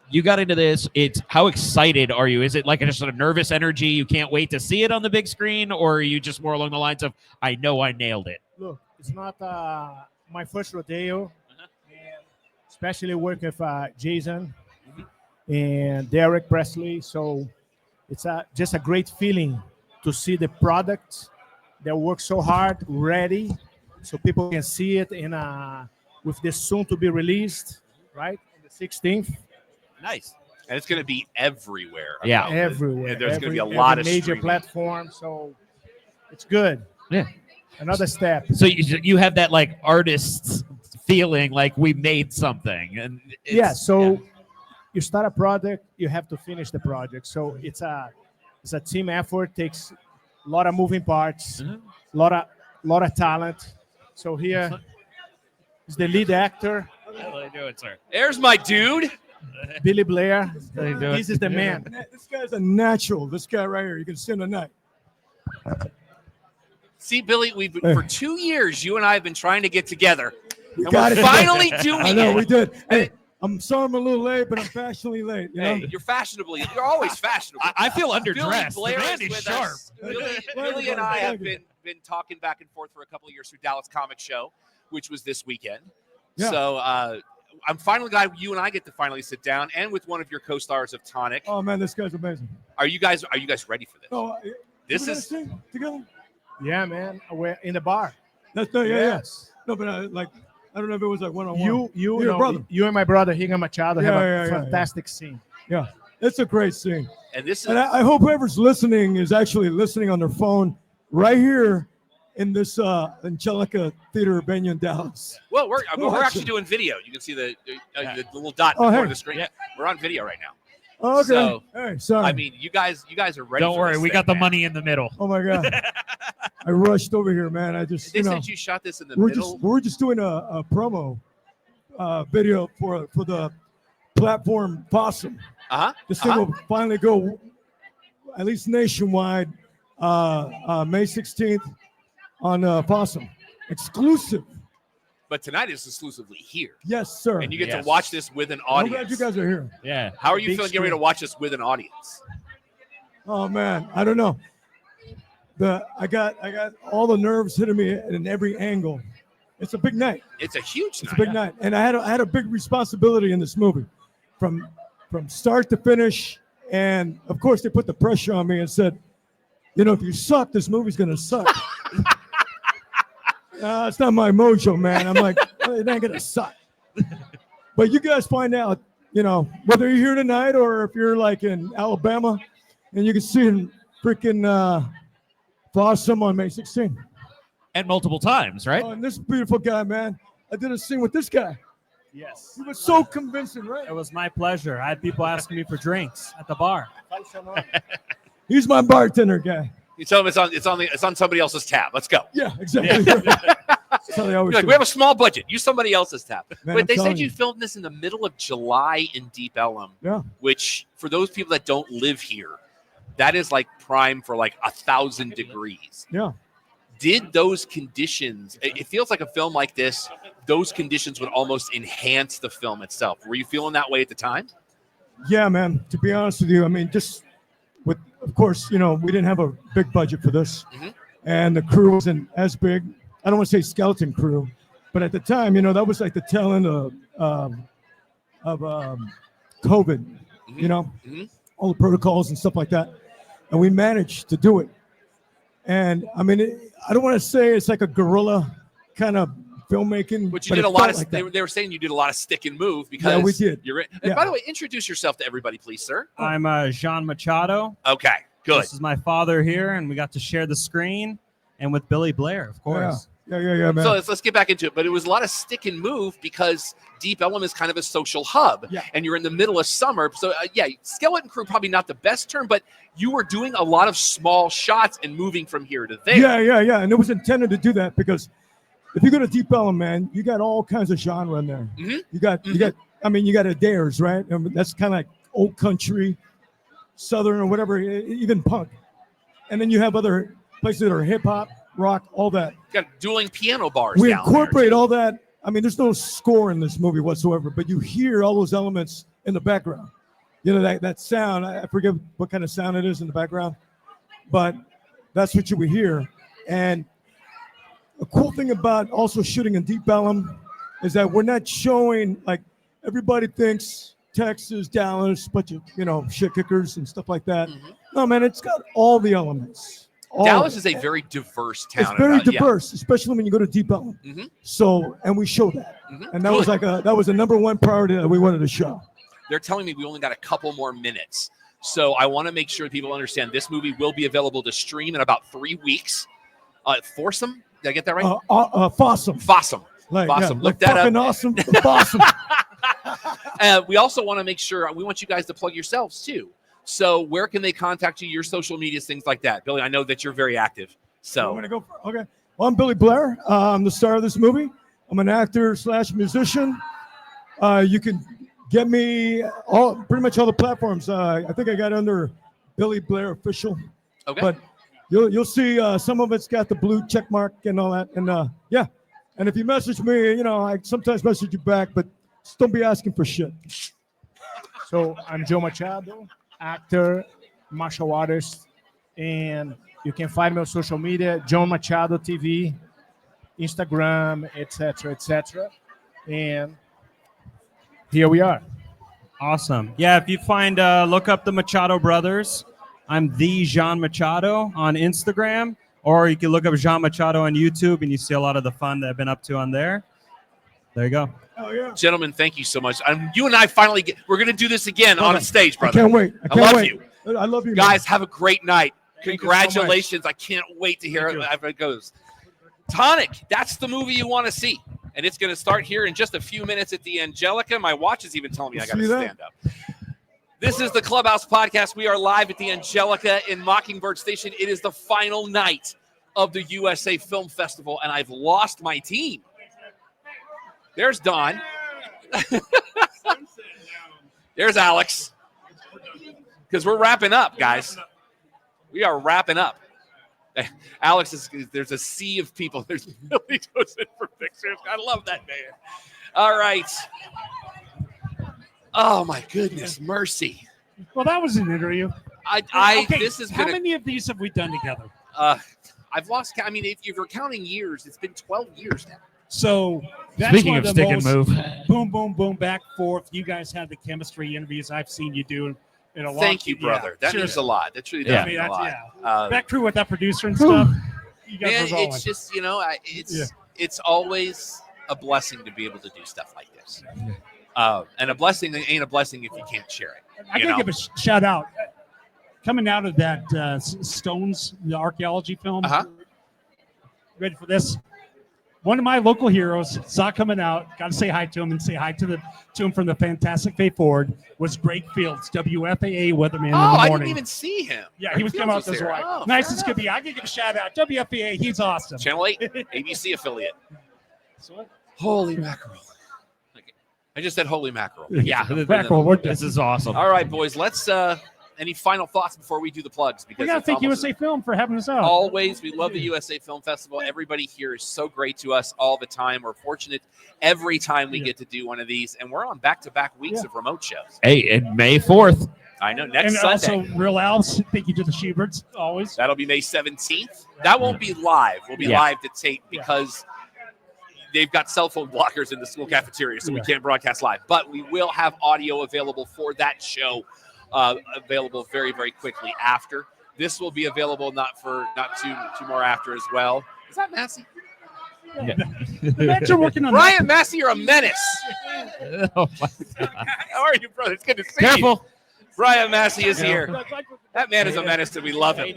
you got into this. It's how excited are you? Is it like just a nervous energy? You can't wait to see it on the big screen? Or are you just more along the lines of, I know I nailed it? Look, it's not my first rodeo. And especially work with Jason and Derek Presley. So it's just a great feeling to see the product that works so hard ready so people can see it in with this soon to be released, right? On the 16th. Nice. And it's going to be everywhere. Yeah. Everywhere. There's going to be a lot of major streaming. platforms. So it's good. Yeah. Another step. So you have that like artist's feeling like we made something. And you start a project, you have to finish the project. So it's a team effort, takes a lot of moving parts, a lot of talent. So here is the lead actor. How you doing, sir? There's my dude. Billy Blair. How you doing? This is the man. This guy's a natural. This guy right here. You can see him tonight. See, Billy, for 2 years, you and I have been trying to get together. And got we're it. finally doing I know, it. we did. Hey, I'm sorry I'm a little late, but I'm fashionably late. You know? Hey, you're always fashionable. I feel underdressed. Billy Blair The man is is with sharp. us. Billy and I have been talking back and forth for a couple of years through Dallas Comic Show, which was this weekend. Yeah. So I'm finally glad you and I get to finally sit down, and with one of your co-stars of Tonic. Oh man, this guy's amazing. Are you guys ready for this? Oh, This we're gonna is sing together. Yeah, man. We're in the bar. That's no, Yes. No, but I don't know if it was like one-on-one. You brother. You and my brother Higa Machado have a fantastic scene. Yeah, it's a great scene. And this is. And I hope whoever's listening is actually listening on their phone right here in this Angelica Theater venue in Dallas. Well, we're actually doing video. You can see the little dot Oh, before hey. the screen. Yeah. We're on video right now. Oh, okay. So, hey, sorry. I mean, you guys are ready. Don't for worry, this we thing, got the man. money in the middle. Oh my God. I rushed over here, man. I just, They said you shot this in the we're middle. we're just doing a promo video for the platform Possum. This thing will finally go at least nationwide May 16th on Possum. Exclusive. But tonight is exclusively here. Yes, sir. And you get to watch this with an I'm audience. glad you guys are here. Yeah. How are you Big feeling getting ready to screen. watch this with an audience? Oh man, I don't know. I got all the nerves hitting me in every angle. It's a big night. It's a huge It's night. a big night, and I had a big responsibility in this movie, from start to finish. And of course, they put the pressure on me and said, if you suck, this movie's gonna suck. It's not my mojo, man. I'm like, it ain't gonna suck. But you guys find out, whether you're here tonight or if you're like in Alabama, and you can see in freaking Possum on May 16th. And multiple times, right? Oh, and this beautiful guy, man. I did a scene with this guy. Yes. He was so convincing, right? It was my pleasure. I had people asking me for drinks at the bar. He's my bartender guy. You tell them it's on somebody else's tab. Let's go. Yeah, exactly. That's how they always You're like, do. we have a small budget. Use somebody else's tab. Man, But I'm they said telling you you. filmed this in the middle of July in Deep Ellum. Yeah. Which, for those people that don't live here, that is like prime for like 1,000 degrees. Yeah. Did those conditions? It feels like a film like this. Those conditions would almost enhance the film itself. Were you feeling that way at the time? Yeah, man. To be honest with you, I mean, just with, of course, we didn't have a big budget for this, and the crew wasn't as big. I don't want to say skeleton crew, but at the time, that was like the tail end of COVID. All the protocols and stuff like that, and we managed to do it. And I mean, I don't want to say it's like a guerrilla kind of filmmaking, But you but did it a lot felt of. like that. They were saying you did a lot of stick and move because we did. You're in. And Yeah. by the way, introduce yourself to everybody, please, sir. I'm Jean Machado. Okay, good. This is my father here, and we got to share the screen, and with Billy Blair, of course. Yeah, man. So let's get back into it. But it was a lot of stick and move because Deep Ellum is kind of a social hub, and you're in the middle of summer. So skeleton crew probably not the best term, but you were doing a lot of small shots and moving from here to there. Yeah. And it was intended to do that because if you go to Deep Ellum, man, you got all kinds of genre in there. Mm-hmm. You got Adair's, right? And that's kind of like old country, southern or whatever, even punk. And then you have other places that are hip hop, rock, all that. You got dueling piano bars. We down incorporate there all that. I mean, there's no score in this movie whatsoever, but you hear all those elements in the background. You know, that sound, I forget what kind of sound it is in the background, but that's what you would hear. And a cool thing about also shooting in Deep Ellum is that we're not showing, like, everybody thinks Texas, Dallas, bunch of, shit kickers and stuff like that. Mm-hmm. No, man, it's got all the elements. Dallas is a very diverse town. It's very diverse, especially when you go to Deep Ellum. Mm-hmm. So, and we show that. Mm-hmm. And that was that was a number one priority that we wanted to show. They're telling me we only got a couple more minutes. So I want to make sure people understand this movie will be available to stream in about 3 weeks. Foursome? Did I get that right? Fossum. Fossum. Like, Fossum. Yeah, Look that up. Awesome. Fossum. We also want to make sure we want you guys to plug yourselves too. So where can they contact you? Your social medias, things like that. Billy, I know that you're very active. So I'm gonna go. Okay. Well, I'm Billy Blair. I'm the star of this movie. I'm an actor / musician. You can get me pretty much all the platforms. I think I got under Billy Blair Official. Okay. But you'll see some of it's got the blue check mark and all that. And yeah. And if you message me, I sometimes message you back, but just don't be asking for shit. So I'm Joe Machado, actor, martial artist, and you can find me on social media, Joe Machado TV, Instagram, etc. And here we are. Awesome. Yeah, if you find, look up the Machado brothers. I'm the Jean Machado on Instagram, or you can look up Jean Machado on YouTube, and you see a lot of the fun that I've been up to on there. There you go. Oh, yeah. Gentlemen, thank you so much. You and I finally we're going to do this again on stage, brother. I can't wait. I love you. I love you. Guys, have a great night. Thank Congratulations. I can't wait to hear how it goes. Tonic, that's the movie you want to see. And it's going to start here in just a few minutes at the Angelica. My watch is even telling me I got to stand up. This is the Clubhouse Podcast. We are live at the Angelica in Mockingbird Station. It is the final night of the USA Film Festival, and I've lost my team. There's Don. There's Alex. Because we're wrapping up, guys. We are wrapping up. Alex, there's a sea of people. There's Billy goes in for pictures. I love that man. All right. Oh, my goodness. Mercy. Well, that was an interview. This has How been many of these have we done together? I've lost count. I mean, if you're counting years, it's been 12 years now. So that's Speaking one of the stick and most move. boom, boom, boom, back and forth. You guys have the chemistry interviews I've seen you do in a lot. Thank you, brother. That means a lot. That truly does mean a lot. That crew with that producer and stuff. You guys Man, were rolling. it's just, it's always a blessing to be able to do stuff like this. And a blessing ain't a blessing if you can't share it. I gotta give a shout out. Coming out of that Stones, the archaeology film. Ready for this? One of my local heroes saw it coming out. Got to say hi to him and say hi to him from the Fantastic Faye Forward. Was Greg Fields, WFAA weatherman in the morning. I didn't even see him. Yeah, he was coming out this way. Nice as could be. I can give a shout out. WFAA, he's awesome. Channel 8, ABC affiliate. Holy mackerel. I just said holy mackerel. Yeah, mackerel. This is awesome. All right, boys. Let's. Any final thoughts before we do the plugs? Because We got to thank USA Film for having us out. Always. We love the USA Film Festival. Everybody here is so great to us all the time. We're fortunate every time we get to do one of these. And we're on back-to-back weeks of remote shows. Hey, and May 4th. I know. Next and Sunday. Also, Real Al's. Thank you to the Schuberts, always. That'll be May 17th. That won't be live. We'll be live to tape because they've got cell phone blockers in the school cafeteria, so we can't broadcast live. But we will have audio available for that show. Available very, very quickly after. This will be available not too more after as well. Is that Massey? Yeah. The are working on Brian Massey, you're a menace. Oh my God. How are you, brother? It's good to see you. Careful. Brian Massey is here. That man is a menace, and we love him.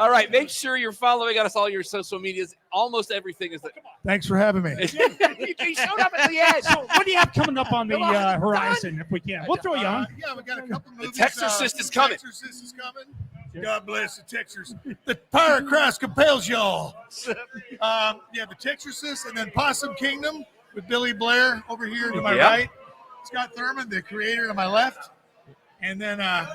All right, make sure you're following us all your social medias. Almost everything is. Thanks for having me. He showed up at the end. So what do you have coming up on the horizon, if we can? We'll throw you on. Yeah, we got a couple movies. The Texorcist is coming. Texorcist is coming. God bless the Texas. The power of Christ compels y'all. The Texorcist, and then Possum Kingdom with Billy Blair over here to my right. Scott Thurman, the creator, to my left. And then I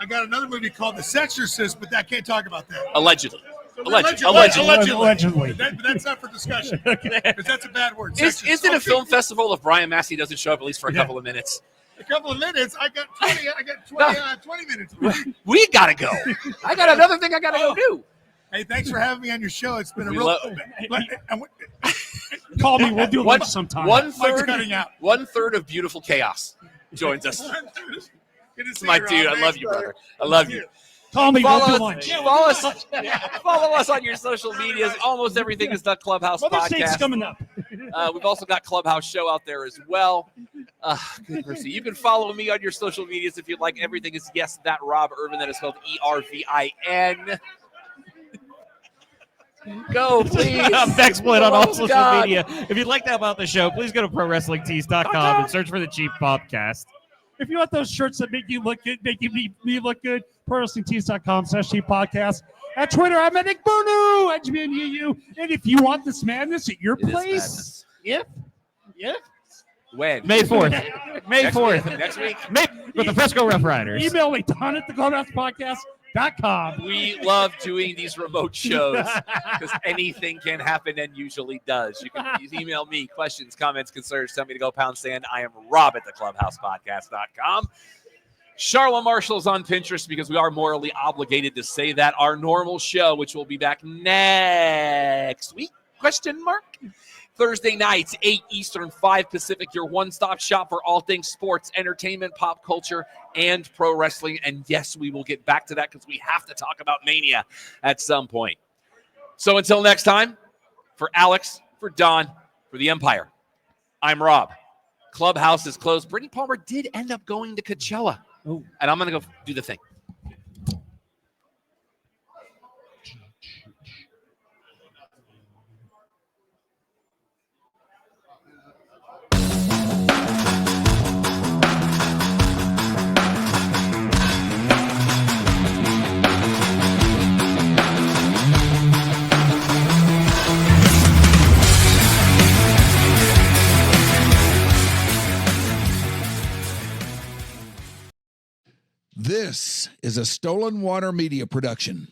got another movie called The Sexorcist, but I can't talk about that. Allegedly. Allegedly. But that's not for discussion. Because that's a bad word. Is it a film festival if Brian Massey doesn't show up at least for a couple of minutes? A couple of minutes. I got 20 minutes. We gotta go. I got another thing I gotta go do. Hey, thanks for having me on your show. It's been a real. Call me. We'll do lunch sometime. Mike's cutting out. 1/3 of Beautiful Chaos joins us. My dude, I love you, brother. I love you. Call me. Follow We'll us, do lunch. follow us on your social medias. Almost everything is the Clubhouse Mother's Day's podcast. coming up. We've also got Clubhouse show out there as well. Good mercy. You can follow me on your social medias if you'd like. Everything is yes, that Rob Irvin. That is spelled ERVIN. Go, please. Backsplit on all social God. media. If you'd like to help out the show, please go to ProWrestlingTees.com and search for the Cheap Podcast. If you want those shirts that make you look good, make me look good, ProWrestlingTees.com/podcast. At Twitter, I'm at Nick Boonu, HBNUU. And if you want this madness at your place, When? May 4th. May 4th. Next week. With the Fresco Rough Riders. email me, Don at theclubhousepodcast.com. We love doing these remote shows because anything can happen and usually does. You can email me questions, comments, concerns. Tell me to go #. I am Rob at theclubhousepodcast.com. Charlotte Marshall's on Pinterest because we are morally obligated to say that. Our normal show, which will be back next week, ? Thursday nights, 8 Eastern, 5 Pacific, your one-stop shop for all things sports, entertainment, pop culture, and pro wrestling. And yes, we will get back to that because we have to talk about Mania at some point. So until next time, for Alex, for Don, for the Empire, I'm Rob. Clubhouse is closed. Brittany Palmer did end up going to Coachella. Oh. And I'm going to go do the thing. This is a Stolen Water Media production.